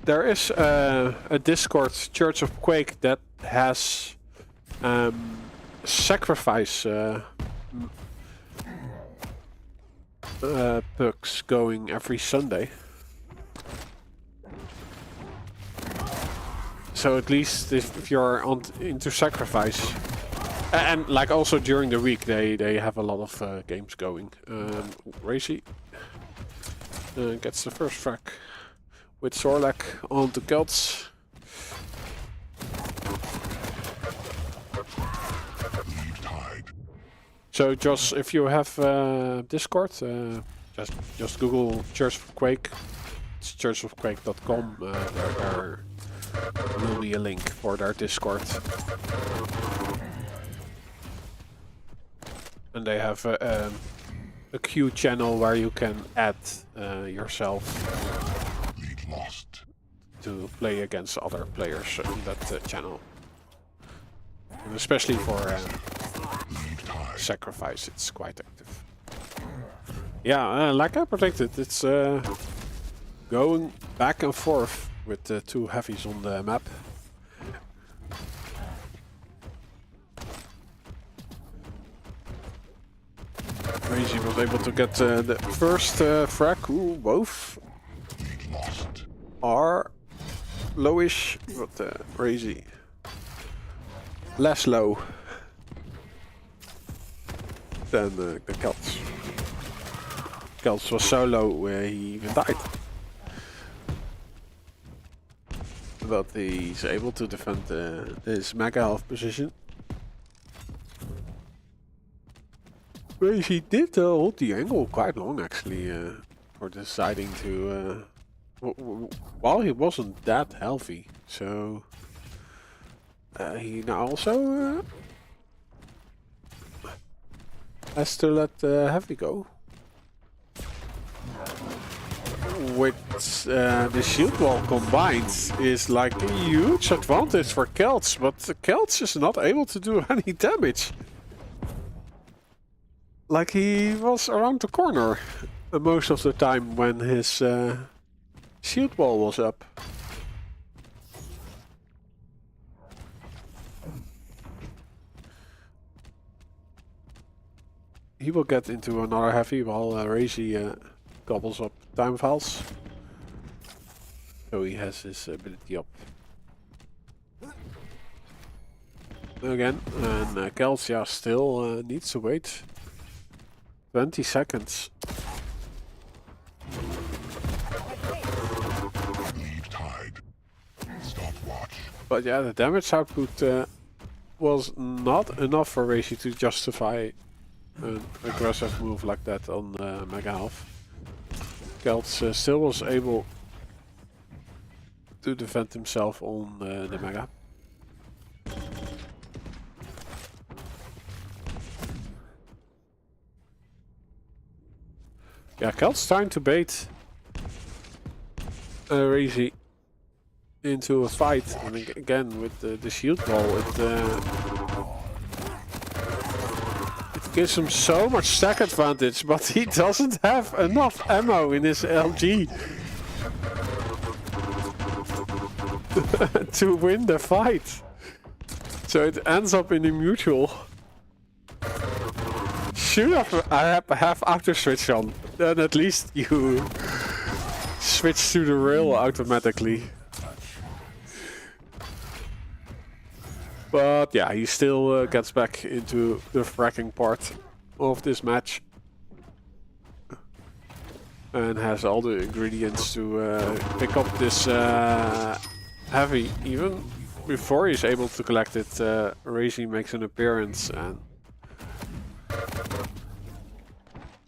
There is a Discord Church of Quake that has sacrifice pucks going every Sunday. So at least if you're into sacrifice, And like also during the week, they have a lot of games going. Racy gets the first frag with Sorlak on the Celts. Lead tied. So Josh, if you have Discord, just Google Church of Quake. It's churchofquake.com. There will be a link for their Discord. And they have a queue channel where you can add yourself Lead lost. to play against other players in that channel. And especially for Lead tied. sacrifice, it's quite active. Yeah, like I predicted, it's going back and forth with the two heavies on the map. Crazy was able to get the first frag. Ooh, both Lead lost. are lowish, but Crazy less low than the Celts. Celts was so low he even died. But he's able to defend his mega health position. But he did hold the angle quite long actually for deciding to... while he wasn't that healthy, so... he now also has to let heavy go. With the shield wall combined is like a huge advantage for Celts, but the Celts is not able to do any damage. Like he was around the corner most of the time when his shield wall was up. He will get into another heavy while Razy gobbles up time files. So he has his ability up. Again, and Kelsia still needs to wait 20 seconds. Lead tied. Stopwatch. But yeah, the damage output was not enough for Racy to justify an aggressive move like that on Mega Health. Celts still was able to defend himself on the Mega. Yeah, Celts trying to bait Razy into a fight, and again with the shield wall, it gives him so much stack advantage, but he doesn't have enough ammo in his LG to win the fight. So it ends up in a mutual. Should have auto switch on, then at least you switch to the rail automatically. But yeah, he still gets back into the fracking part of this match. And has all the ingredients to pick up this heavy. Even before he's able to collect it, Razy makes an appearance and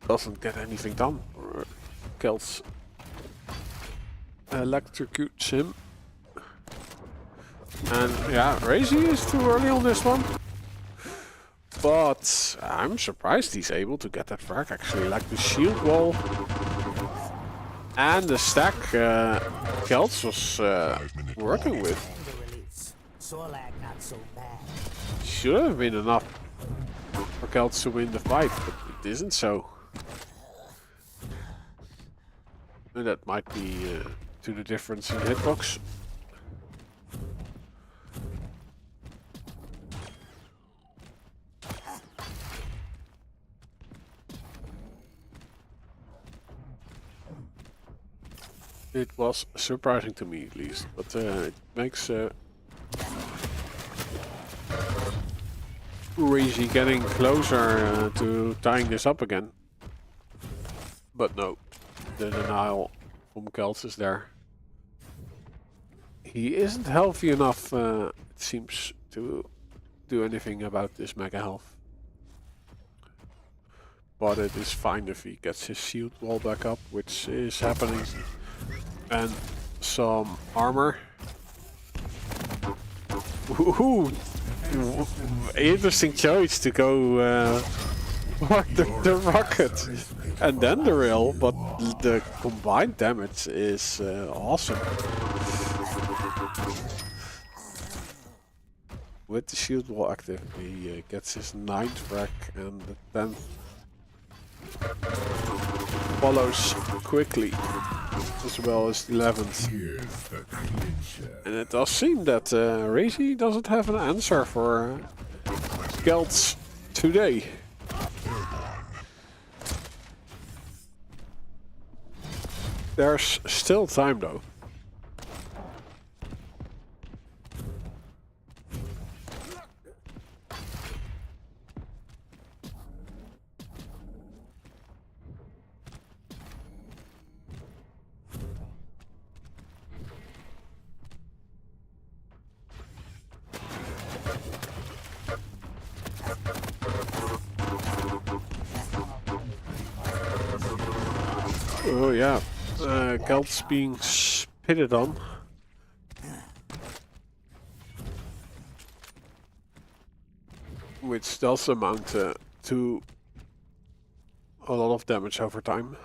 doesn't get anything done. Celts electrocutes him. And yeah, Razy is too early on this one. But I'm surprised he's able to get that frag actually. Like the shield wall and the stack Celts was working with. Should have been enough for Celts to win the fight, but it isn't so. And that might be to the difference in hitbox. It was surprising to me at least, but it makes Razy getting closer to tying this up again. But no, the denial from Kels is there. He isn't healthy enough, it seems, to do anything about this mega health. But it is fine if he gets his shield wall back up, which is happening. And some armor. Ooh, interesting choice to go for the rocket and then the rail, but the combined damage is awesome. With the shield wall active, he gets his 9th frag and the 10th follows quickly, as well as the 11th. And it does seem that Razy doesn't have an answer for Kelts today. There's still time though. Oh yeah, Kelt's being spitted on. Which does amount to a lot of damage over time.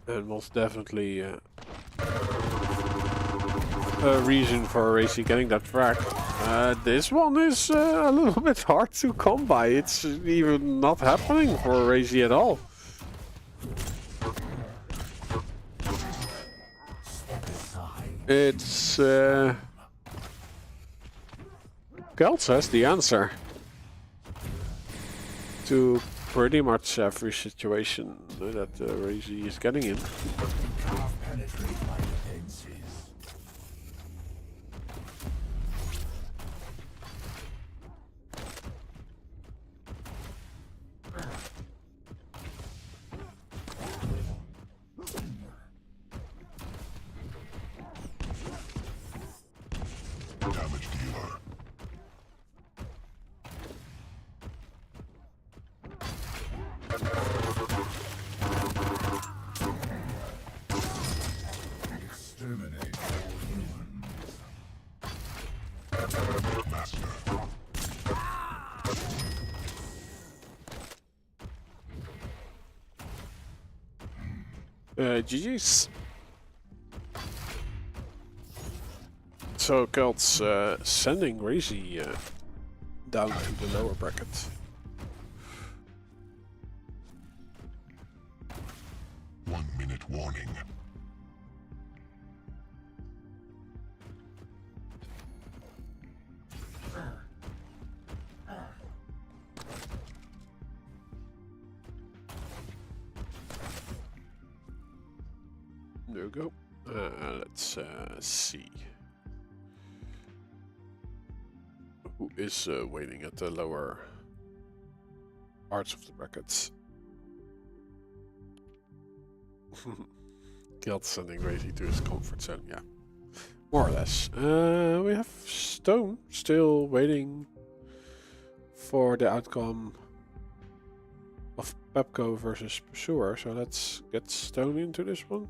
And most definitely a reason for Racy getting that frag. This one is a little bit hard to come by. It's even not happening for Racy at all. It's Kelts has the answer to pretty much every situation that Razy is getting in. Damage dealer. Exterminate all humans. Master. GG's. So Kelt's sending Razy down to the lower bracket. One minute warning. There we go. Let's see. Who is waiting at the lower parts of the brackets? Kelt sending Razy to his comfort zone, yeah. More or less. We have Stone still waiting for the outcome of Pepco versus Pursuer, so let's get Stone into this one.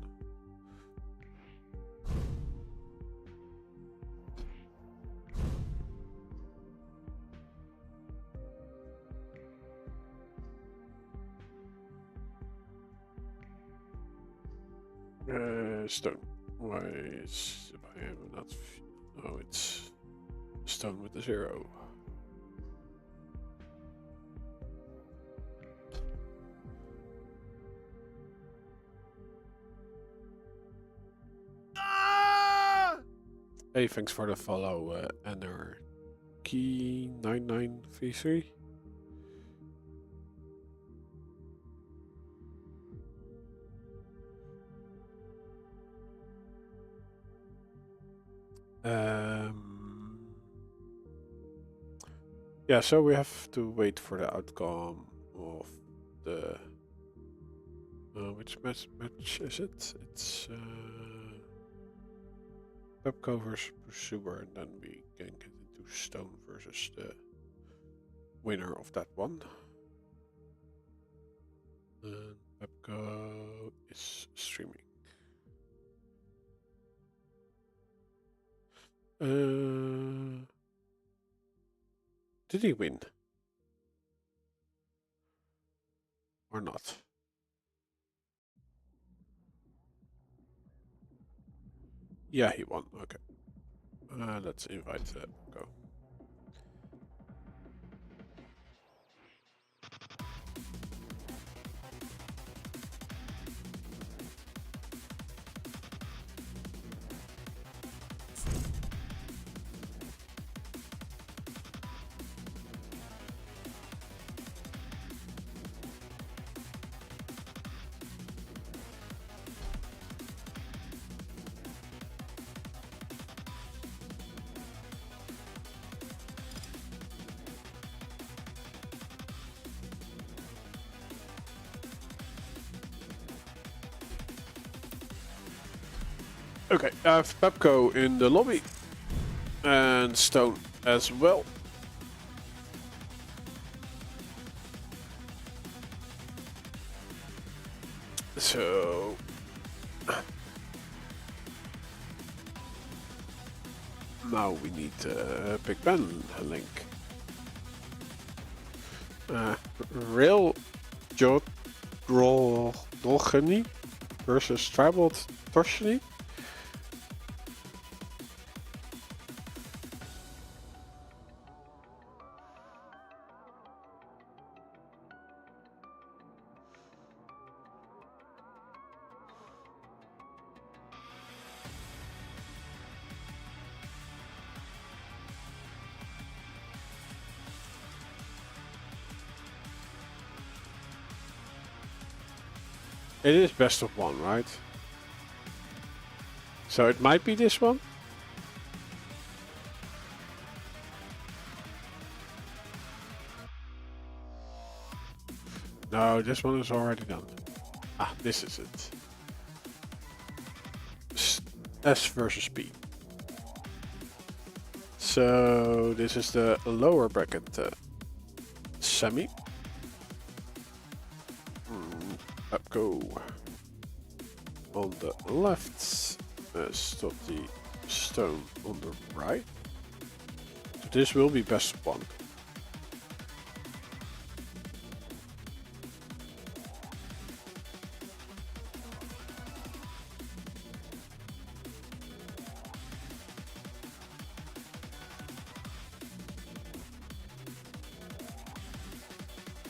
Stone. Why is I am not? Oh, it's Stone with the 0. Hey, thanks for the follow, Anarchy 9933. Yeah, so we have to wait for the outcome of the which match is it? It's Pepco versus Pursuer, and then we can get into Stone versus the winner of that one. And Pepco is streaming. Did he win? Or not? Yeah, he won. Okay. Let's invite Pepco. Okay, I have Pepco in the lobby and Stone as well. So now we need Big Ben link. Real Dolgeni versus Tribal Torshini. It is best of one, right? So it might be this one. No, this one is already done. Ah, this is it. S versus P. So this is the lower bracket semi. Pepco on the left, Estoty Stone on the right. So this will be best of one.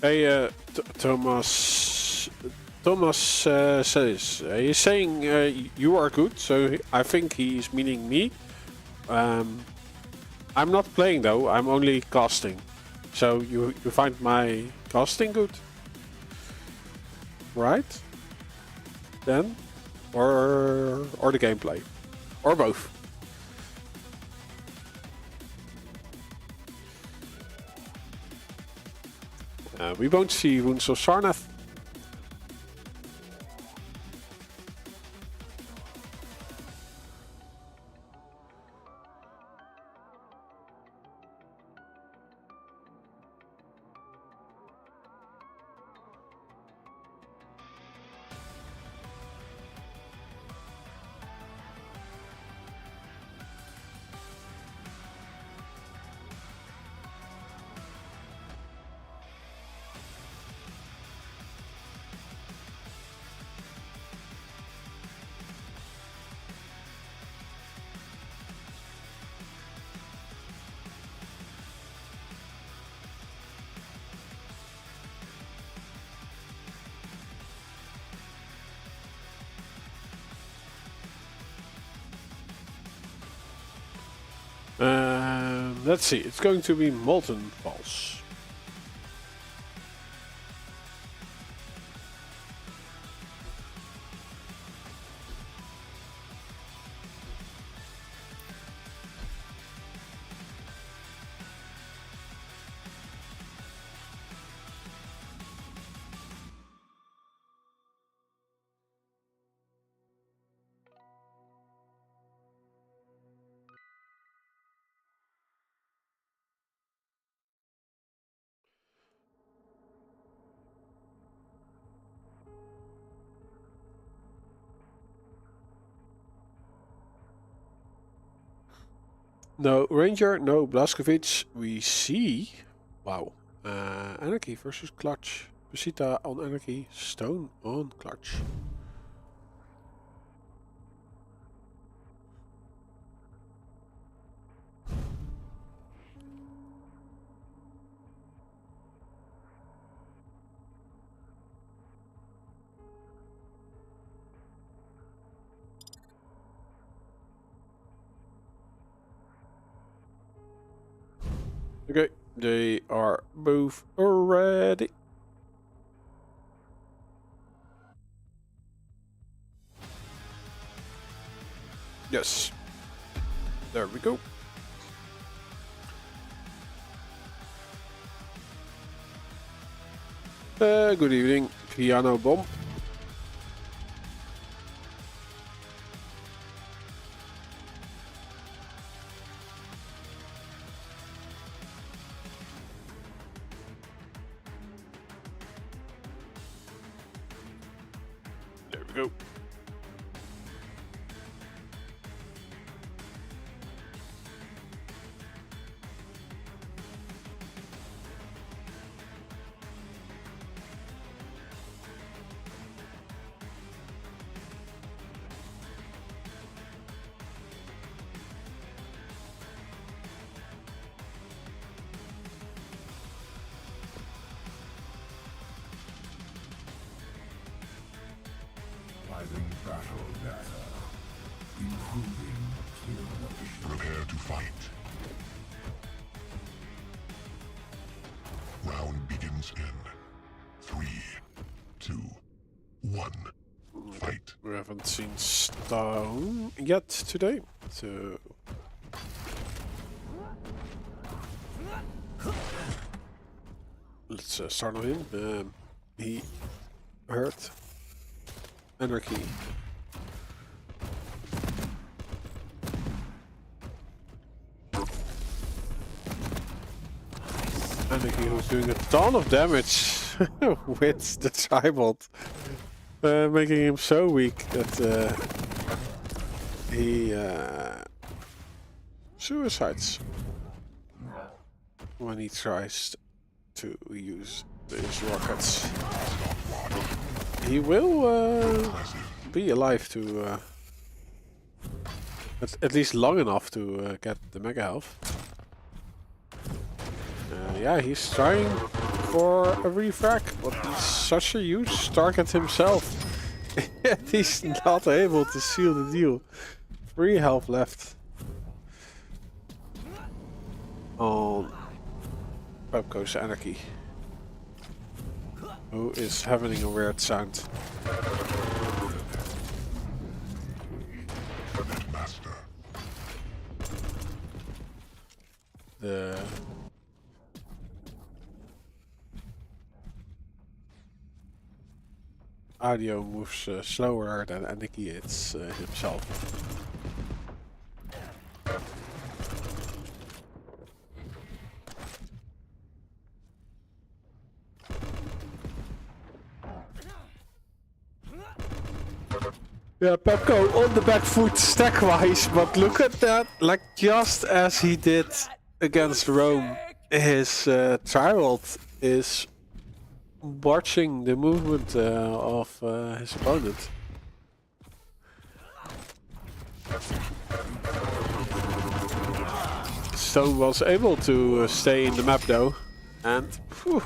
Hey, Thomas says he's saying you are good, so I think he's meaning me. I'm not playing though. I'm only casting. So you find my casting good, right? Then, or the gameplay, or both. We won't see Wounds of Sarnath. Let's see, it's going to be Molten Pulse. No Ranger, no Blazkowicz. We see... Wow. Anarchy versus Clutch. Pesita on Anarchy. Stone on Clutch. Okay, they are both ready. Yes. There we go. Good evening, Piano Bomb. There we go. Rising battle data. Improving kill efficiency. Prepare to fight. Round begins in 3, 2, 1. Fight. We haven't seen Stone yet today, so... Let's start on him. He hurt. Anarchy. Anarchy who's doing a ton of damage with the Tribald. Making him so weak that he suicides when he tries to use his rockets. He will be alive to at least long enough to get the mega health. Yeah, he's trying for a refrac, but he's such a huge target himself. He's not able to seal the deal. 3 health left on Pepco's Anarchy, who is having a weird sound. Master. The audio moves slower than Anarchy hits himself. Yeah, Pepco on the back foot stack-wise, but look at that, like just as he did against Rome, his Tribald is watching the movement of his opponent. Stone was able to stay in the map though, and whew,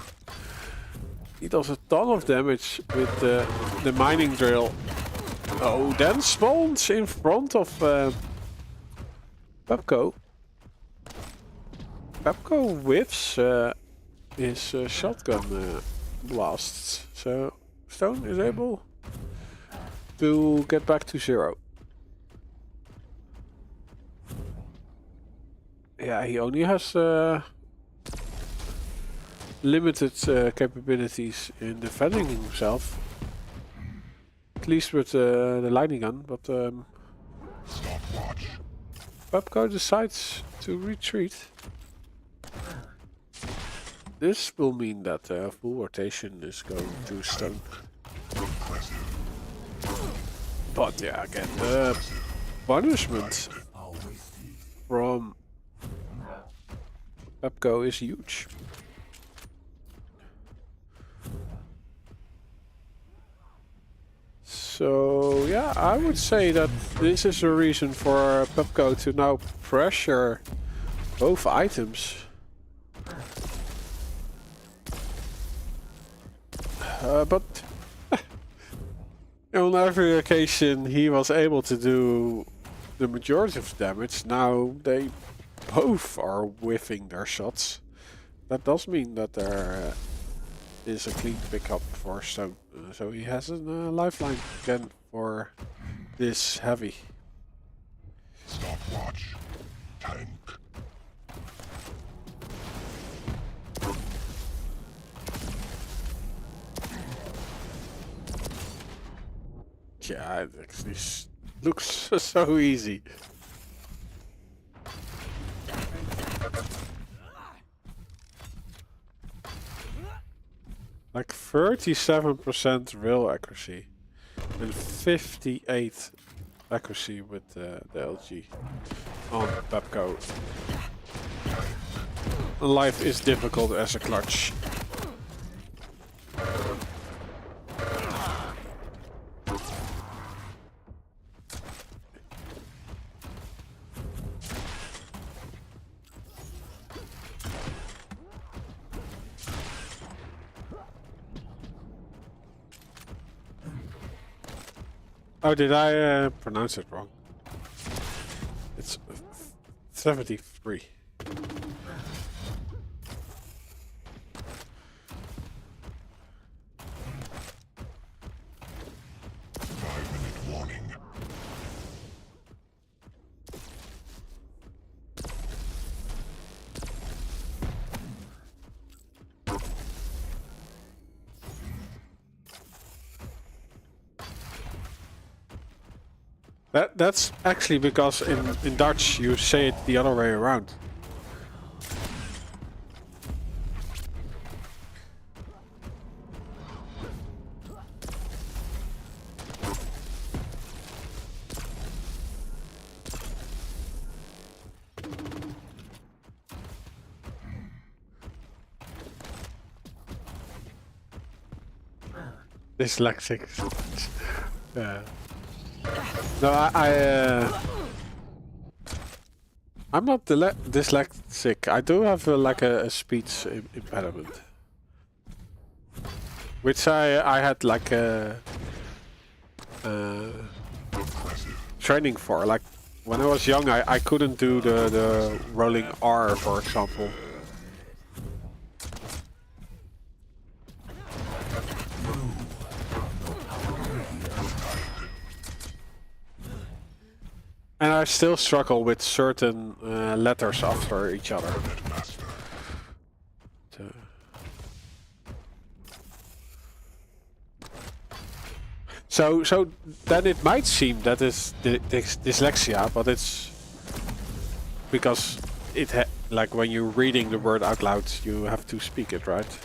he does a ton of damage with the mining drill. Oh, then spawns in front of Pepco. Pepco whiffs his shotgun blasts, so Stone is able to get back to 0. Yeah, he only has limited capabilities in defending himself. At least with the lightning gun, but Stopwatch. Pepco decides to retreat. This will mean that full rotation is going to Stone. Impressive. But yeah, again, the punishment from Pepco is huge. So yeah, I would say that this is a reason for Pepco to now pressure both items. But on every occasion he was able to do the majority of damage. Now they both are whiffing their shots. That does mean that there is a clean pickup for Stone. So he has a lifeline again for this heavy. Stopwatch. Tank. Yeah, it actually looks so easy. Like 37% real accuracy and 58 accuracy with the LG on Pepco. Life is difficult as a clutch. Oh, did I pronounce it wrong? It's 73. Warning. That's actually because in Dutch you say it the other way around. Dyslexic. Yeah. No, I'm not dyslexic. I do have like a speech impediment, which I had like a training for. Like when I was young, I couldn't do the rolling R, for example. And I still struggle with certain letters after each other. So then it might seem that it's dyslexia, but it's because like when you're reading the word out loud, you have to speak it, right?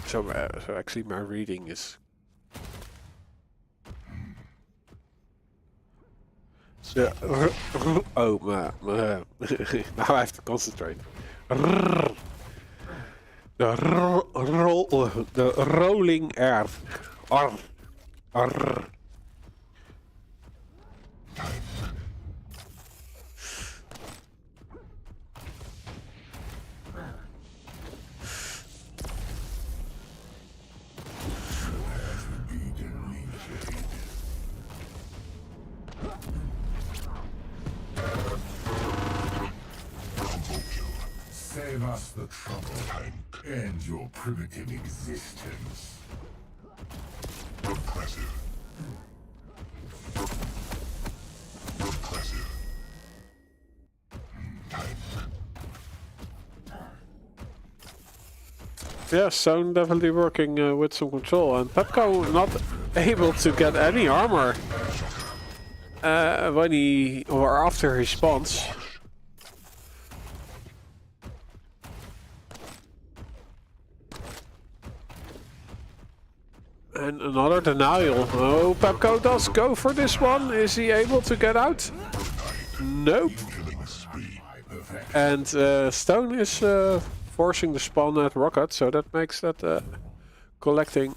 So actually, my reading is. Oh, now I have to concentrate. The rolling R. R. Save us the trouble. End your primitive existence. Impressive. Impressive. Yeah, Stone definitely working with some control, and Pepco not able to get any armor when he or after he spawns. And another denial. Oh, Pepco does go for this one. Is he able to get out? Nope. perfect. And Stone is forcing the spawn at Rocket, so that makes that collecting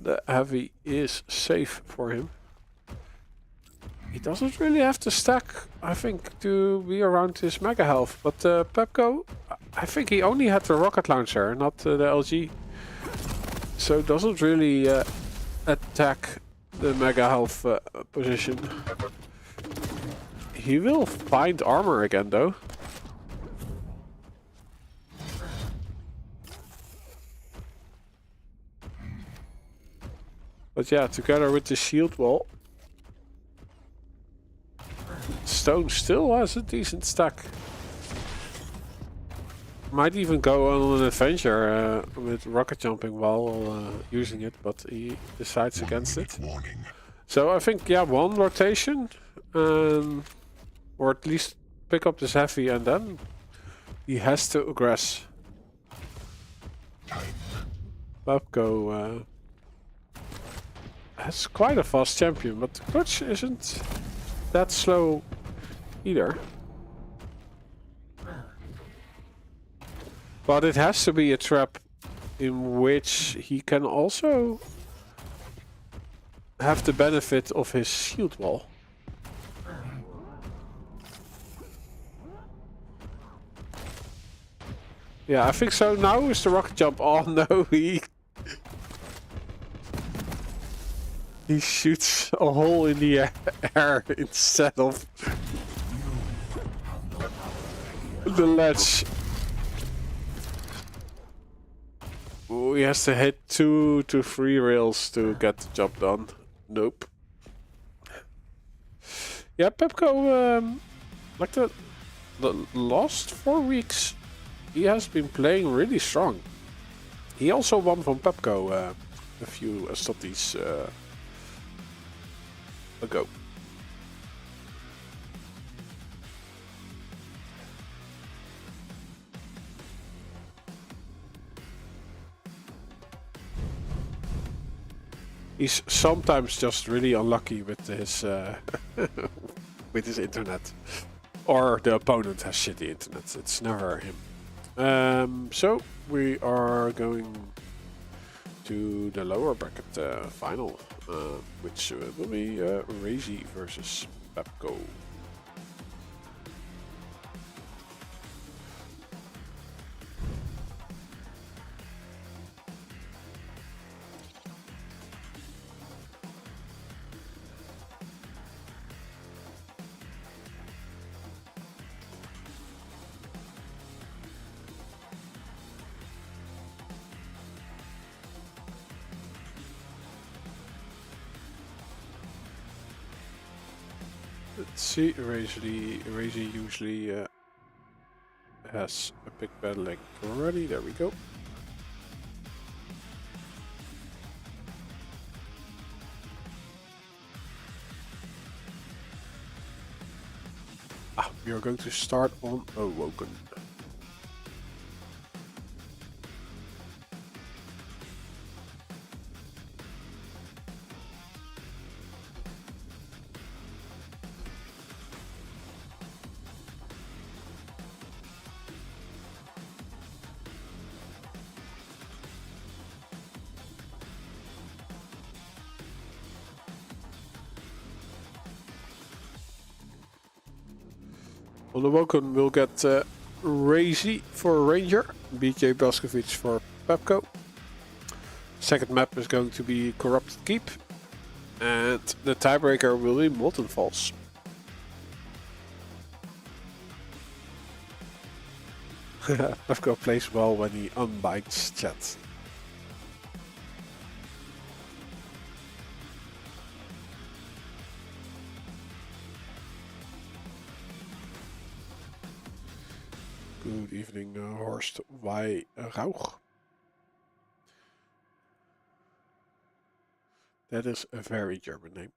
the heavy is safe for him. He doesn't really have to stack, I think, to be around his mega health. But Pepco, I think he only had the rocket launcher, not the LG. So doesn't really attack the mega health position. He will find armor again, though. But yeah, together with the shield wall, Stone still has a decent stack. Might even go on an adventure with rocket jumping while using it, but he decides against it. Warning. So I think, yeah, one rotation, or at least pick up this heavy, and then he has to aggress. Babco has quite a fast champion, but the clutch isn't that slow either. But it has to be a trap in which he can also have the benefit of his shield wall. Yeah, I think so. Now is the rocket jump. Oh no, he shoots a hole in the air instead of the ledge. Ooh, he has to hit 2 to 3 rails to get the job done. Nope. Yeah, Pepco, like the last 4 weeks, he has been playing really strong. He also won from Pepco a few Estoties ago. He's sometimes just really unlucky with his with his internet, or the opponent has shitty internet. It's never him. So we are going to the lower bracket final, which will be Razy versus Pepco. Let's see, Razy usually has a big battle link already. There we go. We are going to start on Awoken. On the Woken we'll get Razy for Ranger, BJ Blaskovic for Pepco. Second map is going to be Corrupted Keep, and the tiebreaker will be Molten Falls. Pepco plays well when he unbinds chat. Good evening, Horst Weirauch. That is a very German name.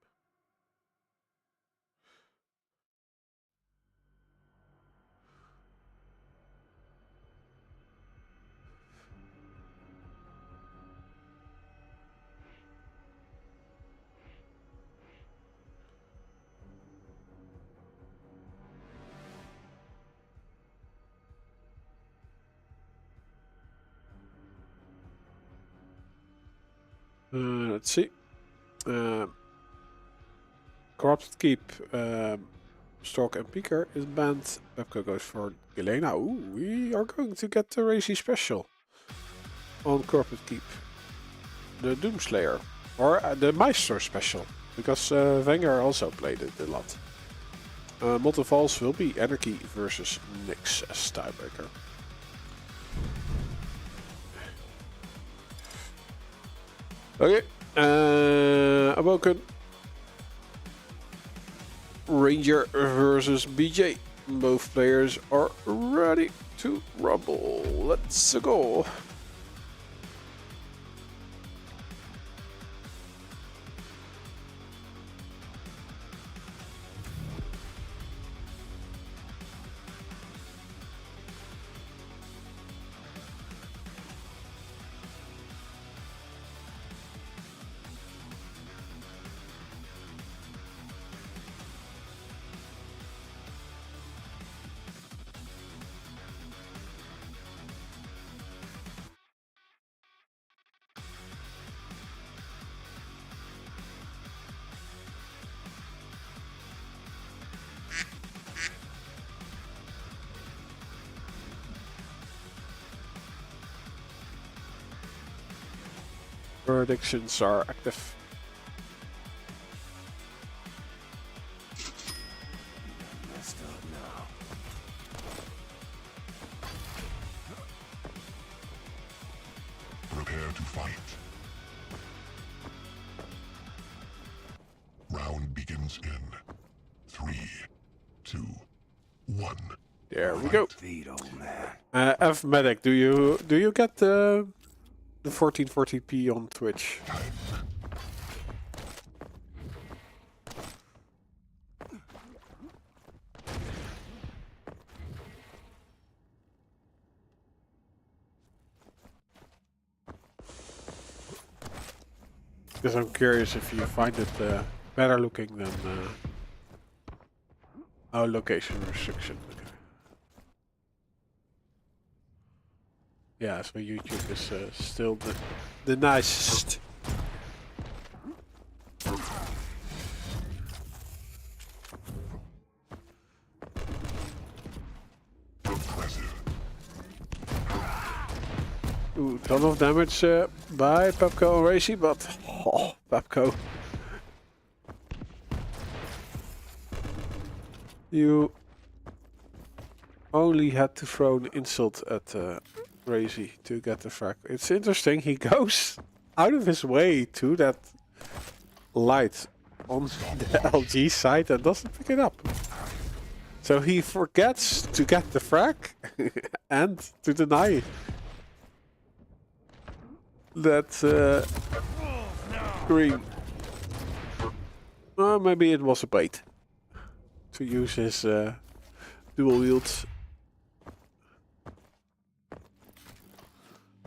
Let's see. Corrupted Keep. Stalk and Peeker is banned. Pepco goes for Galena. Ooh, we are going to get the Racy special on Corrupted Keep. The Doomslayer. Or the Meister special. Because Wenger also played it a lot. Molten Falls will be Anarchy versus Nyx as tiebreaker. Okay. Awoken. Ranger versus BJ. Both players are ready to rumble. Let's go. Predictions are active. Prepare to fight. Round begins in 3, 2, 1. There we go. Feed, old man. F Medic, do you get the 1440p on Twitch? Because I'm curious if you find it better looking than our location restriction. Yeah, so YouTube is still the nicest. Ooh, ton of damage by Pepco and Racy, but oh, Pepco. You only had to throw an insult at Racy to get the frag. It's interesting, he goes out of his way to that light on the LG side and doesn't pick it up. So he forgets to get the frag and to deny that green. Well, maybe it was a bait to use his dual wields.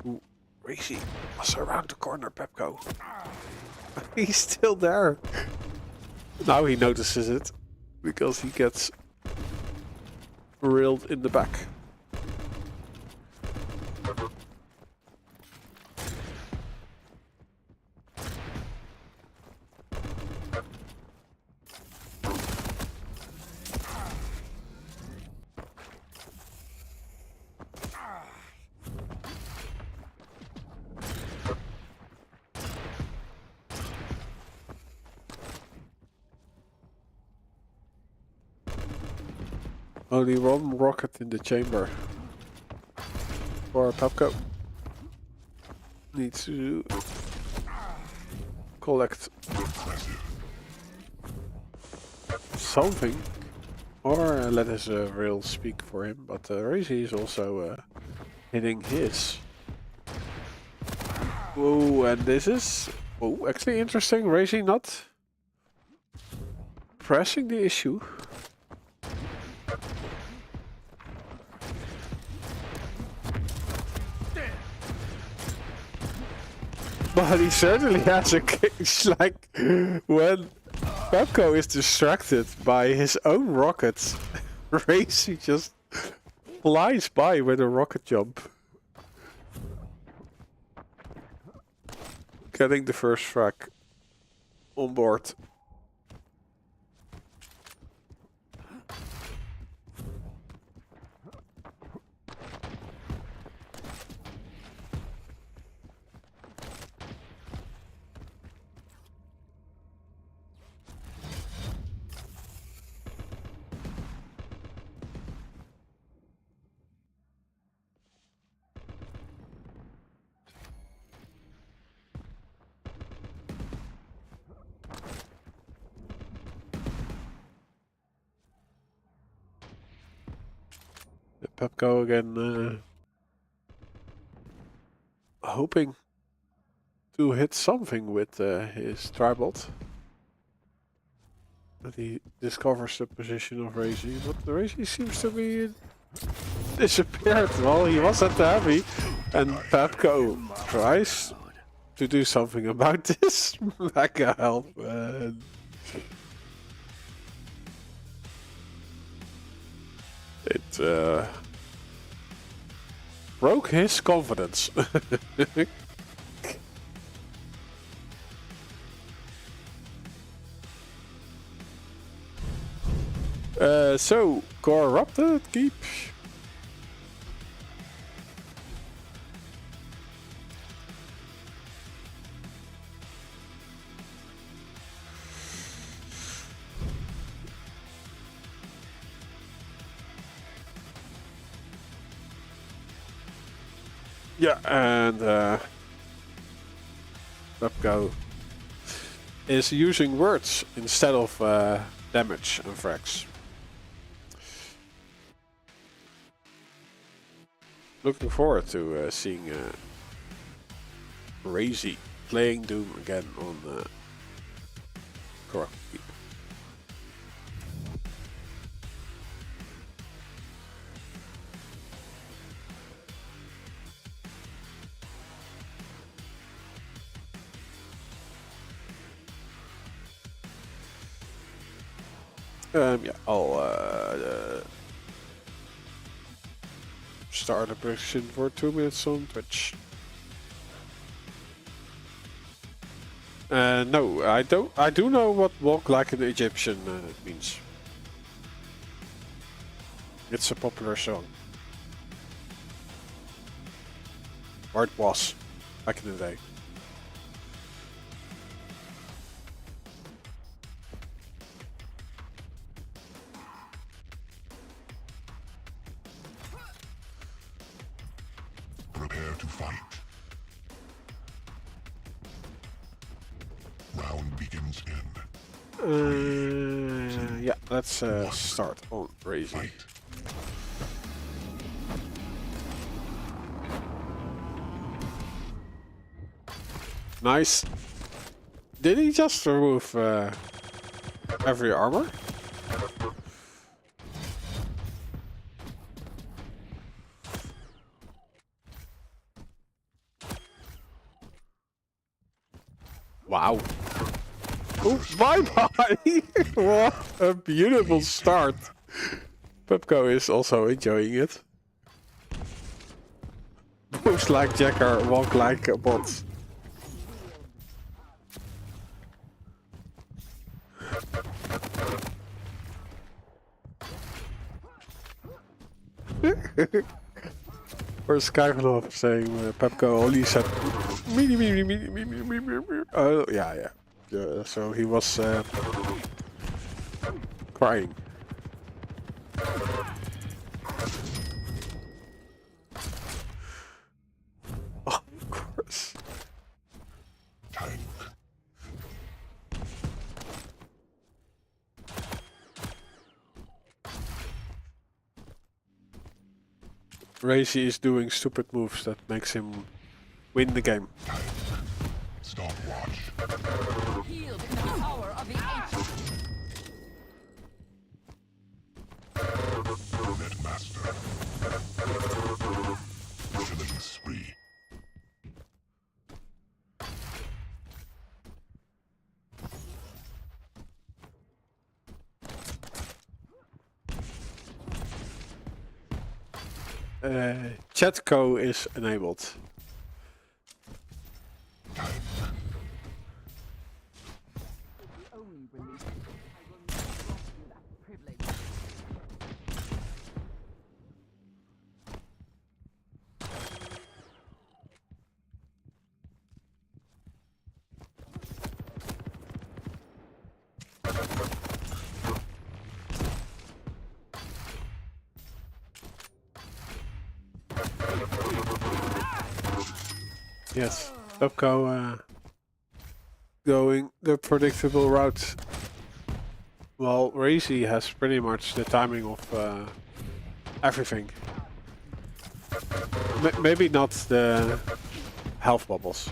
Ooh, Racy was around the corner, Pepco. He's still there. Now he notices it because he gets railed in the back. Only one rocket in the chamber for Pepco. Needs to collect something, or let his rail speak for him. But Racy is also hitting his. Oh, and this is actually interesting. Racy not pressing the issue. But he certainly has a case, like when Pepco is distracted by his own rockets, Racy just flies by with a rocket jump. getting the first frag on board. Pepco again, hoping to hit something with his tribald. But he discovers the position of Razy, but Razy seems to be disappeared. Well, he was at the heavy, and Pepco tries to do something about this. Mega help, man. It broke his confidence. So, corrupted keep. Yeah, and Pepco is using words instead of damage and frags. Looking forward to seeing Razy playing Doom again on Corrupted Keep. Yeah, I'll start a prediction for 2 minutes on Twitch. No, I don't. I do know what "walk like an Egyptian" means. It's a popular song. Or it was back in the day. Prepare to fight. Round begins in Yeah, let's start on Razy. fight. Nice. Did he just remove every armor? Wow. Oh, bye-bye! What a beautiful start. Pepco is also enjoying it. Moves like Jacker, walk like a bot. Or Skyfall saying Pepco only said oh yeah. So he was crying. Of course. Tank. Razy is doing stupid moves that makes him win the game. Stopwatch. Healed in the power of the ancient. Netmaster. Killing spree. Chatco is enabled. Yes, Upco going the predictable route. Well, Razy has pretty much the timing of everything. Maybe not the health bubbles.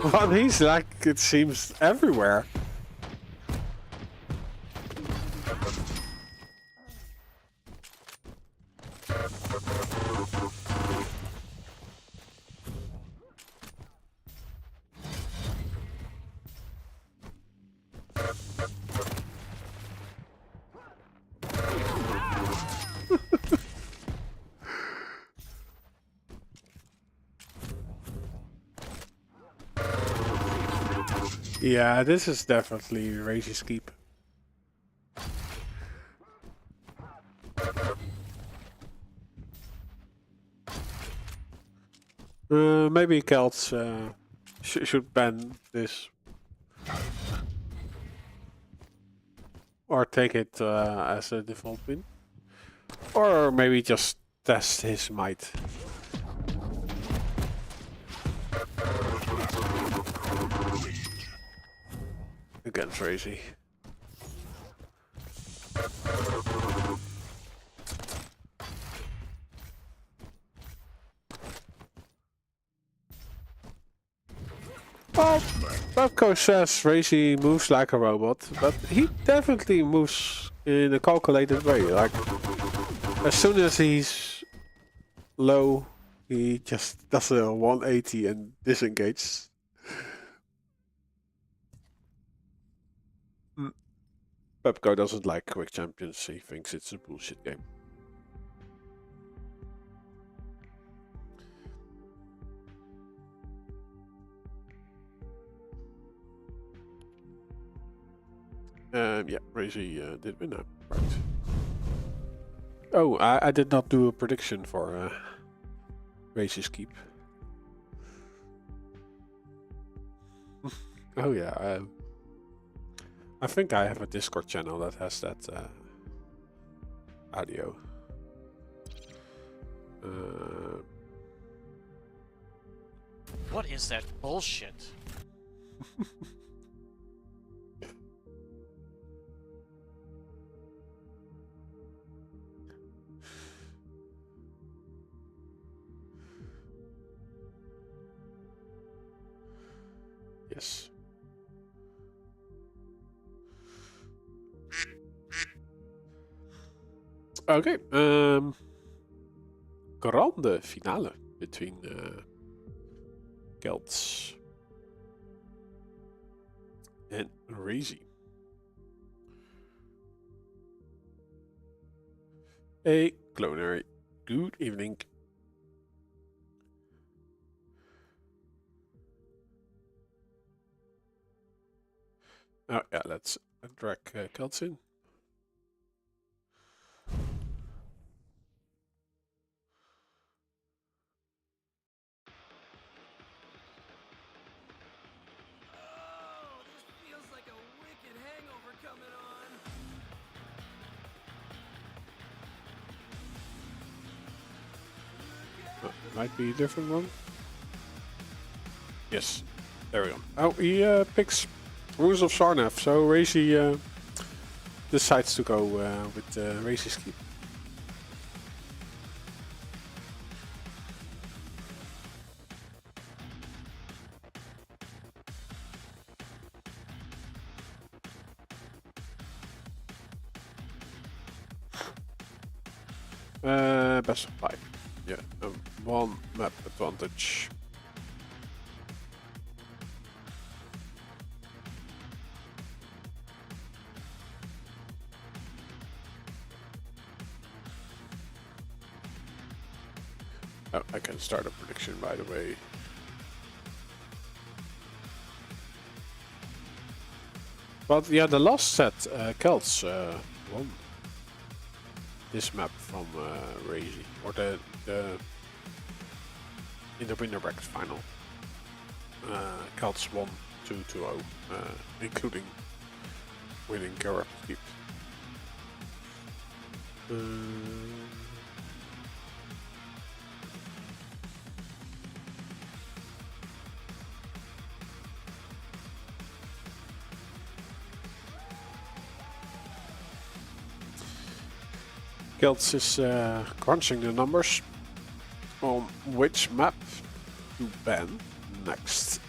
Well, he's like, it seems, everywhere. Yeah, this is definitely Razy's keep. Maybe Celts should ban this. Or take it as a default win. Or maybe just test his might. Against Razy. Well, Babco says Razy moves like a robot, but he definitely moves in a calculated way. Like, as soon as he's low, he just does a 180 and disengages. Babco doesn't like QUAKE Champions, he thinks it's a bullshit game. Yeah, Razy did win that. Right. Oh, I did not do a prediction for Razy's keep. Oh yeah, I think I have a Discord channel that has that audio. What is that bullshit? Yes. Okay. Grande finale between Celts and Razy. Hey, Clonary. Good evening. Oh yeah, let's drag Celts in. Might be a different one. Yes, there we go. Oh, he picks Rules of Sarnath, so Razy decides to go with Razy's keep. Best of 5. Yeah, one map advantage. Oh, I can start a prediction, by the way. But yeah, the last set, Celts won this map from Razy, or the in the winner bracket final. Celts won 2-0, including winning character keep. Kelts is crunching the numbers on which map to ban next.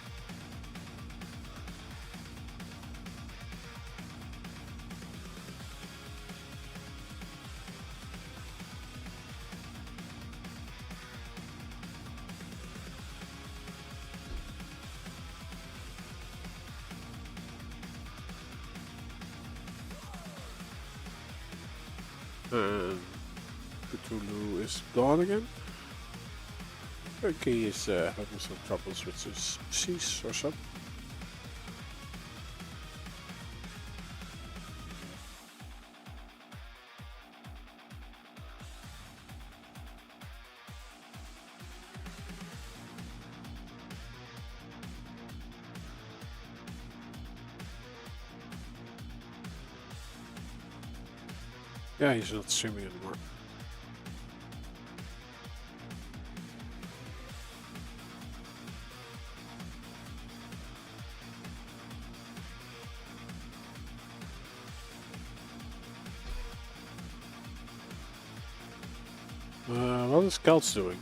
And Cthulhu is gone again. Okay, he's having some troubles with his C's or something. Yeah, he's not streaming anymore. What is Kelts doing?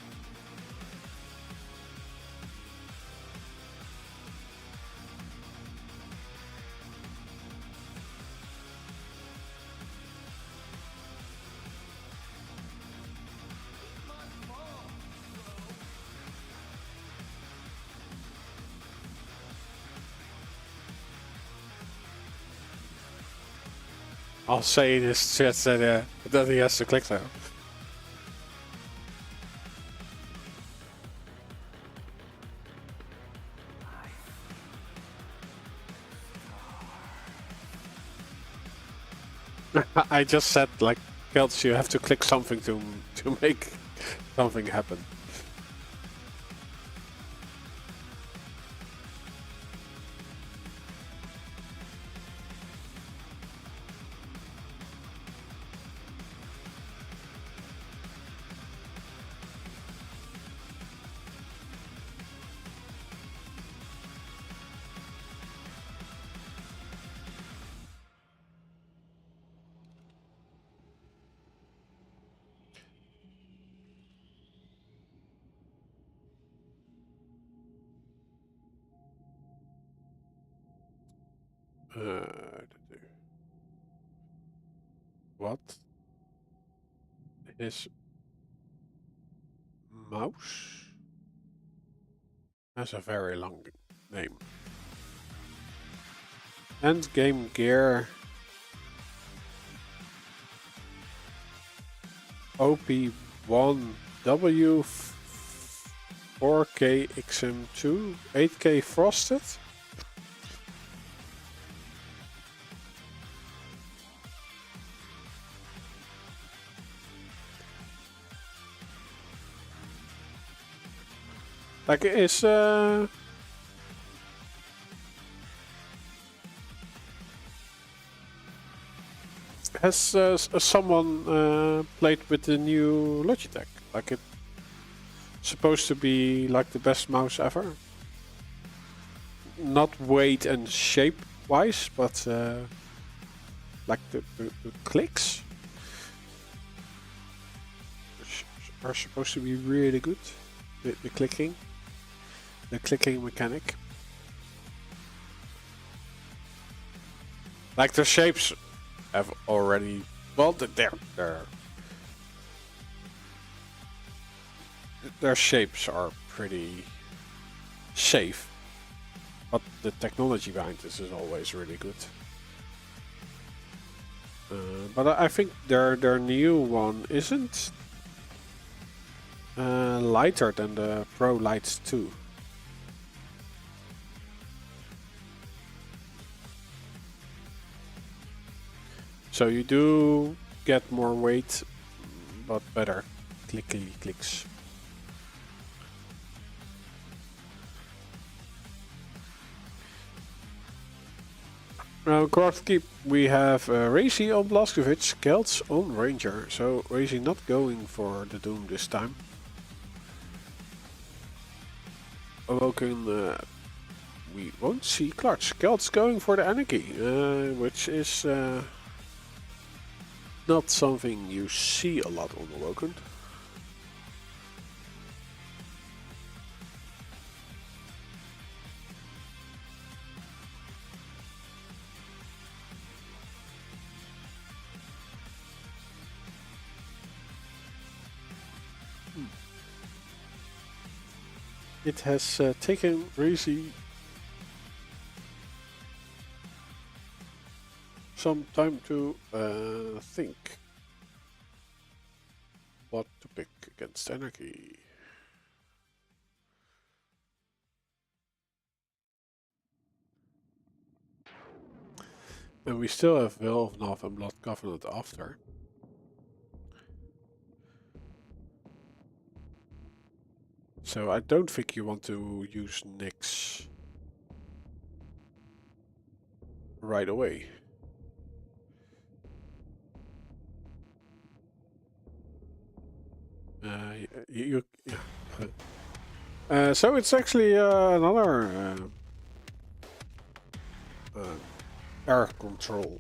I'll say in his chat that he has to click now. I just said, like, Kelts, you have to click something to make something happen. What? His mouse has a very long name. Endgame gear OP1W 4K XM2 8K frosted. Like, is has someone played with the new Logitech? Like, it's supposed to be like the best mouse ever. Not weight and shape wise, but like the clicks are supposed to be really good. The clicking mechanic. Like, their shapes have already, well, their shapes are pretty safe, but the technology behind this is always really good. But I think their new one isn't lighter than the Pro Lights 2. So you do get more weight, but better clicks. Croft Keep, we have Racy on Blaskovich, Celts on Ranger. So Racy not going for the Doom this time. Awoken, we won't see Clutch. Celts going for the Anarchy, which is not something you see a lot on Awoken. It has taken Racy some time to think what to pick against Anarchy. And we still have Will of Nov and Blood Covenant after. So I don't think you want to use Nyx right away. So it's actually another air control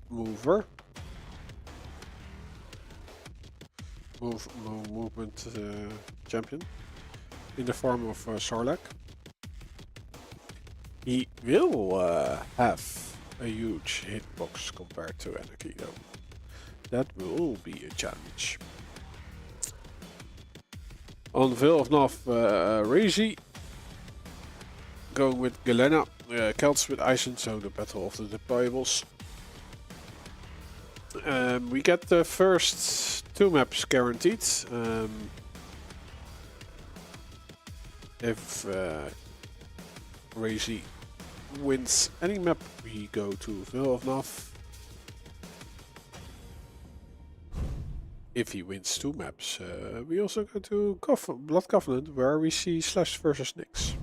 mover. Movement champion in the form of Sarlacc. He will have a huge hitbox compared to Anarchy though. That will be a challenge. On Veil of Nov, Razy going with Galena, Celts with Ison, so the battle of the deployables. We get the first 2 maps guaranteed. If Razy wins any map, we go to Veil of Nov. If he wins 2 maps, we also go to Blood Covenant, where we see Slash versus Nyx.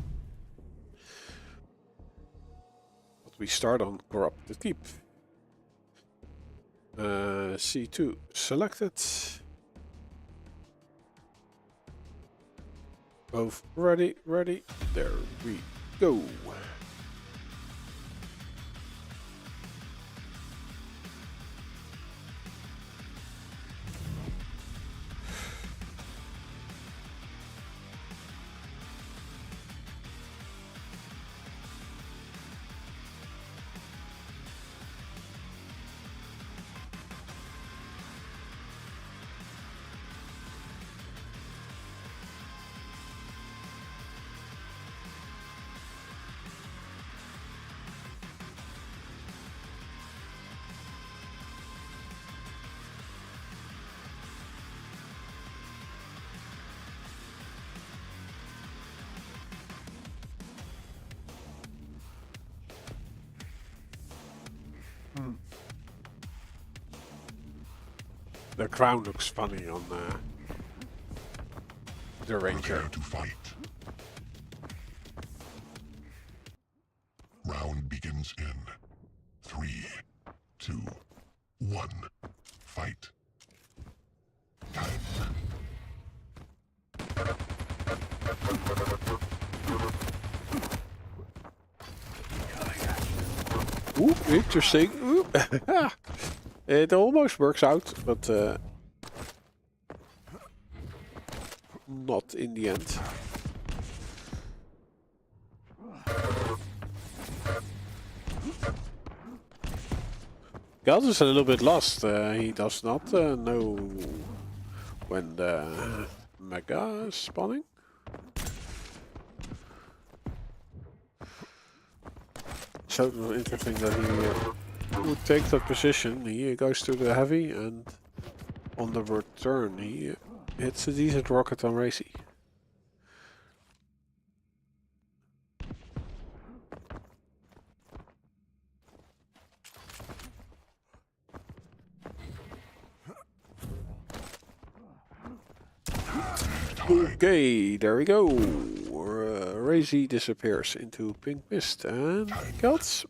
But we start on Corrupted Keep. C2 selected. Both ready, there we go. The crown looks funny on the Ranger. Prepare to fight. Round begins in 3, 2, 1. Fight. Time. Ooh, interesting. Ooh. It almost works out, but not in the end. Galt is a little bit lost. He does not know when the Mega is spawning. So interesting that he would take that position. He goes to the heavy, and on the return he hits a decent rocket on Racy. Okay, there we go. Razy disappears into pink mist, and Kelts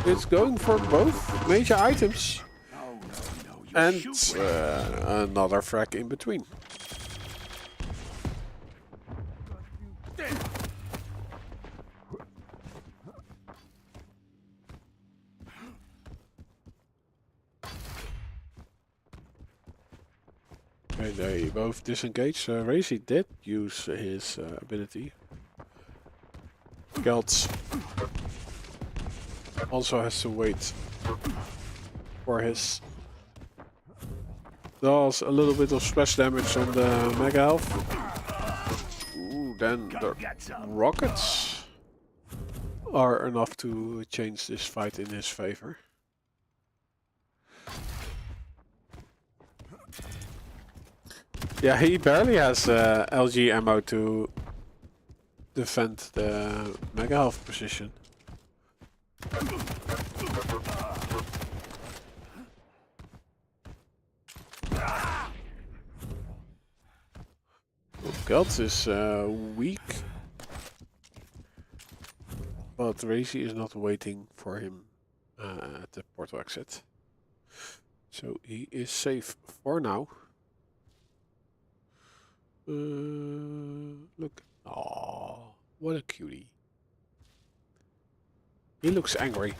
is going for both major items and another frag in between. Okay, they both disengage. Razy did use his ability. Kelts also has to wait for his. Does a little bit of splash damage on the mega health. Ooh, then the rockets are enough to change this fight in his favor. Yeah, he barely has LG ammo to defend the mega health position. Kelts is weak, but Razy is not waiting for him at the portal exit, so he is safe for now. Look, oh, what a cutie! He looks angry.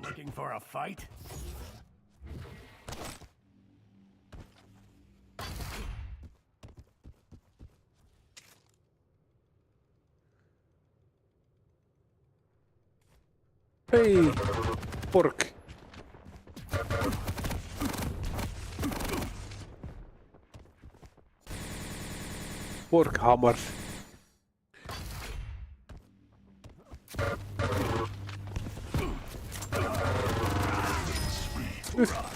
Looking for a fight? Hey, pork. Pork hammer.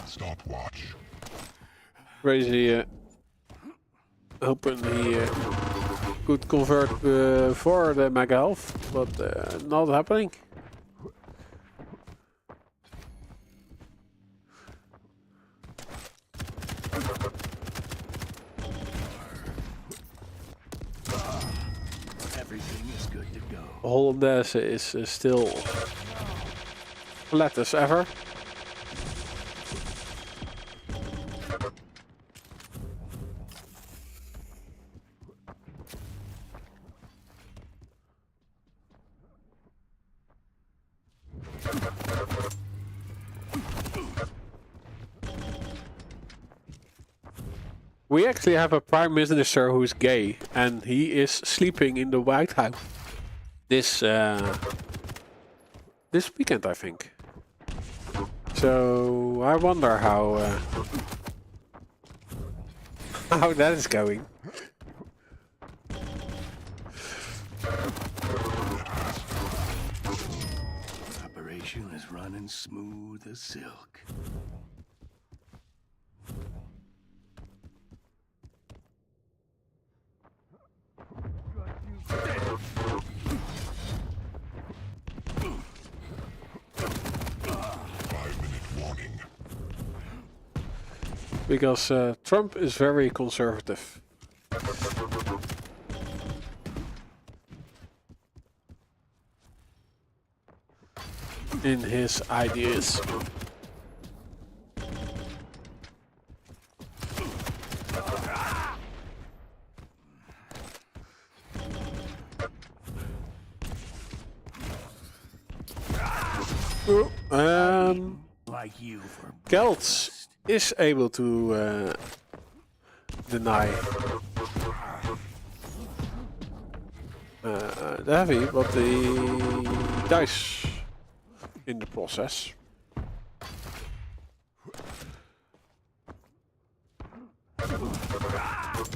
Stopwatch. Razy hoping he could convert for the mega health, but not happening. Everything is good to go. Hollandaise is still flat as ever. We actually have a prime minister who's gay, and he is sleeping in the White House this weekend, I think. So I wonder how that is going. Operation is running smooth as silk. Because Trump is very conservative. In his ideas. Like you for Kelts is able to deny the heavy, but he dies in the process.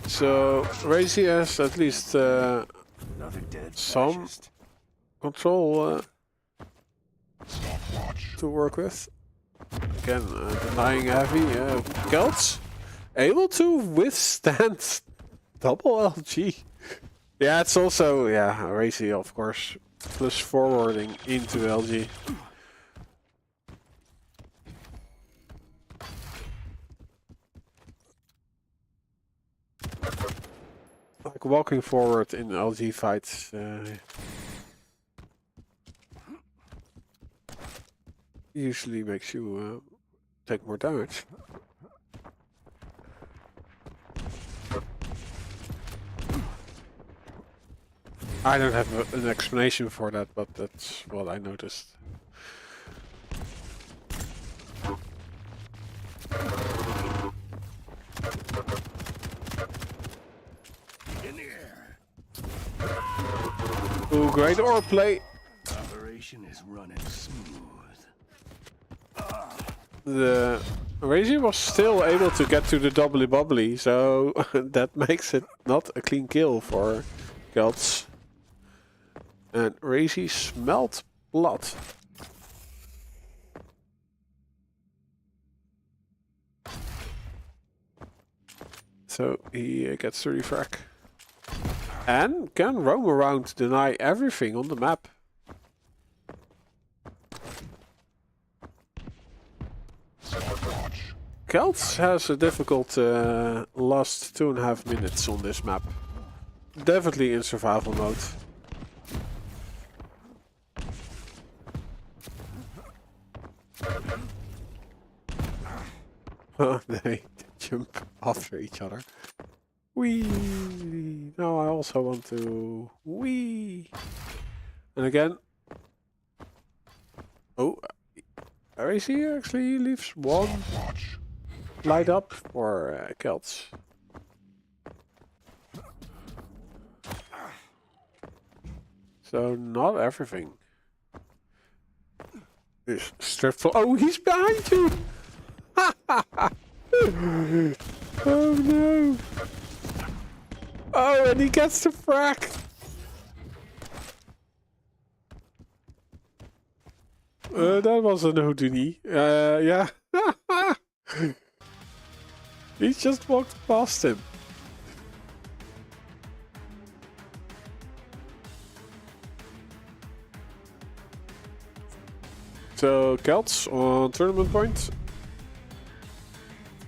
So Razy has at least another dead some fascist. control Stopwatch. to work with. Again, denying heavy. Kelts able to withstand Double LG. Yeah, it's also, yeah, Racy, of course, plus forwarding into LG. Like walking forward in LG fights usually makes you take more damage. I don't have an explanation for that, but that's what I noticed. In the air. Ooh, great or play. Operation is running smooth. The Razy was still able to get to the doubly bubbly, so that makes it not a clean kill for Kelts. And Razy smelt blood. So he gets the refrac. And can roam around, deny everything on the map. Kelts has a difficult last 2.5 minutes on this map. Definitely in survival mode. They jump after each other. Wee. Now I also want to wee. And again. Oh, Racy actually leaves one light up for Kelts. So not everything is stripped for. Oh, he's behind you! Oh no! Oh, and he gets the frack! That wasn't Houdini. Yeah. He just walked past him. So, Kelts on tournament point.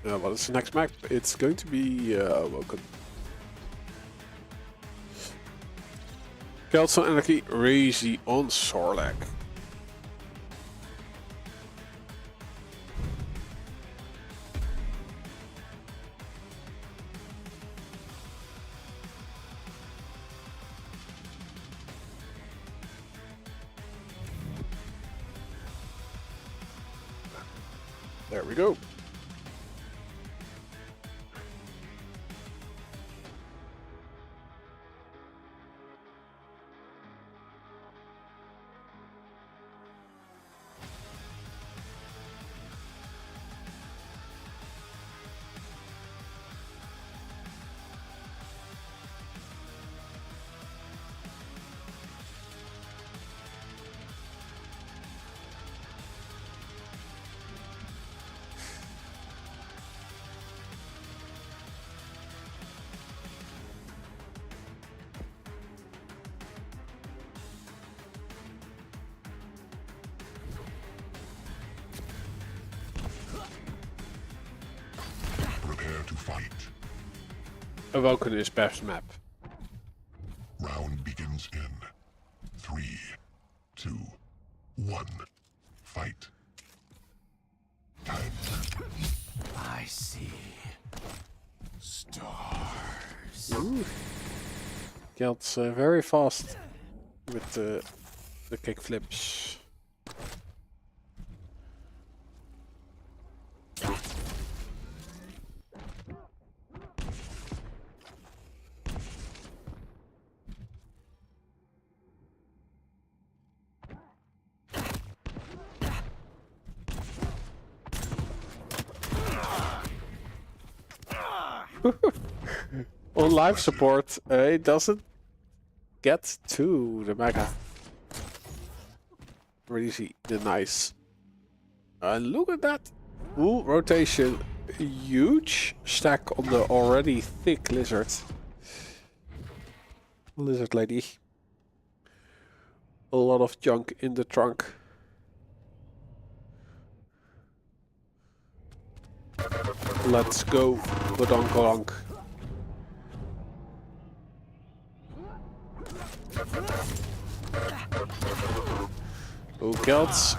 What is the next map? It's going to be Woken. Kelts on Anarchy, Razy on Sorlak. There we go. Awoken is best map. Round begins in 3, 2, 1. Fight. Time. I see stars. Kelt's very fast with the kick flips. On live support, it doesn't get to the mega. Really nice. And look at that. Ooh, rotation. Huge stack on the already thick lizard. Lizard lady. A lot of junk in the trunk. Let's go, badonkalonk. Oh, Kelts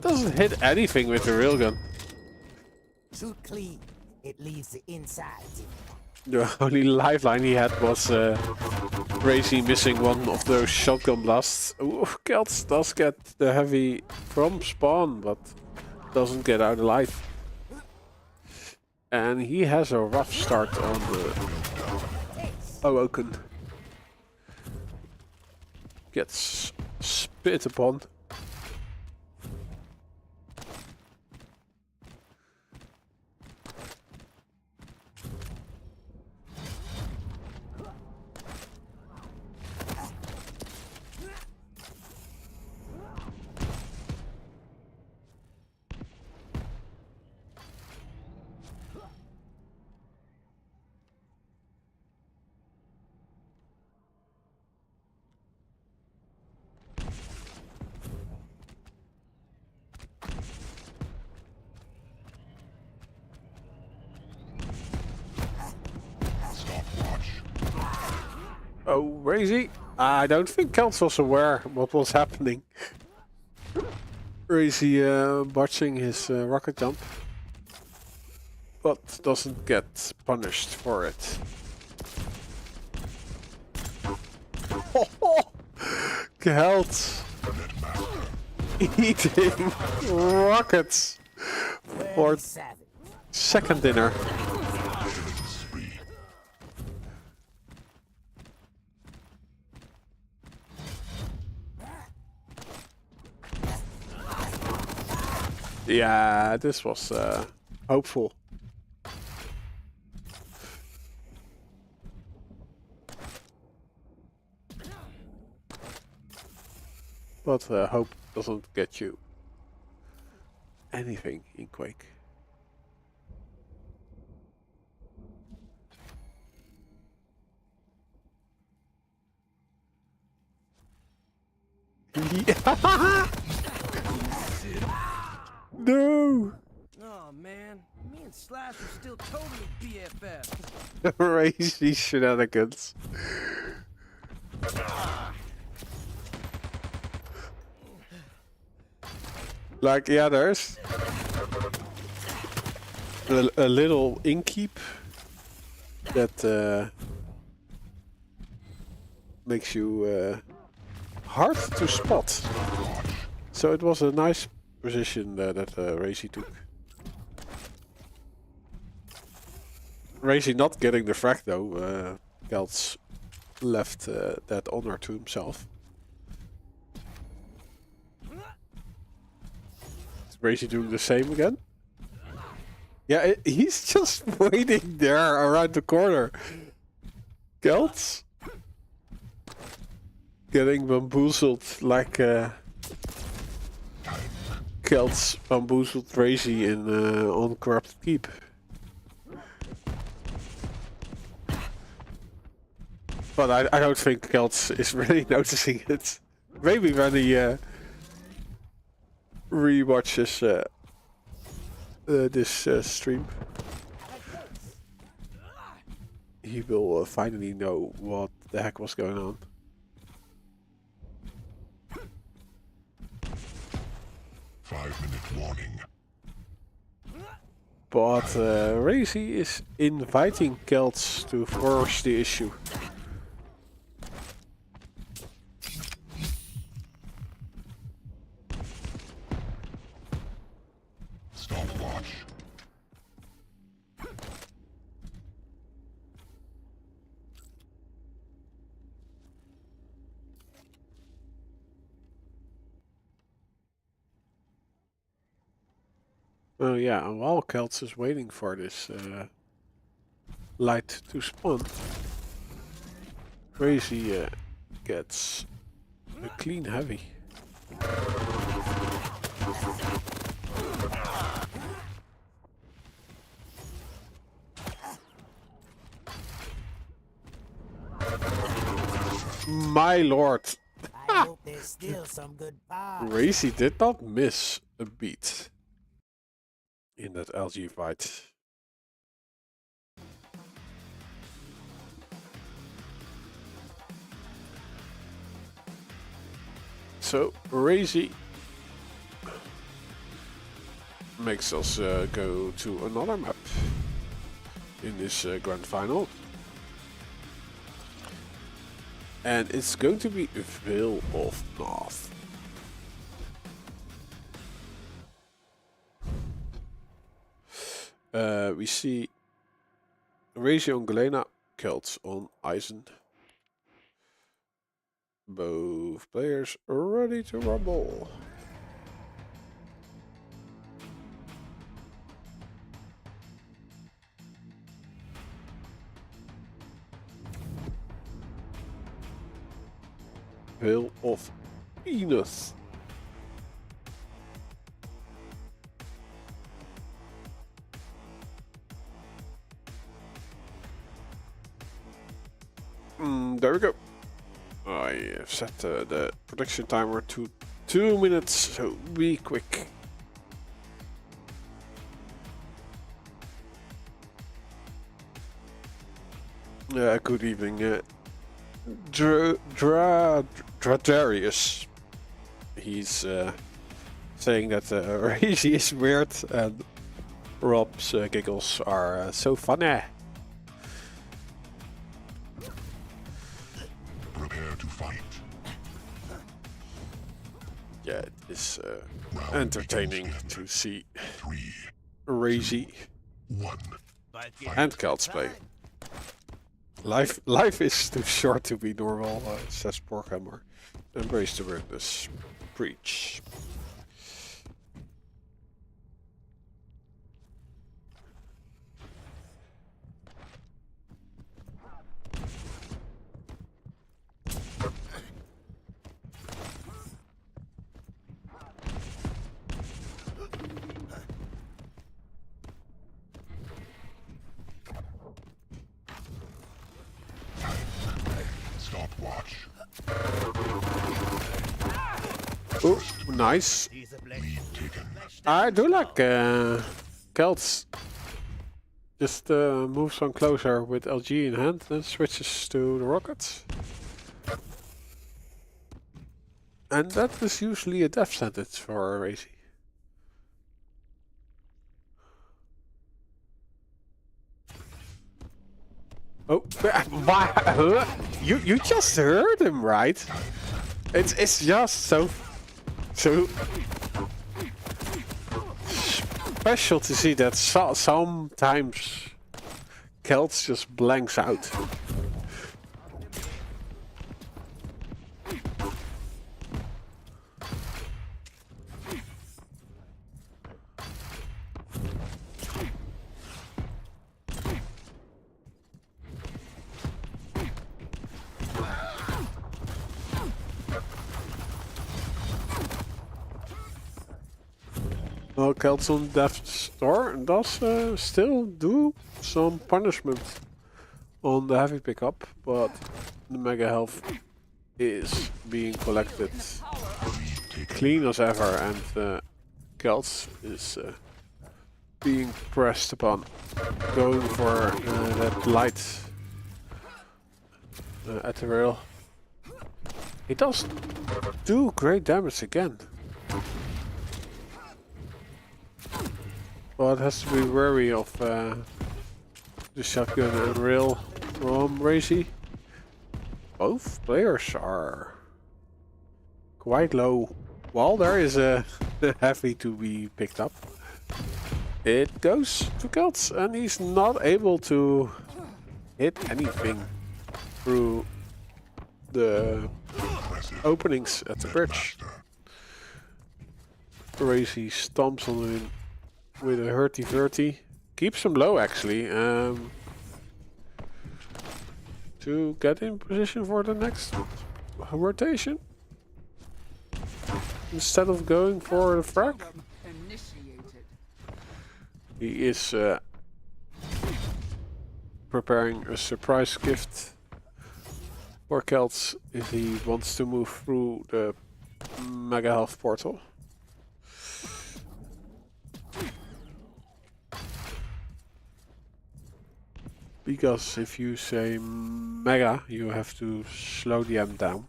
doesn't hit anything with the railgun. Too clean. It leaves the insides. The only lifeline he had was Crazy missing one of those shotgun blasts. Ooh, Kelts does get the heavy from spawn, but doesn't get out alive. And he has a rough start on the Awoken. Gets spit upon. Oh, Crazy. I don't think Kelts was aware what was happening. Crazy botching his rocket jump, but doesn't get punished for it. Kelts eating rockets for second dinner. Yeah, this was hopeful. But hope doesn't get you anything in Quake. Yeah. No! Oh man, me and Slash are still totally BFF. Crazy shenanigans. Like, yeah, there's a little inkeep that makes you hard to spot. So it was a nice position that Racy took. Racy not getting the frag though. Kelts left that honor to himself. Is Racy doing the same again? Yeah, he's just waiting there around the corner. Kelts getting bamboozled like Kelts bamboozled Racy in on Corrupted Keep. But I don't think Kelts is really noticing it. Maybe when he rewatches this stream, he will finally know what the heck was going on. Five-minute warning. But Racy is inviting Kelts to force the issue. Stopwatch. Oh yeah, and while Kelts is waiting for this light to spawn, Crazy gets a clean heavy. My lord. I hope there's still some good parts. Racy did not miss a beat in that LG fight. So, Racy makes us go to another map in this grand final. And it's going to be Veil of North. We see Racy on Galena, Celts on Eisen. Both players are ready to rumble. Veil of Venus. There we go. I have set the production timer to 2 minutes, so be quick. Good evening, Dradarius. He's saying that Racy is weird and Rob's giggles are so funny. Prepare to fight. Yeah, it is entertaining to see 3, Racy 1. and Celts play. Life is too short to be normal, says Porkhammer. Embrace the weirdness. Preach. Stopwatch. Oh, nice. Lead taken. I do like Celts. Just moves on closer with LG in hand, then switches to the rockets. And that is usually a death sentence for Racy. Oh, why? You just heard him, right? It's just so special to see that sometimes Celts just blanks out. Well, Celts on Death's Star does still do some punishment on the heavy pickup, but the mega health is being collected clean as ever, and Celts is being pressed upon, going for that light at the rail. He does do great damage again. But has to be wary of the shotgun and rail from Racy. Both players are quite low. While there is a heavy to be picked up, it goes to Celts, and he's not able to hit anything through the openings at the bridge. Racy stomps on him with a hurty-verty. Keeps him low, actually, to get in position for the next rotation. Instead of going for the frag. He is preparing a surprise gift for Celts if he wants to move through the Mega Health portal. Because if you say Mega, you have to slow the M down.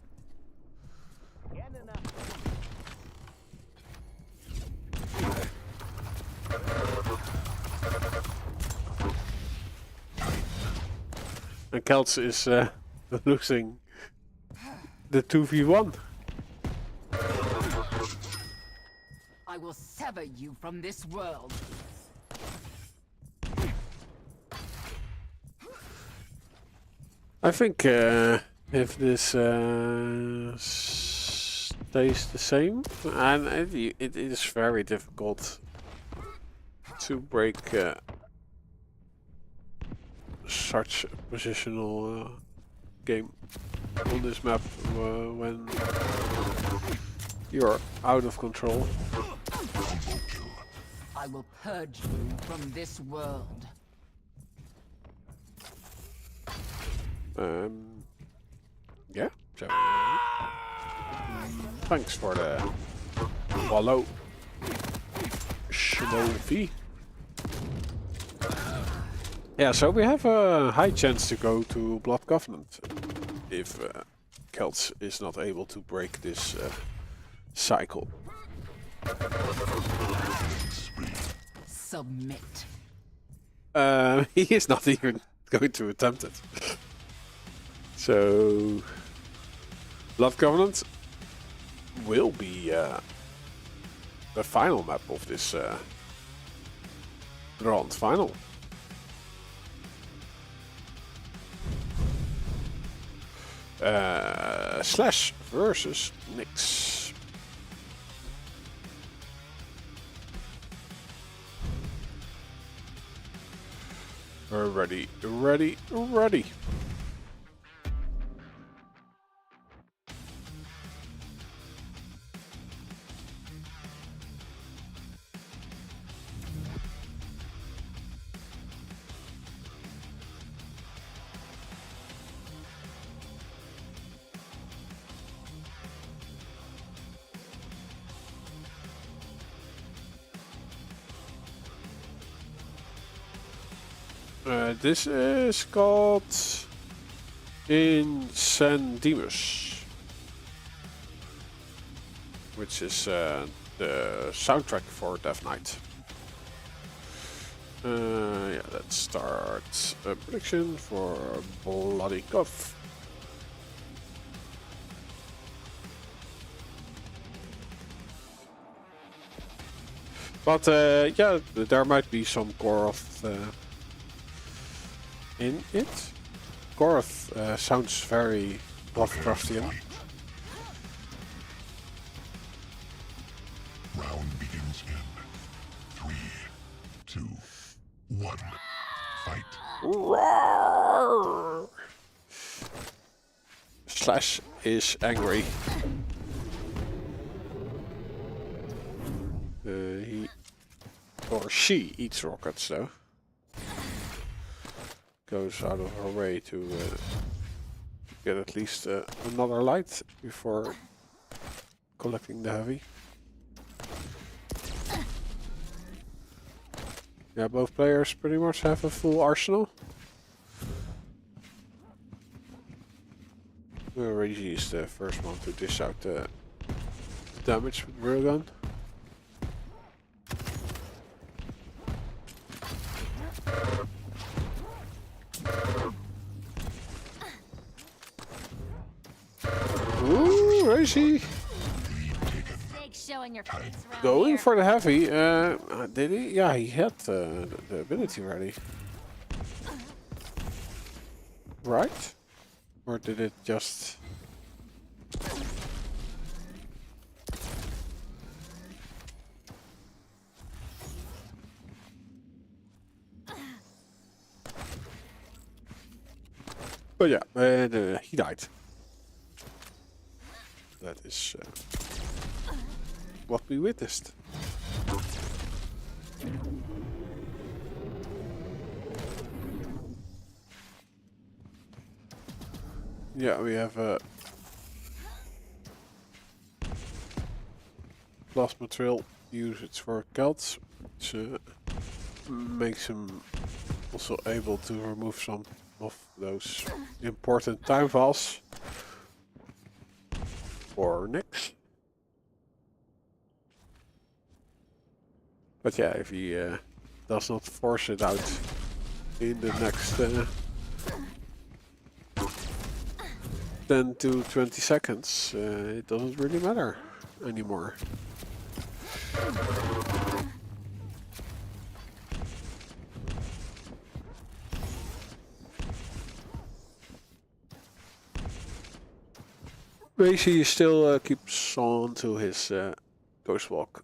And Celts is losing the 2v1. I will sever you from this world. I think if this stays the same, and it is very difficult to break such a positional game on this map when you're out of control. I will purge you from this world. Yeah, so thanks for the follow, Schmofi. Yeah, so we have a high chance to go to Blood Covenant if Celts is not able to break this cycle. Submit. He is not even going to attempt it. So, Blood Covenant will be the final map of this grand final. Slash versus Nyx. Ready, ready, ready. This is called Incendimus, which is the soundtrack for Death Knight. Yeah, let's start a prediction for Bloody Cuff. But yeah, there might be some Goroth in it. Goroth sounds very Lovecraftian. Round begins in 3, 2, 1. Fight. Roar! Slash is angry. He or she eats rockets though. Goes out of her way to get at least another light before collecting the heavy. Yeah, both players pretty much have a full arsenal. Reggie is the first one to dish out the damage with railgun. Ooh, Reggie! Going for the heavy. Did he? Yeah, he had the ability ready. Right? Or did it just... But yeah, he died. That is what we witnessed. Yeah, we have a plasma trail. Use it for Celts, which makes him also able to remove some of those important time files for Nyx. But yeah, if he does not force it out in the next 10 to 20 seconds, it doesn't really matter anymore. Basically, he still keeps on to his ghost walk.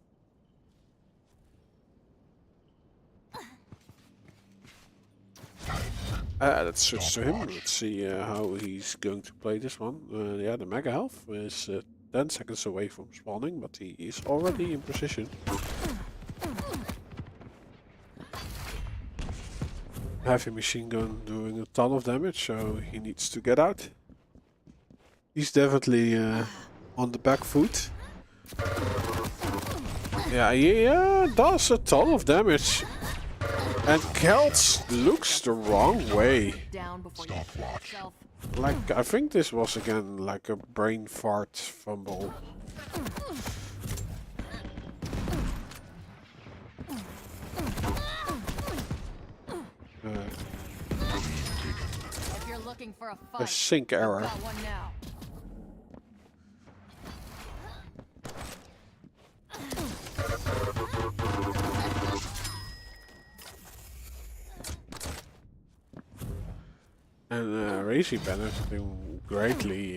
Let's switch to him. Let's see how he's going to play this one. Yeah, the Mega Health is 10 seconds away from spawning, but he is already in position. Heavy machine gun doing a ton of damage, so he needs to get out. He's definitely on the back foot. Yeah, he does a ton of damage. And Celts looks the wrong way. Stopwatch. Like, I think this was again like a brain fart fumble. If you're looking for a fight, Sync error. got one now. And Razy benefiting greatly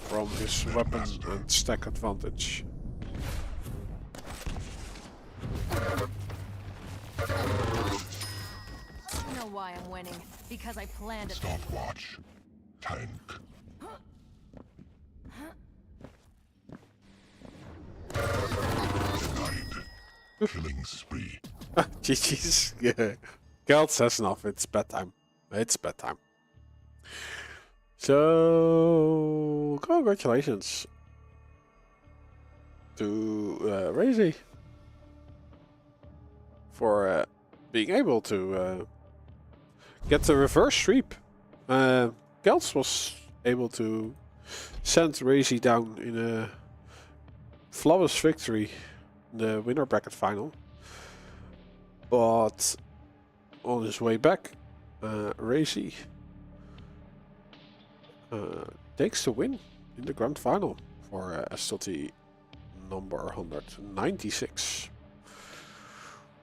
from his weapon and stack advantage. You know why I'm winning? Because I planned it. Stopwatch. Tank. Killing spree. GG's. Yeah. Geld says enough. It's bedtime. It's bedtime. So, congratulations to Razy for being able to get the reverse sweep. Gels was able to send Razy down in a flawless victory in the winner bracket final. But on his way back, Razy takes the win in the grand final for Estoty number 196.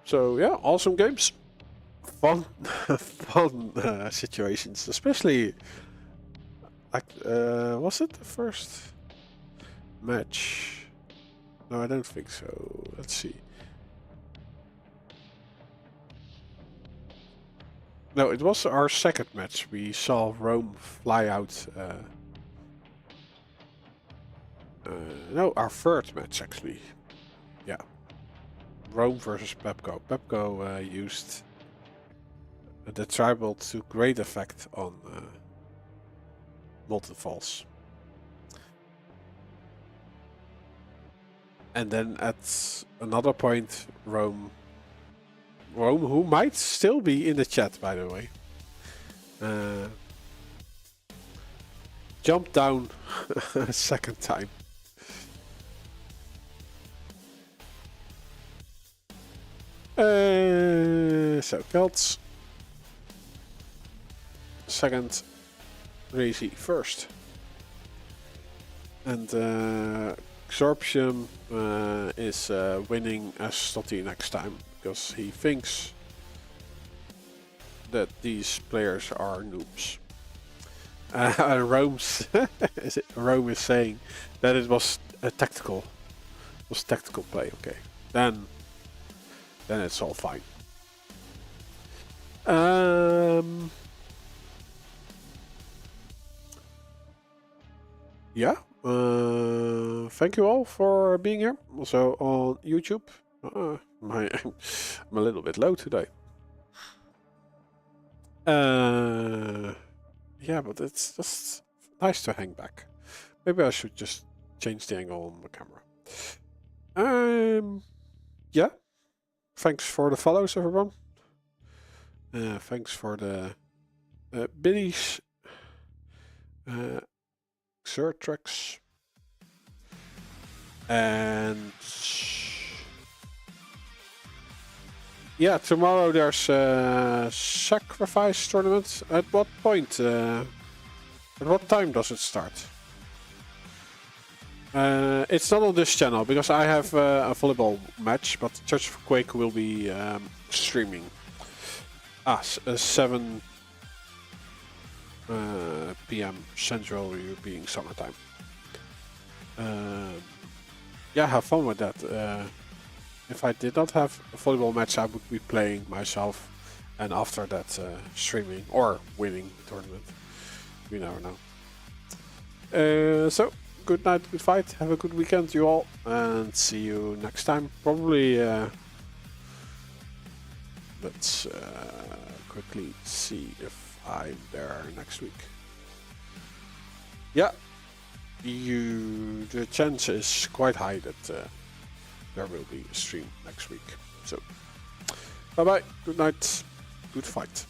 So yeah, awesome games, fun, fun situations, especially like was it the first match? No, I don't think so. Let's see. No, it was our second match. We saw Rome fly out. No, our third match actually. Yeah. Rome versus Pepco. Pepco used the tribal to great effect on Molten Falls. And then at another point, Rome, who might still be in the chat, by the way, jumped down a second time. So Celts second, Razy first, and Xorptium is winning Estoty next time because he thinks that these players are noobs. Rome is saying that it was a tactical play. Okay, then it's all fine. Yeah. Thank you all for being here. Also on YouTube. I'm a little bit low today. Yeah, but it's just nice to hang back. Maybe I should just change the angle on the camera. Yeah. Thanks for the follows, everyone. Thanks for the biddies. Xertrax. And yeah, tomorrow there's a sacrifice tournament. At what point? At what time does it start? It's not on this channel because I have a volleyball match, but Church of Quake will be streaming. 7 p.m. Central European Summertime. Yeah, have fun with that. If I did not have a volleyball match, I would be playing myself, and after that streaming or winning the tournament. We never know. So, good night, good fight. Have a good weekend, you all, and see you next time. Probably. Let's quickly see if I'm there next week. Yeah. The chance is quite high that there will be a stream next week. So, bye bye, good night, good fight.